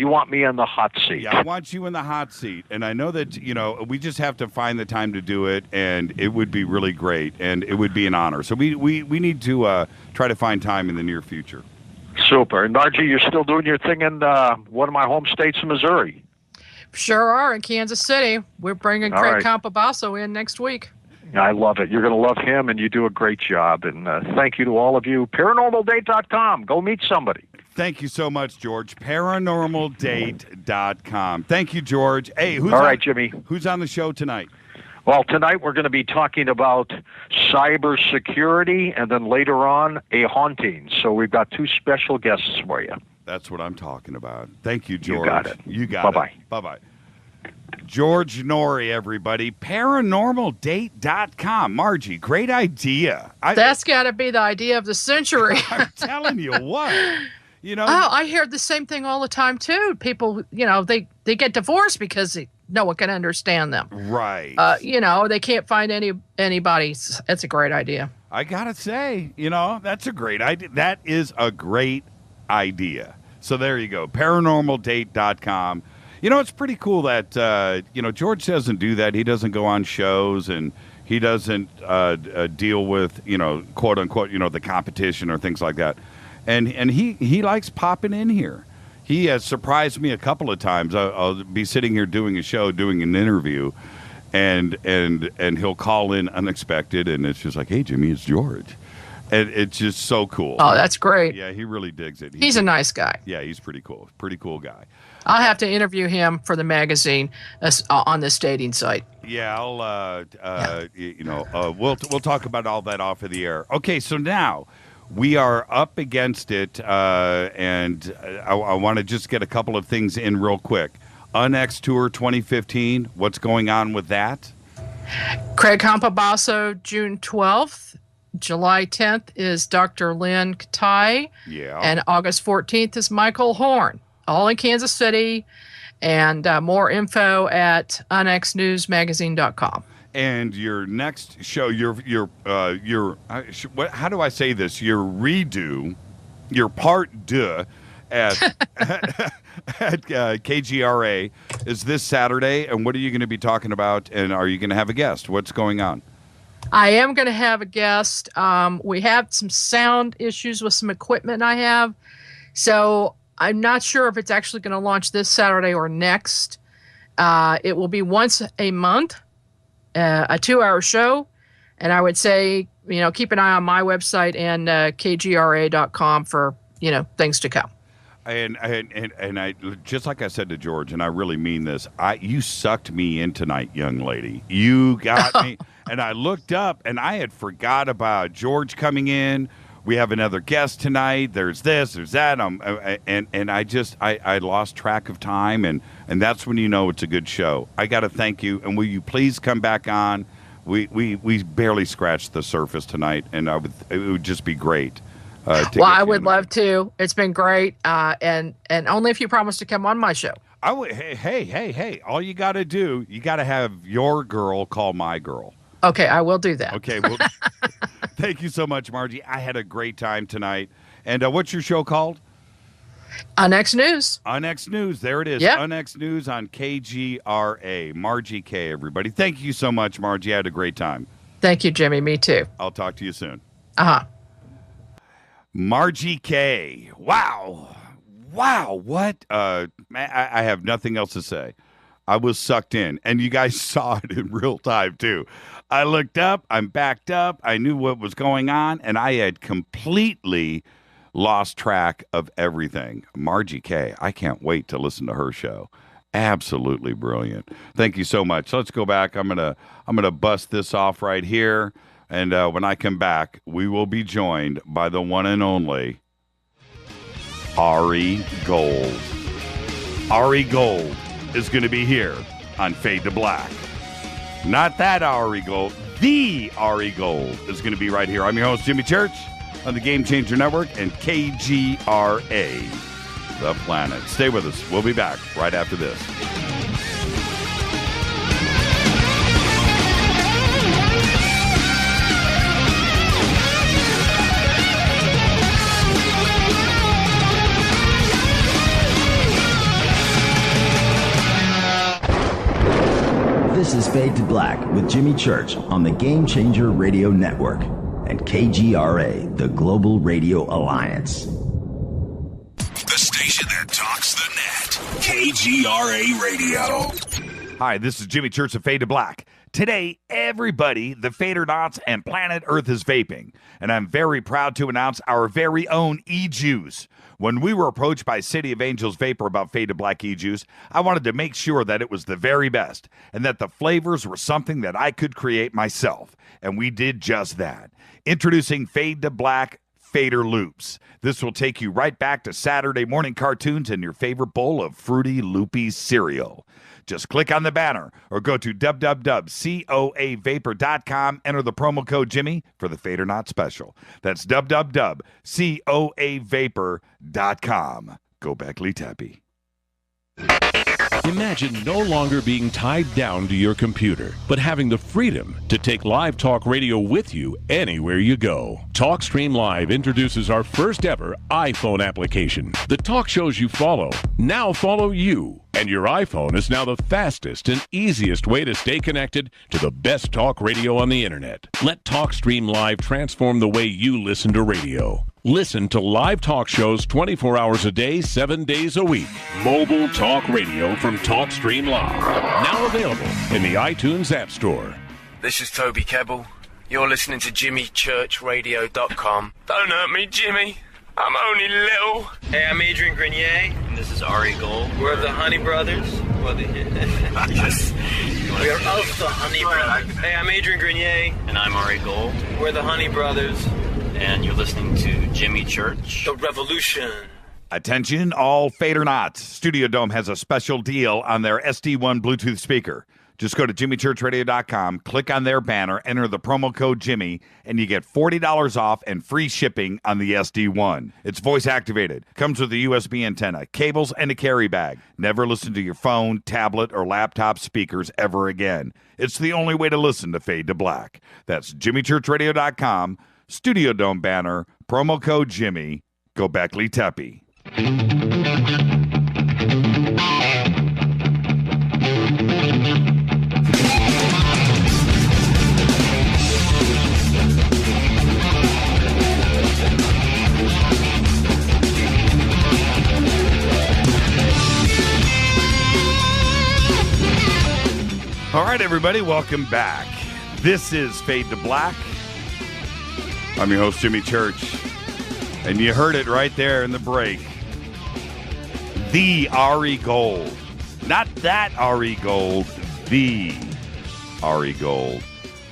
the hot seat. Yeah, I want you in the hot seat, and I know that we just have to find the time to do it, and it would be really great, and it would be an honor. So we need to try to find time in the near future. Super. And Margie, you're still doing your thing in one of my home states in Missouri. Sure are, in Kansas City. We're bringing Craig Campobasso in next week. I love it. You're going to love him, and you do a great job. And thank you to all of you. ParanormalDate.com. Go meet somebody. Thank you so much, George. ParanormalDate.com. Thank you, George. Hey, all right, Jimmy. Who's on the show tonight? Well, tonight we're going to be talking about cybersecurity, and then later on, a haunting. So we've got two special guests for you. That's what I'm talking about. Thank you, George. You got it. You got Bye-bye. it. Bye-bye. George Noory, everybody. ParanormalDate.com. Margie, great idea. That's got to be the idea of the century. I'm telling you what. You know. Oh, I hear the same thing all the time, too. People, they get divorced because no one can understand them. Right. They can't find anybody. That's a great idea. I got to say, that's a great idea. That is a great idea. So there you go. ParanormalDate.com. It's pretty cool that, George doesn't do that. He doesn't go on shows and he doesn't deal with, quote unquote, the competition or things like that. And he likes popping in here. He has surprised me a couple of times. I'll be sitting here doing a show, doing an interview, and he'll call in unexpected, and it's just like, hey, Jimmy, it's George. And it's just so cool. Oh, that's great. Yeah, he really digs it. He's a nice guy. Yeah, he's pretty cool. Pretty cool guy. I'll have to interview him for the magazine on this dating site. Yeah, we'll talk about all that off of the air. Okay, so now we are up against it, and I want to just get a couple of things in real quick. UNX Tour 2015, what's going on with that? Craig Campabasso, June 12th. July 10th is Dr. Lynn Katai. Yeah. And August 14th is Michael Horn, all in Kansas City. And more info at unxnewsmagazine.com. And your next show, how do I say this? Your redo, your part deux at KGRA is this Saturday. And what are you going to be talking about? And are you going to have a guest? What's going on? I am going to have a guest. We have some sound issues with some equipment I have. So I'm not sure if it's actually going to launch this Saturday or next. It will be once a month. A 2-hour show, and I would say, keep an eye on my website and kgra.com for, things to come. And I just like I said to George, and I really mean this, you sucked me in tonight, young lady. You got me, and I looked up, and I had forgot about George coming in. We have another guest tonight. There's this, there's that. And I lost track of time, and that's when you know it's a good show. I got to thank you, and will you please come back on? We barely scratched the surface tonight, and it would just be great. I would love to. It's been great, and only if you promise to come on my show. I would. Hey! All you got to do, you got to have your girl call my girl. Okay, I will do that. Okay, well, thank you so much, Margie. I had a great time tonight. And what's your show called? UNX News. UNX News. There it is. Yep. UNX News on KGRA. Margie K, everybody. Thank you so much, Margie. I had a great time. Thank you, Jimmy. Me too. I'll talk to you soon. Uh-huh. Margie K. Wow. What? I have nothing else to say. I was sucked in, and you guys saw it in real time, too. I looked up, I'm backed up, I knew what was going on, and I had completely lost track of everything. Margie K, I can't wait to listen to her show. Absolutely brilliant. Thank you so much. So let's go back. I'm gonna bust this off right here, and when I come back, we will be joined by the one and only Ari Gold. Ari Gold is going to be here on Fade to Black. Not that Ari Gold. The Ari Gold is going to be right here. I'm your host, Jimmy Church, on the Game Changer Network and KGRA, The Planet. Stay with us. We'll be back right after this. This is Fade to Black with Jimmy Church on the Game Changer Radio Network and KGRA, the Global Radio Alliance. The station that talks the net. KGRA Radio. Hi, this is Jimmy Church of Fade to Black. Today, everybody, the Fadernauts and planet Earth is vaping, and I'm very proud to announce our very own e-juice. When we were approached by City of Angels Vapor about Fade to Black e-juice, I wanted to make sure that it was the very best, and that the flavors were something that I could create myself, and we did just that. Introducing Fade to Black Fader Loops. This will take you right back to Saturday morning cartoons and your favorite bowl of fruity, loopy cereal. Just click on the banner or go to www.coavapor.com. Enter the promo code Jimmy for the Fader Not special. That's www.coavapor.com. Go back, Lee Tappy. Imagine no longer being tied down to your computer, but having the freedom to take live talk radio with you anywhere you go. TalkStream Live introduces our first ever iPhone application. The talk shows you follow now follow you. And your iPhone is now the fastest and easiest way to stay connected to the best talk radio on the internet. Let TalkStream Live transform the way you listen to radio. Listen to live talk shows 24 hours a day, 7 days a week. Mobile talk radio from TalkStream Live. Now available in the iTunes App Store. This is Toby Kebbell. You're listening to JimmyChurchRadio.com. Don't hurt me, Jimmy. I'm only little. Hey, I'm Adrian Grenier. And this is Ari Gold. We're the Honey Brothers. Yes. We are of the Honey Brothers. Hey, I'm Adrian Grenier. And I'm Ari Gold. We're the Honey Brothers. And you're listening to Jimmy Church. The Revolution. Attention, all Fadernauts. Studio Dome has a special deal on their SD1 Bluetooth speaker. Just go to jimmychurchradio.com, click on their banner, enter the promo code Jimmy, and you get $40 off and free shipping on the SD1. It's voice activated, comes with a USB antenna, cables, and a carry bag. Never listen to your phone, tablet, or laptop speakers ever again. It's the only way to listen to Fade to Black. That's jimmychurchradio.com, Studio Dome banner, promo code Jimmy. Go back, Lee Tappy. All right, everybody, welcome back. This is Fade to Black. I'm your host, Jimmy Church, and you heard it right there in the break. The Ari Gold. Not that Ari Gold, the Ari Gold.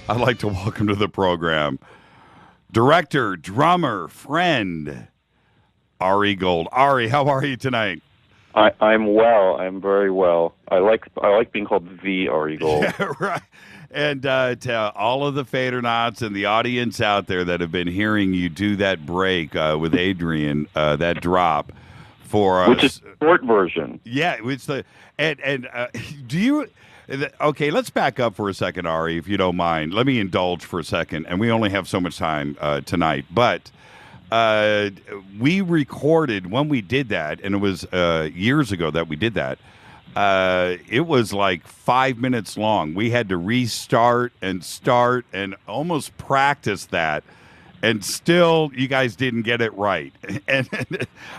I'd like to welcome to the program director, drummer, friend, Ari Gold. Ari, how are you tonight? I'm well. I'm very well. I like being called the Ari Gold. Yeah, right. And to all of the Fadernauts and the audience out there that have been hearing you do that break with Adrian, that drop for which is the short version. Yeah, it's the and do you? Okay, let's back up for a second, Ari, if you don't mind. Let me indulge for a second, and we only have so much time tonight, but. We recorded when we did that, and it was years ago that we did that. It was like 5 minutes long. We had to restart and start and almost practice that, and still you guys didn't get it right. And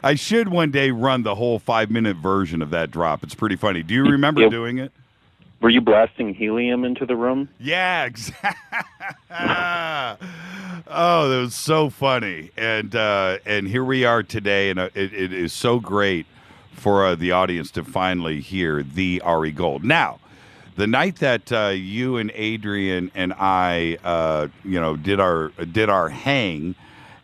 I should one day run the whole 5-minute version of that drop. It's pretty funny. Do you remember doing it? Were you blasting helium into the room? Yeah, exactly. Oh, that was so funny. And here we are today, and it is so great for the audience to finally hear the Ari Gold. Now, the night that you and Adrian and I, did our hang,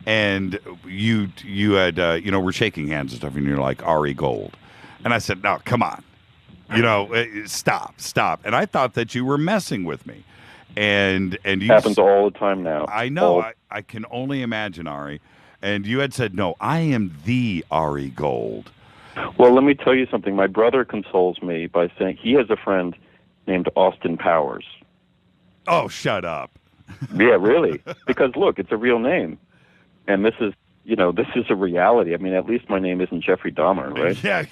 and you had, we're shaking hands and stuff, and you're like, Ari Gold. And I said, no, come on. Stop. And I thought that you were messing with me. And you happens all the time now. I know. I can only imagine, Ari. And you had said, no, I am the Ari Gold. Well, let me tell you something. My brother consoles me by saying he has a friend named Austin Powers. Oh, shut up. Yeah, really. Because, look, it's a real name. And this is a reality. I mean, at least my name isn't Jeffrey Dahmer, right? Yeah.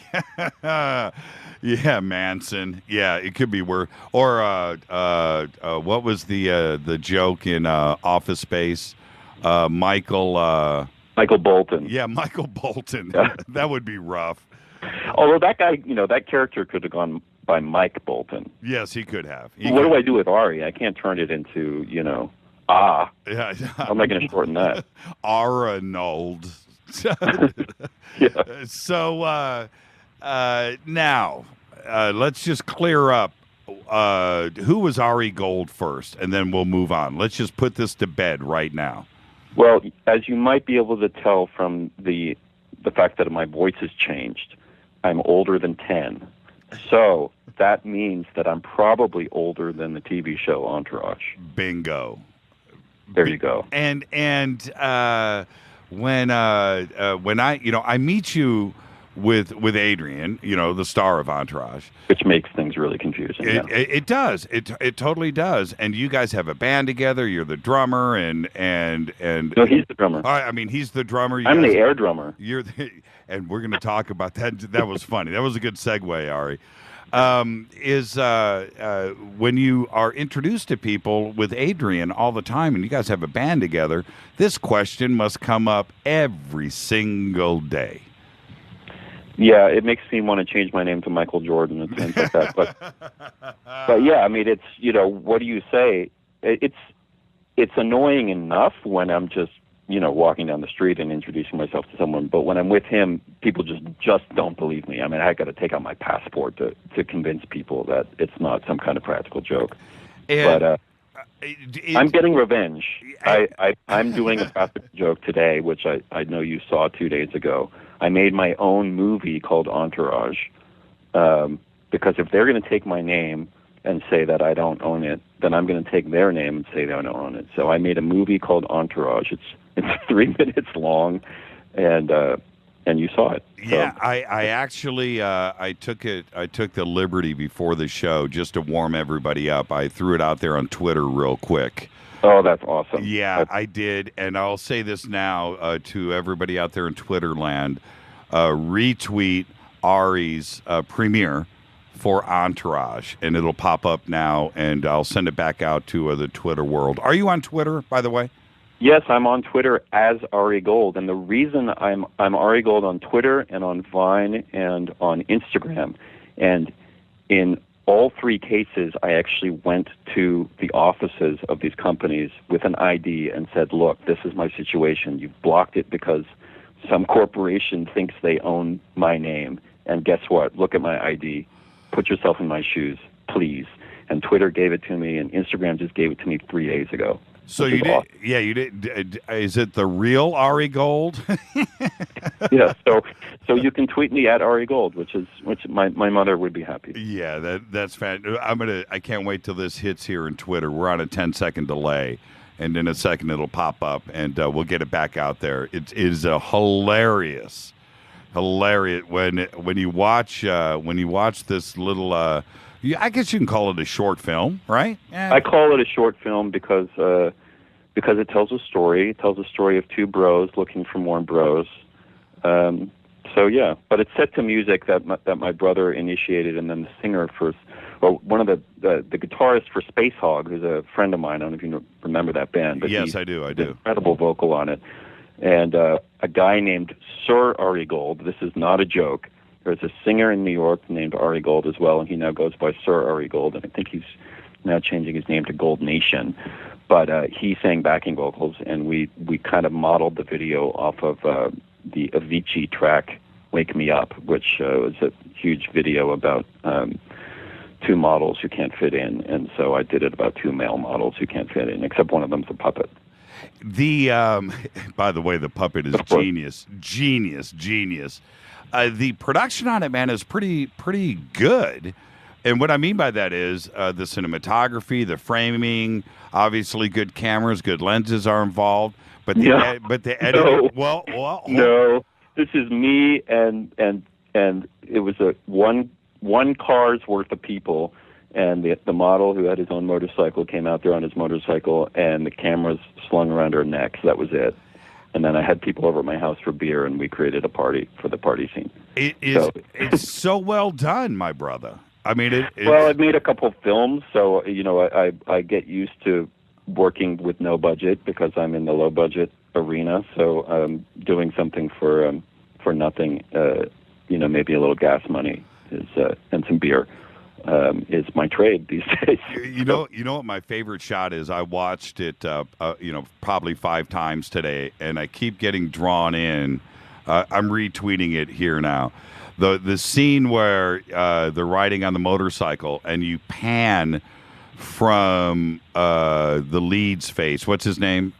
Yeah, Manson. Yeah, it could be worse. Or what was the joke in Office Space? Michael Bolton. Yeah, Michael Bolton. That would be rough. Although that guy, that character could have gone by Mike Bolton. Yes, he could have. What do I do with Ari? I can't turn it into, Yeah. How am I going to shorten that? Arnold. Yeah. So now, let's just clear up. Who was Ari Gold first, and then we'll move on. Let's just put this to bed right now. Well, as you might be able to tell from the fact that my voice has changed, I'm older than 10. So that means that I'm probably older than the TV show Entourage. Bingo. There you go. And when I meet you with Adrian, the star of Entourage, which makes things really confusing. It does. It totally does. And you guys have a band together. You're the drummer, and no, he's the drummer. I mean, he's the drummer. I'm the air drummer. And we're going to talk about that. That was funny. That was a good segue, Ari. When you are introduced to people with Adrian all the time, and you guys have a band together, this question must come up every single day. Yeah, it makes me want to change my name to Michael Jordan and things like that. But yeah, I mean, it's, what do you say? It's annoying enough when I'm just, walking down the street and introducing myself to someone. But when I'm with him, people just don't believe me. I mean, I got to take out my passport to convince people that it's not some kind of practical joke. But I'm getting revenge. I'm doing a practical joke today, which I know you saw 2 days ago. I made my own movie called Entourage, because if they're going to take my name and say that I don't own it, then I'm going to take their name and say they don't own it. So I made a movie called Entourage. It's 3 minutes long, and you saw it. So. Yeah, I actually I took the liberty before the show just to warm everybody up. I threw it out there on Twitter real quick. Oh, that's awesome. Yeah, I did. And I'll say this now to everybody out there in Twitter land. Retweet Ari's premiere for Entourage, and it'll pop up now, and I'll send it back out to the Twitter world. Are you on Twitter, by the way? Yes, I'm on Twitter as Ari Gold. And the reason I'm Ari Gold on Twitter and on Vine and on Instagram. And in all 3 cases, I actually went to the offices of these companies with an ID and said, look, this is my situation. You've blocked it because some corporation thinks they own my name. And guess what? Look at my ID. Put yourself in my shoes, please. And Twitter gave it to me, and Instagram just gave it to me 3 days ago. So you did, awesome. Yeah, you did. Is it the real Ari Gold? Yeah. So you can tweet me at Ari Gold, which my mother would be happy. Yeah, that's fantastic. I can't wait till this hits here in Twitter. We're on a 10-second delay, and in a second it'll pop up, and we'll get it back out there. It is a hilarious when you watch this little. I guess you can call it a short film, right? Yeah. I call it a short film because it tells a story. It tells a story of 2 bros looking for more bros. So yeah, but it's set to music that my brother initiated, and then the singer one of the guitarist for Space Hog, who's a friend of mine. I don't know if you remember that band. But yes, I do. Incredible vocal on it, and a guy named Sir Ari Gold. This is not a joke. There's a singer in New York named Ari Gold as well, and he now goes by Sir Ari Gold, and I think he's now changing his name to Gold Nation. But he sang backing vocals, and we kind of modeled the video off of the Avicii track Wake Me Up, which was a huge video about 2 models who can't fit in, and so I did it about 2 male models who can't fit in, except one of them's a puppet. By the way, the puppet is genius. The production on it, man, is pretty good. And what I mean by that is the cinematography, the framing, obviously good cameras, good lenses are involved. But the editing, no, this is me and it was one car's worth of people, and the model who had his own motorcycle came out there on his motorcycle, and the cameras slung around her neck. So that was it. And then I had people over at my house for beer, and we created a party for the party scene. It's so well done, my brother. I mean, well, I've made a couple films, so I get used to working with no budget because I'm in the low budget arena. So doing something for nothing, maybe a little gas money and some beer is my trade these days. You know what my favorite shot is? I watched it, probably 5 times today, and I keep getting drawn in. I'm retweeting it here now. The scene where they're riding on the motorcycle, and you pan from the lead's face. What's his name?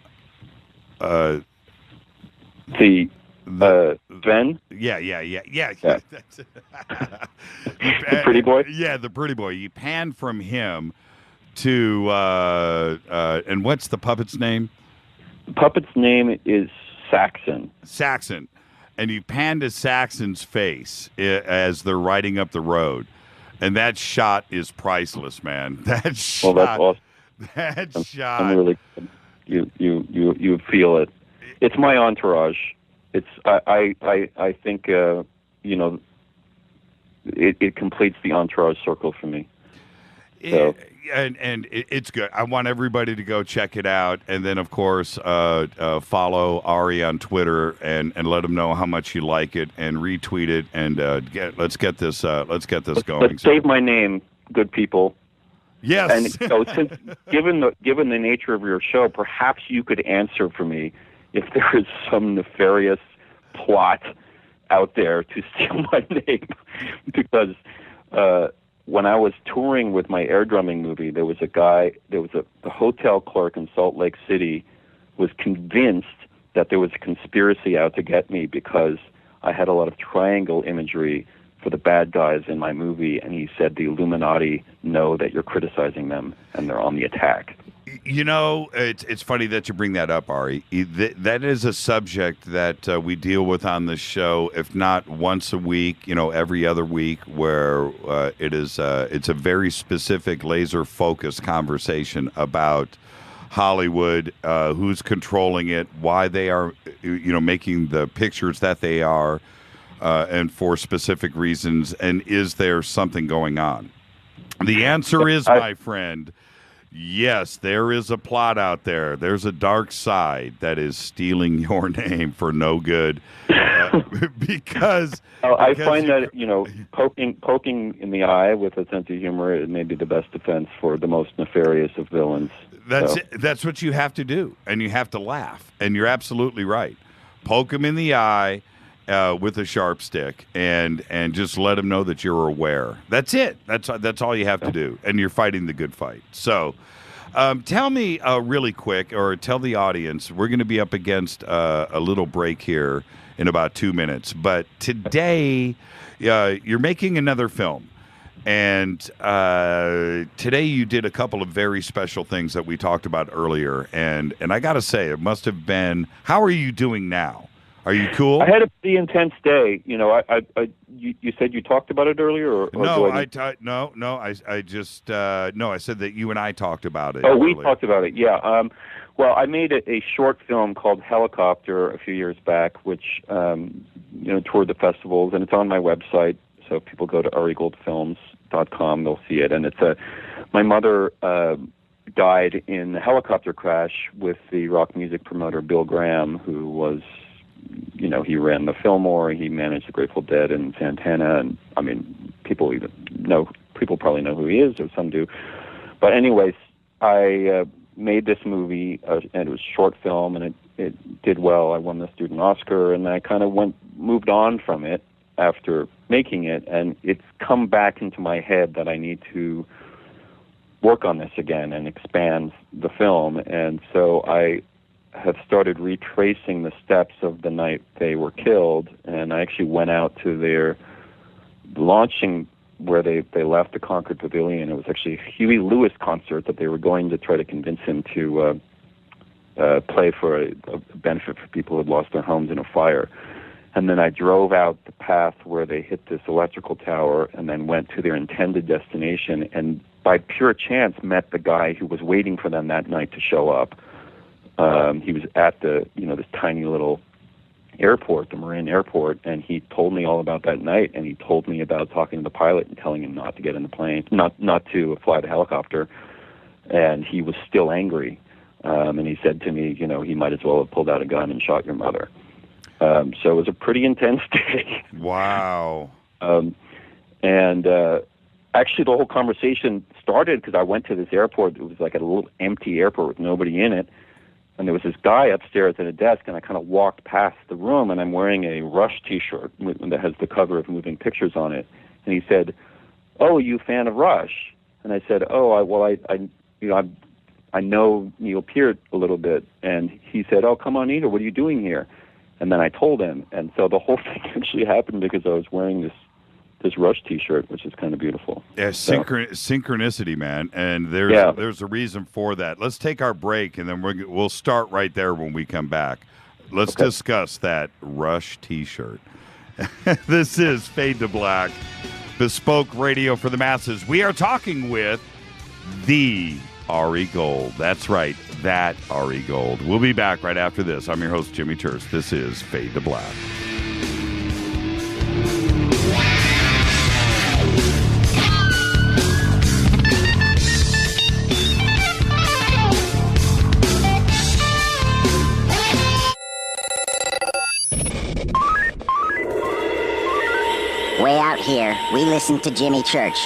Ben? Yeah. That's the pretty boy? Yeah, the pretty boy. You pan from him to, and what's the puppet's name? The puppet's name is Saxon. Saxon. And you pan to Saxon's face as they're riding up the road. And that shot is priceless, man. That shot. Well, that's awesome. That shot. I'm really, you feel it. It's my entourage. It's I think it completes the entourage circle for me. So. And it's good. I want everybody to go check it out, and then of course follow Ari on Twitter and let him know how much you like it, and retweet it, and let's get this going. Let's save my name, good people. Yes. And since given the nature of your show, perhaps you could answer for me if there is some nefarious plot out there to steal my name, because when I was touring with my air drumming movie, the hotel clerk in Salt Lake City was convinced that there was a conspiracy out to get me because I had a lot of triangle imagery for the bad guys in my movie, and he said the Illuminati know that you're criticizing them and they're on the attack. You know, it's funny that you bring that up, Ari. That is a subject that we deal with on the show, if not once a week, every other week, where it's a very specific, laser-focused conversation about Hollywood, who's controlling it, why they are, making the pictures that they are, and for specific reasons, and is there something going on? The answer is, my friend, yes, there is a plot out there. There's a dark side that is stealing your name for no good. Because I find that poking in the eye with a sense of humor may be the best defense for the most nefarious of villains. That's what you have to do, and you have to laugh. And you're absolutely right. Poke him in the eye with a sharp stick, and just let him know that you're aware. That's it. That's all you have to do, and you're fighting the good fight. So, tell me really quick, or tell the audience, we're going to be up against a little break here in about 2 minutes. But today, you're making another film, and today you did a couple of very special things that we talked about earlier, and I got to say, it must have been. How are you doing now? Are you cool? I had a pretty intense day. You said you talked about it earlier, or no? I said that you and I talked about it. Oh, earlier. We talked about it. Yeah. Well, I made a short film called Helicopter a few years back, which toured the festivals, and it's on my website. So if people go to arigoldfilms.com, they'll see it. And it's my mother died in a helicopter crash with the rock music promoter Bill Graham, who was. He ran the Fillmore. He managed the Grateful Dead and Santana, and people probably know who he is, or some do. But anyways, I made this movie, and it was a short film, and it did well. I won the student Oscar, and I kind of moved on from it after making it, and it's come back into my head that I need to work on this again and expand the film, and so I have started retracing the steps of the night they were killed, and I actually went out to their launching where they left the Concord Pavilion. It was actually a Huey Lewis concert that they were going to try to convince him to play for a benefit for people who had lost their homes in a fire. And then I drove out the path where they hit this electrical tower and then went to their intended destination, and by pure chance met the guy who was waiting for them that night to show up. He was at this tiny little airport, the Marin airport, and he told me all about that night, and he told me about talking to the pilot and telling him not to get in the plane, not to fly the helicopter, and he was still angry. And he said to me, he might as well have pulled out a gun and shot your mother. So it was a pretty intense day. Wow. And actually, the whole conversation started because I went to this airport. It was like a little empty airport with nobody in it. And there was this guy upstairs at a desk, and I kind of walked past the room, and I'm wearing a Rush T-shirt that has the cover of Moving Pictures on it. And he said, "Oh, you a fan of Rush?" And I said, "Oh, I know Neil Peart a little bit." And he said, "Oh, come on, Neil, what are you doing here?" And then I told him, and so the whole thing actually happened because I was wearing this Rush T-shirt, which is kind of beautiful. Yeah, synchronicity, man, and there's a reason for that. Let's take our break, and then we'll start right there when we come back. Let's discuss that Rush T-shirt. This is Fade to Black, bespoke radio for the masses. We are talking with the Ari Gold. That's right, that Ari Gold. We'll be back right after this. I'm your host, Jimmy Church. This is Fade to Black. Way out here, we listen to Jimmy Church.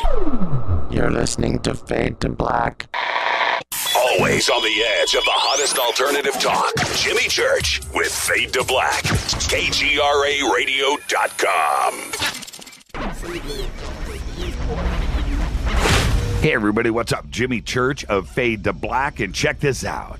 You're listening to Fade to Black. Always on the edge of the hottest alternative talk. Jimmy Church with Fade to Black. KGRAradio.com. Hey everybody, what's up? Jimmy Church of Fade to Black, and check this out.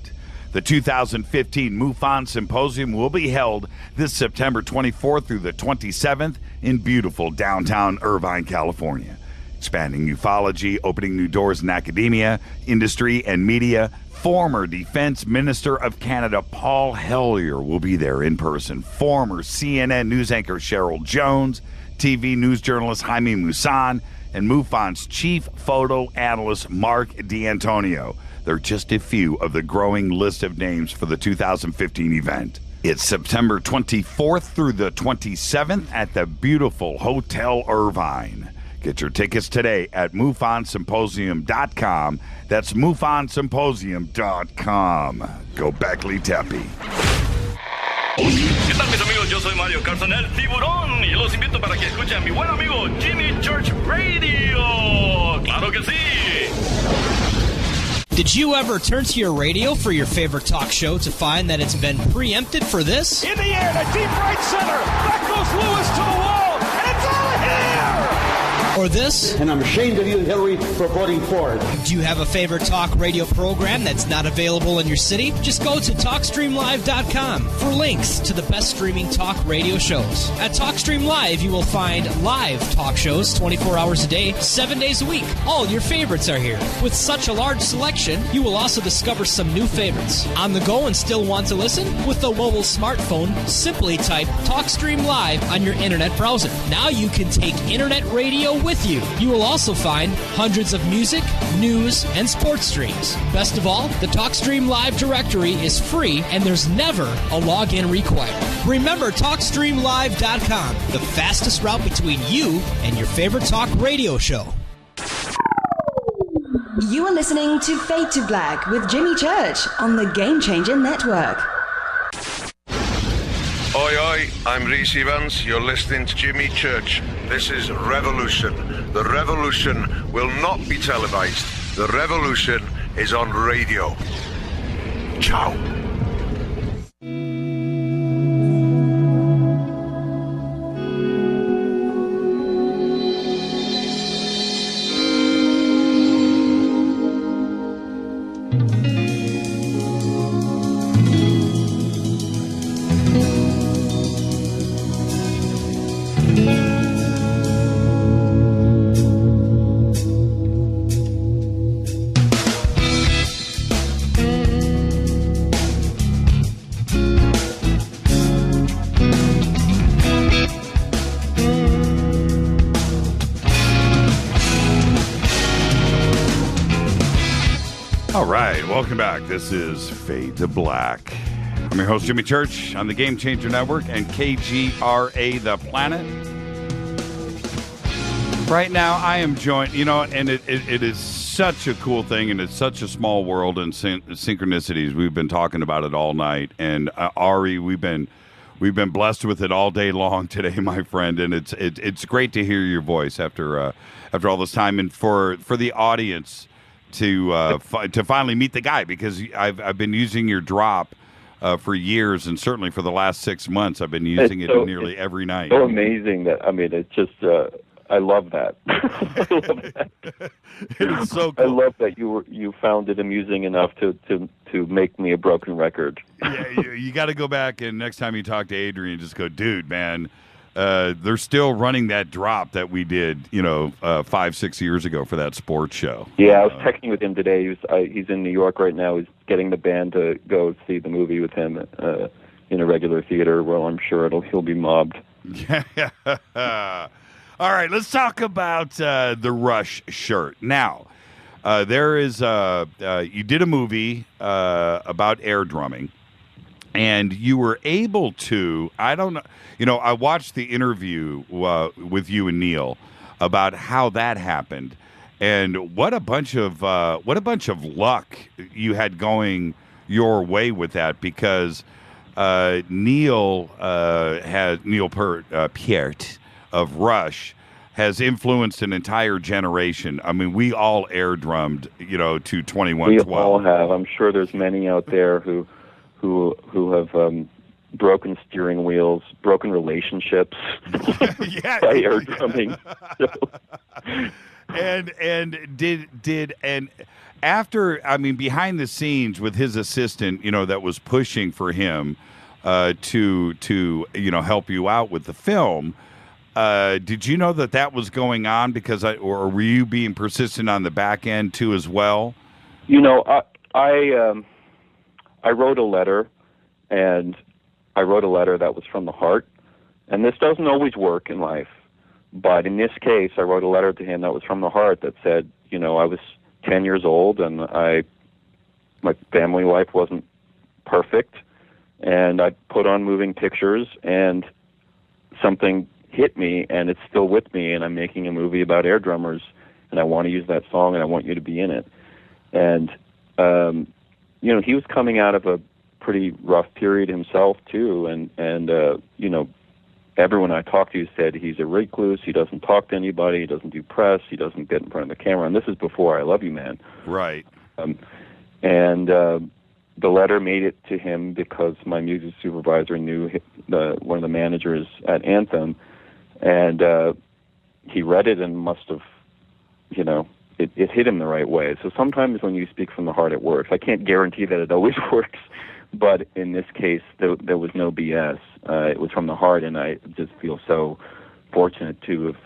The 2015 MUFON Symposium will be held this September 24th through the 27th in beautiful downtown Irvine, California. Expanding ufology, opening new doors in academia, industry, and media. Former Defense Minister of Canada Paul Hellyer will be there in person. Former CNN news anchor Cheryl Jones, TV news journalist Jaime Maussan, and MUFON's chief photo analyst Mark D'Antonio. They're just a few of the growing list of names for the 2015 event. It's September 24th through the 27th at the beautiful Hotel Irvine. Get your tickets today at MUFONsymposium.com. That's MUFONsymposium.com. Go Beckley Tepe. ¿Qué tal, mis amigos? Yo soy Mario Carson, el tiburón, y los invito para que escuchen a mi buen amigo Jimmy Church Radio. ¡Claro que sí! Did you ever turn to your radio for your favorite talk show to find that it's been preempted for this? In the air to deep right center. Back goes Lewis to the wall, and it's out of here! Or this? And I'm ashamed of you, Hillary, for voting for it. Do you have a favorite talk radio program that's not available in your city? Just go to TalkStreamLive.com for links to the best streaming talk radio shows. At TalkStream Live, you will find live talk shows 24 hours a day, 7 days a week. All your favorites are here. With such a large selection, you will also discover some new favorites. On the go and still want to listen? With a mobile smartphone, simply type TalkStream Live on your internet browser. Now you can take internet radio with you. You will also find hundreds of music, news, and sports streams. Best of all, the TalkStream Live directory is free and there's never a login required. Remember TalkStreamLive.com, the fastest route between you and your favorite talk radio show. You are listening to Fade to Black with Jimmy Church on the Game Changer Network. Oi, oi, I'm Reese Evans. You're listening to Jimmy Church. This is Revolution. The revolution will not be televised. The revolution is on radio. Ciao. All right, welcome back. This is Fade to Black. I'm your host, Jimmy Church, on the Game Changer Network and KGRA The Planet. Right now, I am joined, and it is such a cool thing, and it's such a small world, and synchronicities. We've been talking about it all night. And Ari, we've been we've been blessed with it all day long today, my friend, and it's great to hear your voice after all this time, and for the audience to finally meet the guy, because I've been using your drop for years, and certainly for the last 6 months I've been using it nearly every night. So amazing that it's just I love that. I love that. It's so cool. I love that you found it amusing enough to make me a broken record. Yeah, you got to go back, and next time you talk to Adrian, just go, dude, man. They're still running that drop that we did, 5-6 years ago for that sports show. Yeah, I was texting with him today. He's in New York right now. He's getting the band to go see the movie with him in a regular theater. Well, I'm sure he'll be mobbed. Yeah. All right, let's talk about the Rush shirt. Now, there is you did a movie about air drumming, and you were able to, I don't know, I watched the interview with you and Neil about how that happened, and what a bunch of luck you had going your way with that, because Neil Peart of Rush has influenced an entire generation. I mean, we all air drummed, to 2112. We all have. I'm sure there's many out there who have broken steering wheels, broken relationships by air drumming. And after, behind the scenes with his assistant, that was pushing for him to help you out with the film. Did you know that was going on, or were you being persistent on the back end too as well? I wrote a letter, and I wrote a letter that was from the heart. And this doesn't always work in life, but in this case, I wrote a letter to him that was from the heart that said, I was 10 years old, and my family life wasn't perfect, and I put on moving pictures, and something hit me, and it's still with me, and I'm making a movie about air drummers, and I want to use that song, and I want you to be in it. And he was coming out of a pretty rough period himself too, and everyone I talked to said he's a recluse, he doesn't talk to anybody, he doesn't do press, he doesn't get in front of the camera, and this is before I Love You Man. Right. The letter made it to him because my music supervisor knew one of the managers at Anthem, and he read it and must have, it hit him the right way. So sometimes when you speak from the heart, it works. I can't guarantee that it always works, but in this case, there was no BS. It was from the heart, and I just feel so fortunate to have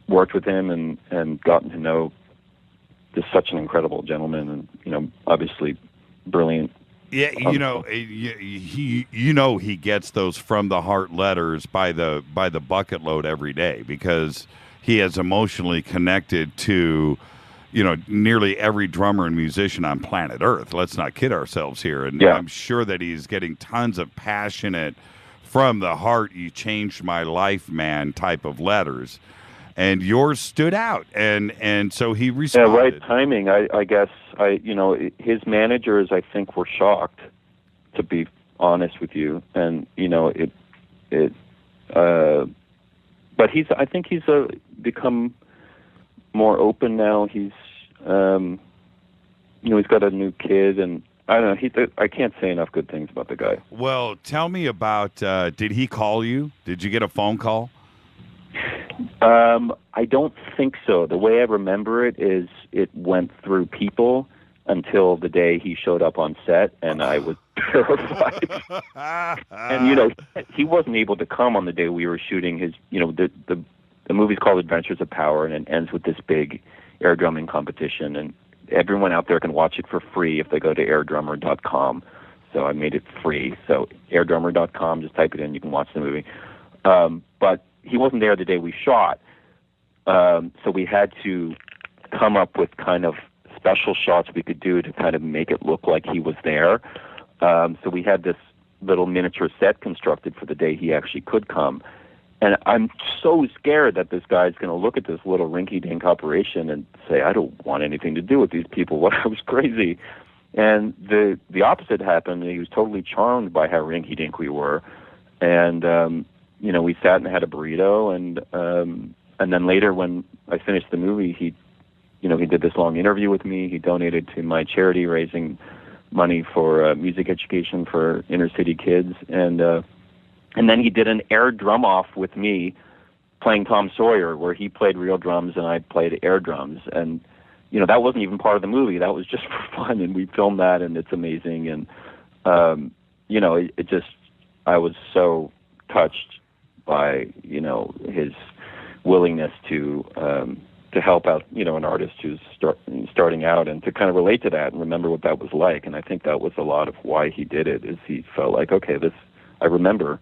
worked with him and gotten to know just such an incredible gentleman, and obviously brilliant. Yeah, he gets those from the heart letters by the bucket load every day, because he has emotionally connected to nearly every drummer and musician on planet Earth. Let's not kid ourselves here. And I'm sure that he's getting tons of passionate, from the heart, you changed my life, man, type of letters. And yours stood out, and so he responded. Yeah, right timing. I guess his managers, I think, were shocked, to be honest with you, and but I think he's become more open now. He's he's got a new kid, and I don't know. I can't say enough good things about the guy. Well, tell me about. Did he call you? Did you get a phone call? I don't think so. The way I remember it is it went through people until the day he showed up on set, and I was terrified. And he wasn't able to come on the day we were shooting his. The movie's called Adventures of Power, and it ends with this big air drumming competition, and everyone out there can watch it for free if they go to airdrummer.com. So I made it free. So airdrummer.com, just type it in, you can watch the movie. But he wasn't there the day we shot, so we had to come up with kind of special shots we could do to kind of make it look like he was there. So we had this little miniature set constructed for the day he actually could come. And I'm so scared that this guy's going to look at this little rinky-dink operation and say, I don't want anything to do with these people. What, I was crazy. And the opposite happened. He was totally charmed by how rinky-dink we were. and we sat and had a burrito, and then later when I finished the movie, he did this long interview with me. He donated to my charity, raising money for music education for inner city kids, and then he did an air drum off with me playing Tom Sawyer, where he played real drums and I played air drums, and that wasn't even part of the movie. That was just for fun, and we filmed that, and it's amazing. And I was so touched by his willingness to help out an artist who's starting out, and to kind of relate to that and remember what that was like. And I think that was a lot of why he did it, is he felt like, okay, I remember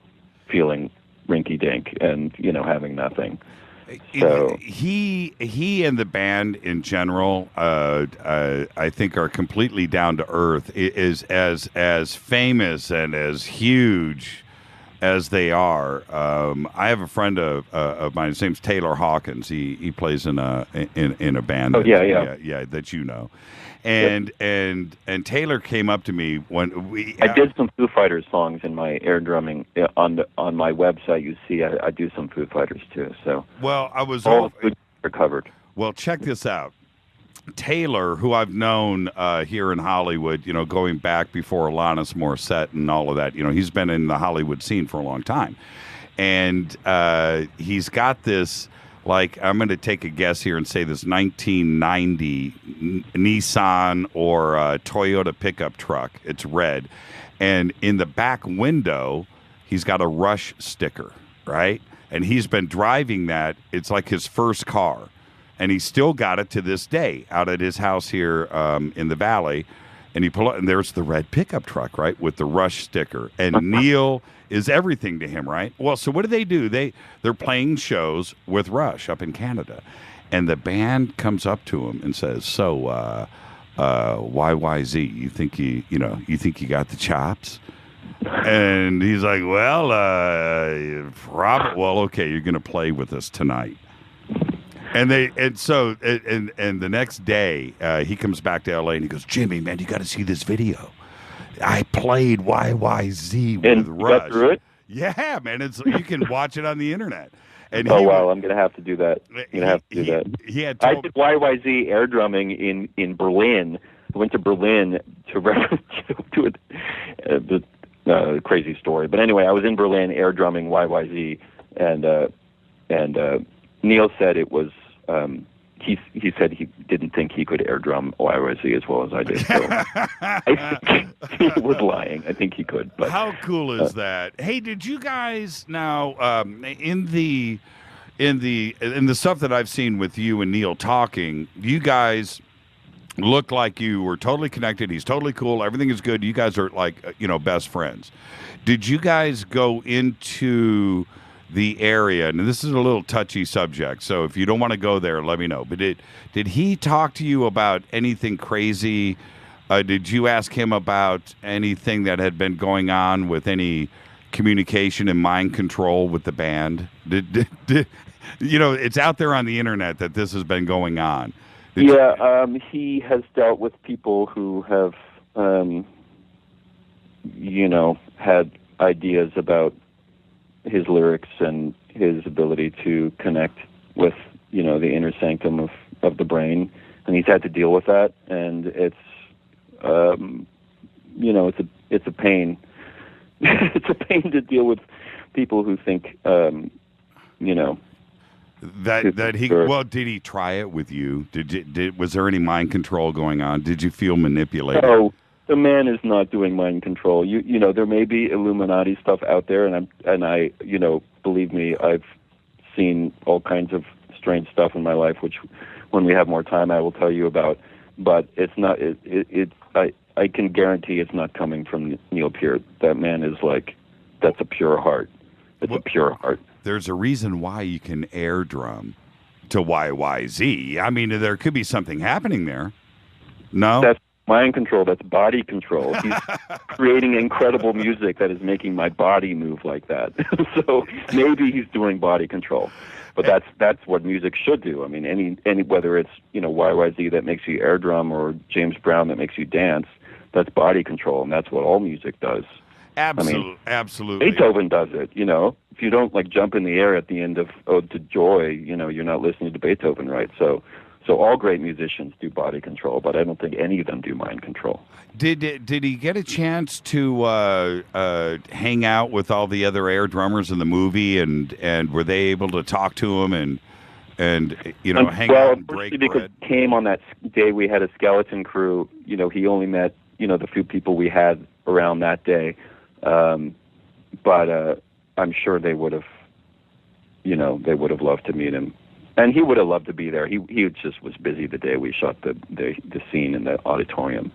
feeling rinky-dink and having nothing. So he and the band in general, I think, are completely down to earth. Is as famous and as huge as they are. I have a friend of mine. His name's Taylor Hawkins. He plays in a band. Oh, yeah, that you know. And Taylor came up to me when I did some Foo Fighters songs in my air drumming on my website. You see, I do some Foo Fighters too. So I was all recovered. Well, check this out. Taylor, who I've known here in Hollywood, going back before Alanis Morissette and all of that, he's been in the Hollywood scene for a long time, and he's got this. Like, I'm going to take a guess here and say this 1990 Nissan or Toyota pickup truck. It's red. And in the back window, he's got a Rush sticker, right? And he's been driving that. It's like his first car. And he's still got it to this day out at his house here in the Valley. And and there's the red pickup truck, right, with the Rush sticker. And Neil is everything to him, right? Well, so what do? They're playing shows with Rush up in Canada, and the band comes up to him and says, "So, YYZ, you think you got the chops?" And he's like, "Well, okay, you're going to play with us tonight." And the next day he comes back to LA and he goes, "Jimmy, man, you got to see this video. I played YYZ with Rush." Got through it? Yeah, man, you can watch it on the internet. And wow, I'm gonna have to do that. I did YYZ air drumming in Berlin. I went to Berlin to a crazy story, but anyway, I was in Berlin air drumming YYZ, and Neil said it was. He said he didn't think he could air drum YYZ as well as I did. So I think he was lying. I think he could. But how cool is that? Hey, did you guys now in the stuff that I've seen with you and Neil talking, you guys look like you were totally connected. He's totally cool. Everything is good. You guys are like best friends. Did you guys go into the area, and this is a little touchy subject, so if you don't want to go there, let me know. But did he talk to you about anything crazy? Did you ask him about anything that had been going on with any communication and mind control with the band? Did it's out there on the internet that this has been going on. He has dealt with people who have, had ideas about his lyrics and his ability to connect with, the inner sanctum of the brain, and he's had to deal with that, and it's a pain. It's a pain to deal with people who think, did he try it with you? Was there any mind control going on? Did you feel manipulated? No, the man is not doing mind control. There may be Illuminati stuff out there, and I believe me, I've seen all kinds of strange stuff in my life, which when we have more time I will tell you about. But it's not. I can guarantee it's not coming from Neil Peart. That man is that's a pure heart. It's a pure heart. There's a reason why you can air drum to YYZ. I mean, there could be something happening there. No? That's mind control. That's body control. He's creating incredible music that is making my body move like that. So maybe he's doing body control. But that's what music should do. I mean, any whether it's YYZ that makes you air drum or James Brown that makes you dance, that's body control, and that's what all music does. Absolutely. Beethoven does it, If you don't jump in the air at the end of Ode to Joy, you're not listening to Beethoven, right? So all great musicians do body control, but I don't think any of them do mind control. Did he get a chance to hang out with all the other air drummers in the movie, and were they able to talk to him and hang out and break bread? Because he came on that day we had a skeleton crew, he only met the few people we had around that day, but I'm sure they would have loved to meet him. And he would have loved to be there. He just was busy the day we shot the scene in the auditorium.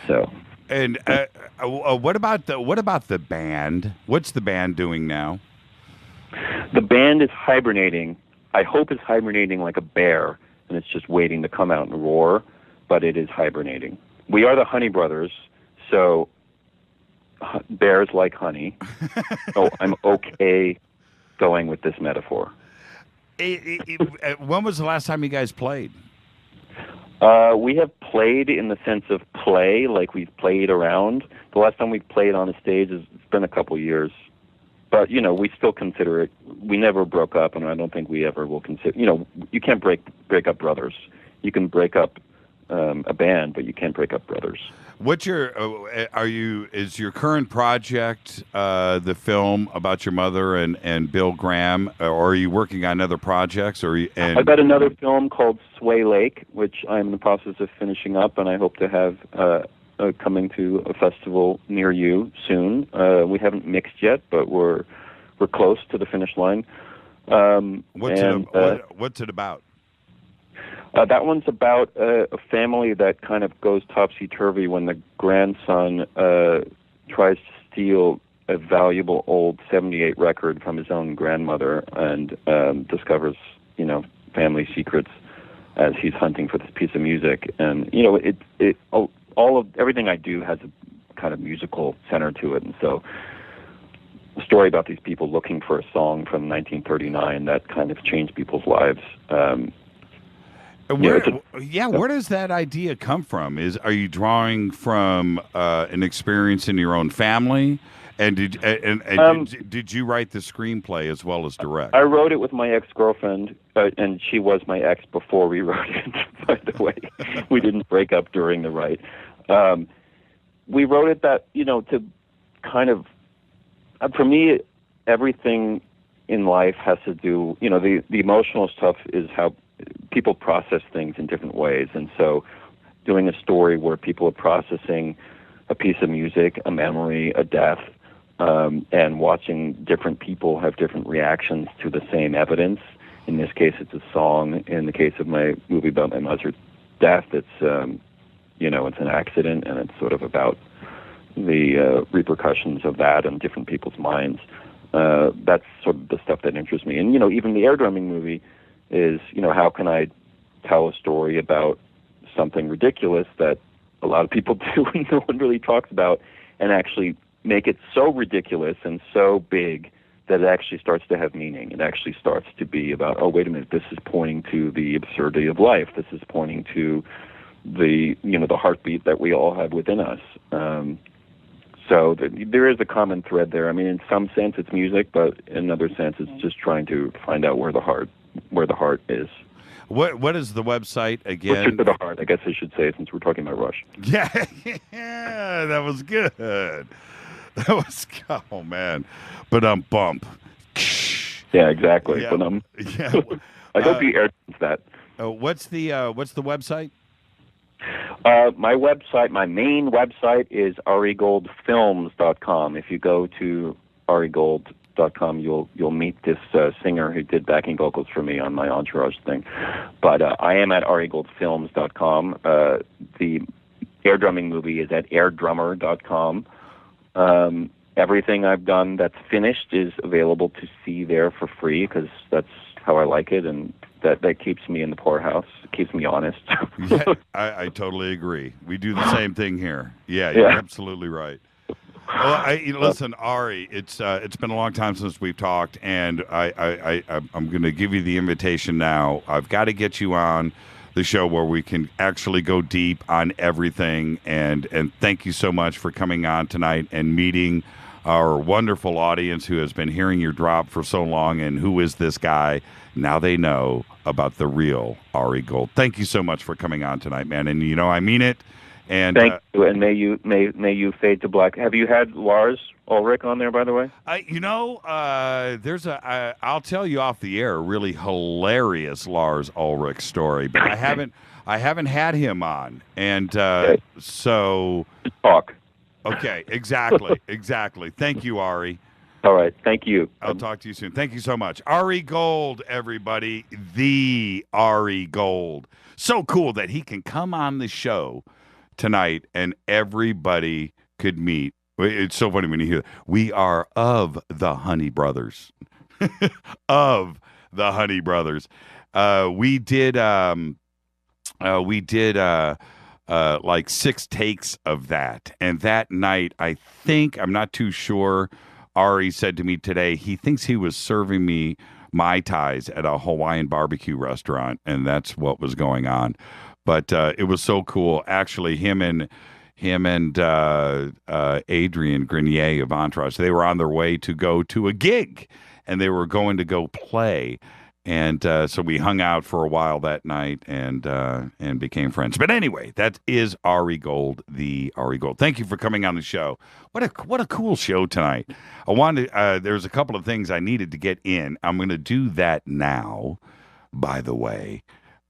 So. And what about the band? What's the band doing now? The band is hibernating. I hope it's hibernating like a bear, and it's just waiting to come out and roar. But it is hibernating. We are the Honey Brothers, so bears like honey. So I'm okay going with this metaphor. When was the last time you guys played? We have played in the sense of play, like we've played around. The last time we played on a stage it's been a couple years. But, we still consider it. We never broke up, and I don't think we ever will consider. You can't break up brothers. You can break up a band, but you can't break up brothers. What's is your current project the film about your mother and Bill Graham, or are you working on other projects? I've got another film called Sway Lake, which I'm in the process of finishing up, and I hope to have coming to a festival near you soon. We haven't mixed yet, but we're close to the finish line. What's it about? That one's about a family that kind of goes topsy-turvy when the grandson tries to steal a valuable old 78 record from his own grandmother and discovers, family secrets as he's hunting for this piece of music. And, everything I do has a kind of musical center to it. And so a story about these people looking for a song from 1939 that kind of changed people's lives. Where does that idea come from? Are you drawing from an experience in your own family? And did you write the screenplay as well as direct? I wrote it with my ex-girlfriend, and she was my ex before we wrote it, by the way. We didn't break up during the write. We wrote it that, to kind of, for me, everything in life has to do, the emotional stuff is how people process things in different ways. And so doing a story where people are processing a piece of music, a memory, a death, and watching different people have different reactions to the same evidence. In this case, it's a song. In the case of my movie about my mother's death, it's, it's an accident, and it's sort of about the repercussions of that in different people's minds. That's sort of the stuff that interests me. And, even the air drumming movie is, how can I tell a story about something ridiculous that a lot of people do and no one really talks about, and actually make it so ridiculous and so big that it actually starts to have meaning. It actually starts to be about, oh, wait a minute, this is pointing to the absurdity of life. This is pointing to the heartbeat that we all have within us. So there is a common thread there. I mean, in some sense it's music, but in another sense it's just trying to find out where the heart is. What is the website again? Closer to the heart, I guess I should say, since we're talking about Rush. Yeah, that was good. That was, oh man, but bump. Yeah, exactly. Yeah. But Yeah. I hope you aired that. What's the website? My website, my main website is arigoldfilms.com. If you go to arigold.com, you'll meet this singer who did backing vocals for me on my Entourage thing. But I am at arigoldfilms.com. The air drumming movie is at airdrummer.com. Everything I've done that's finished is available to see there for free, because that's how I like it, and that keeps me in the poorhouse. It keeps me honest. Yeah, I totally agree. We do the same thing here. Yeah, you're absolutely right. Well, listen, Ari, it's been a long time since we've talked, and I'm going to give you the invitation now. I've got to get you on the show where we can actually go deep on everything, and thank you so much for coming on tonight and meeting our wonderful audience who has been hearing your drop for so long and who is this guy. Now they know about the real Ari Gold. Thank you so much for coming on tonight, man. And I mean it. And thank you, and may you fade to black. Have you had Lars Ulrich on there, by the way? There's I'll tell you off the air a really hilarious Lars Ulrich story, but I haven't had him on, and so talk. Okay, exactly. Thank you, Ari. All right, thank you. I'll talk to you soon. Thank you so much. Ari Gold, everybody, the Ari Gold. So cool that he can come on the show tonight and everybody could meet. It's so funny when you hear that. We are of the Honey Brothers. Of the Honey Brothers. We did like 6 takes of that. And that night, I'm not too sure, Ari said to me today, he thinks he was serving me Mai Tais at a Hawaiian barbecue restaurant, and that's what was going on. But it was so cool. Actually, him and Adrian Grenier of Entourage, they were on their way to go to a gig, and they were going to go play. And so we hung out for a while that night and became friends. But anyway, that is Ari Gold, the Ari Gold. Thank you for coming on the show. What a cool show tonight. I wanted there's a couple of things I needed to get in. I'm going to do that now, by the way.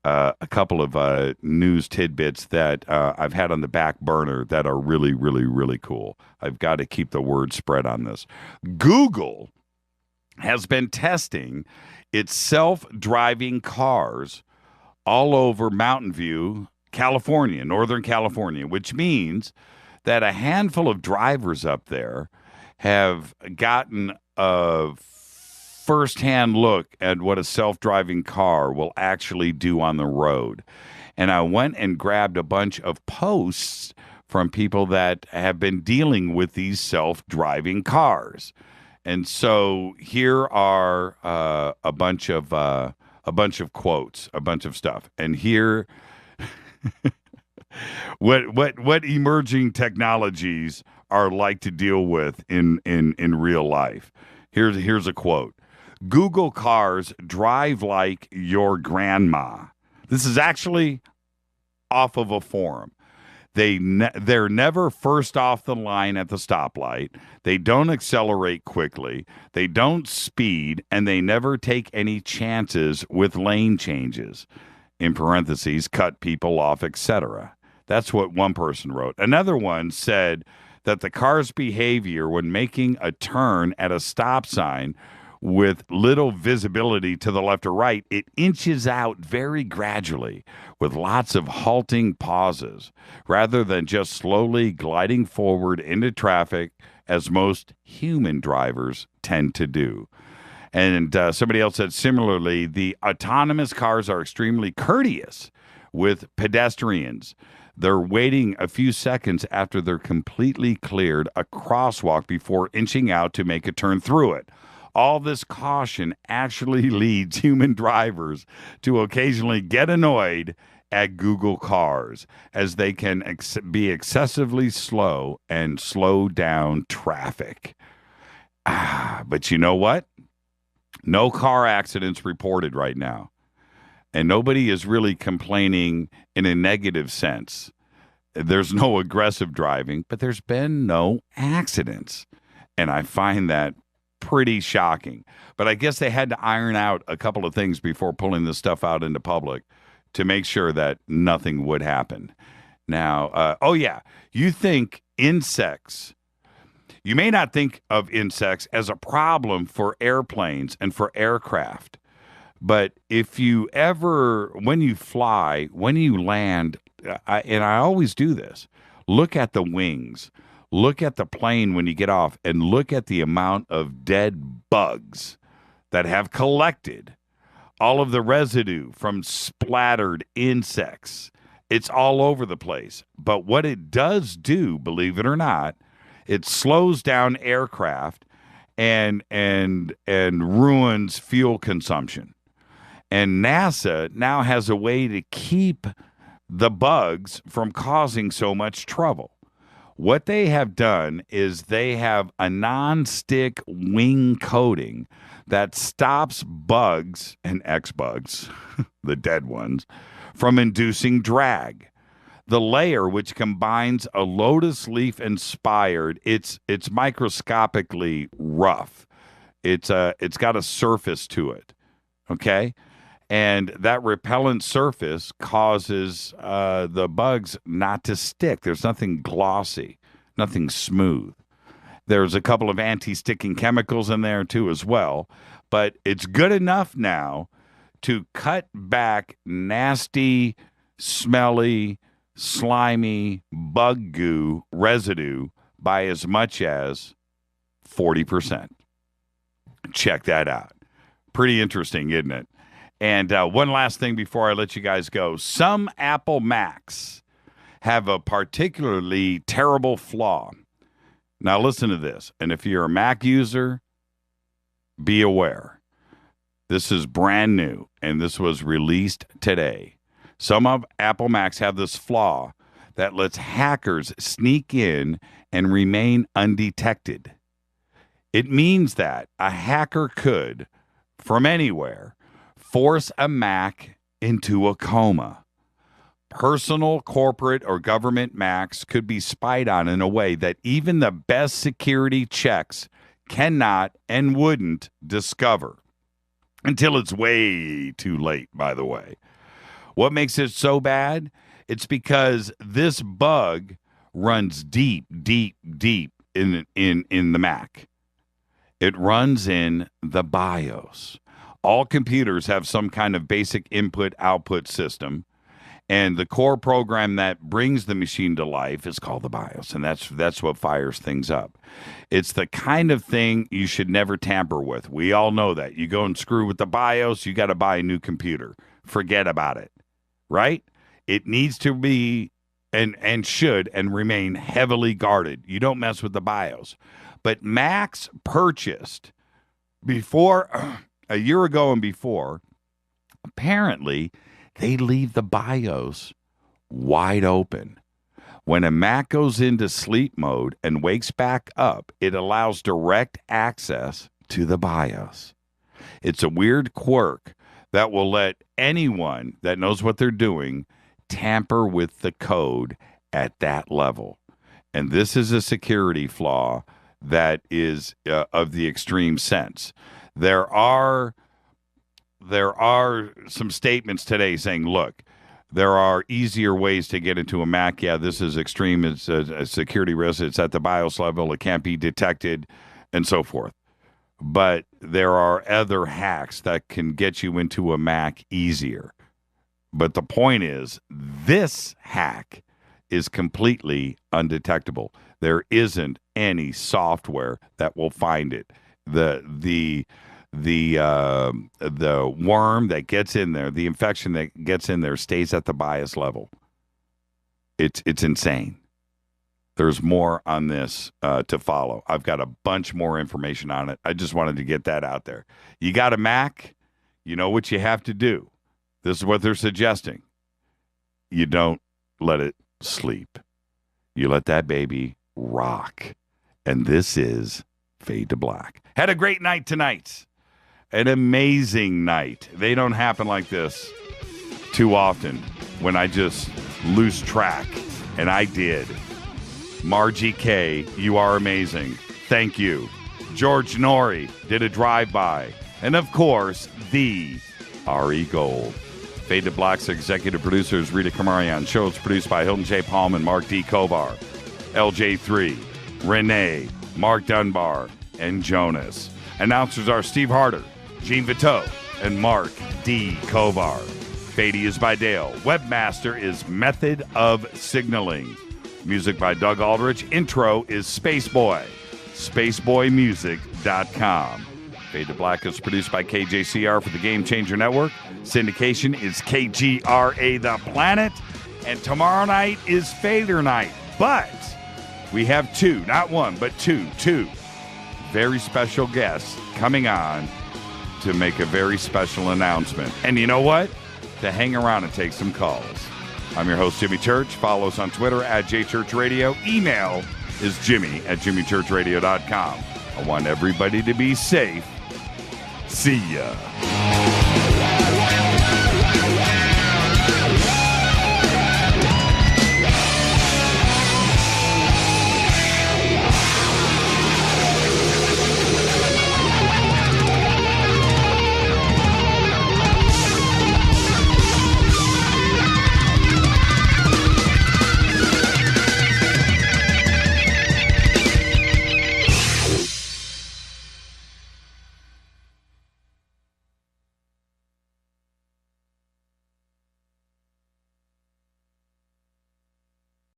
A couple of news tidbits that I've had on the back burner that are really, really, really cool. I've got to keep the word spread on this. Google has been testing its self-driving cars all over Mountain View, California, Northern California, which means that a handful of drivers up there have gotten a first-hand look at what a self-driving car will actually do on the road. And I went and grabbed a bunch of posts from people that have been dealing with these self-driving cars. And so here are a bunch of quotes, a bunch of stuff. And here, what emerging technologies are like to deal with in real life. Here's a quote. Google cars drive like your grandma. This is actually off of a forum. They're never first off the line at the stoplight. They don't accelerate quickly. They don't speed, and they never take any chances with lane changes. In parentheses, cut people off, etc. That's what one person wrote. Another one said that the car's behavior when making a turn at a stop sign with little visibility to the left or right, it inches out very gradually with lots of halting pauses rather than just slowly gliding forward into traffic as most human drivers tend to do. And somebody else said similarly, the autonomous cars are extremely courteous with pedestrians. They're waiting a few seconds after they're completely cleared a crosswalk before inching out to make a turn through it. All this caution actually leads human drivers to occasionally get annoyed at Google cars as they can be excessively slow and slow down traffic. But you know what? No car accidents reported right now. And nobody is really complaining in a negative sense. There's no aggressive driving, but there's been no accidents. And I find that pretty shocking. But I guess they had to iron out a couple of things before pulling this stuff out into public to make sure that nothing would happen. Now, you think insects, you may not think of insects as a problem for airplanes and for aircraft. But if you ever, when you fly, when you land, and I always do this, look at the wings. Look at the plane when you get off and look at the amount of dead bugs that have collected, all of the residue from splattered insects. It's all over the place. But what it does do, believe it or not, it slows down aircraft and ruins fuel consumption. And NASA now has a way to keep the bugs from causing so much trouble. What they have done is they have a non-stick wing coating that stops bugs and X-bugs, the dead ones, from inducing drag. The layer, which combines a lotus leaf-inspired, it's microscopically rough. It's got a surface to it, okay? And that repellent surface causes the bugs not to stick. There's nothing glossy, nothing smooth. There's a couple of anti-sticking chemicals in there too as well. But it's good enough now to cut back nasty, smelly, slimy bug goo residue by as much as 40%. Check that out. Pretty interesting, isn't it? And one last thing before I let you guys go. Some Apple Macs have a particularly terrible flaw. Now listen to this. And if you're a Mac user, be aware. This is brand new, and this was released today. Some of Apple Macs have this flaw that lets hackers sneak in and remain undetected. It means that a hacker could, from anywhere, force a Mac into a coma. Personal, corporate, or government Macs could be spied on in a way that even the best security checks cannot and wouldn't discover. Until it's way too late, by the way. What makes it so bad? It's because this bug runs deep, deep, deep in the Mac. It runs in the BIOS. All computers have some kind of basic input-output system, and the core program that brings the machine to life is called the BIOS, and that's what fires things up. It's the kind of thing you should never tamper with. We all know that. You go and screw with the BIOS, you got to buy a new computer. Forget about it, right? It needs to be and should and remain heavily guarded. You don't mess with the BIOS. But Macs purchased before a year ago and before, apparently they leave the BIOS wide open. When a Mac goes into sleep mode and wakes back up, it allows direct access to the BIOS. It's a weird quirk that will let anyone that knows what they're doing tamper with the code at that level. And this is a security flaw that is of the extreme sense. There are some statements today saying, look, there are easier ways to get into a Mac. Yeah, this is extreme. It's a security risk. It's at the BIOS level. It can't be detected and so forth. But there are other hacks that can get you into a Mac easier. But the point is, this hack is completely undetectable. There isn't any software that will find it. The worm that gets in there, the infection that gets in there, stays at the BIOS level. It's insane. There's more on this to follow. I've got a bunch more information on it. I just wanted to get that out there. You got a Mac, you know what you have to do. This is what they're suggesting. You don't let it sleep. You let that baby rock. And this is Fade to Black. Had a great night tonight. An amazing night. They don't happen like this too often when I just lose track. And I did. Margie K, you are amazing. Thank you. George Noory did a drive-by. And of course, the Ari Gold. Fade to Black's executive producers, Rita Kamarian. Show is produced by Hilton J. Palm and Mark D. Kovar. LJ3, Renee, Mark Dunbar, and Jonas. Announcers are Steve Harder, Gene Viteau, and Mark D. Kovar. Fady is by Dale. Webmaster is Method of Signaling. Music by Doug Aldrich. Intro is Spaceboy. SpaceboyMusic.com. Fade to Black is produced by KJCR for the Game Changer Network. Syndication is KGRA The Planet. And tomorrow night is Fader Night. But we have two, not one, but two very special guests coming on to make a very special announcement. And you know what? To hang around and take some calls. I'm your host, Jimmy Church. Follow us on Twitter at JChurchRadio. Email is jimmy@jimmychurchradio.com. I want everybody to be safe. See ya.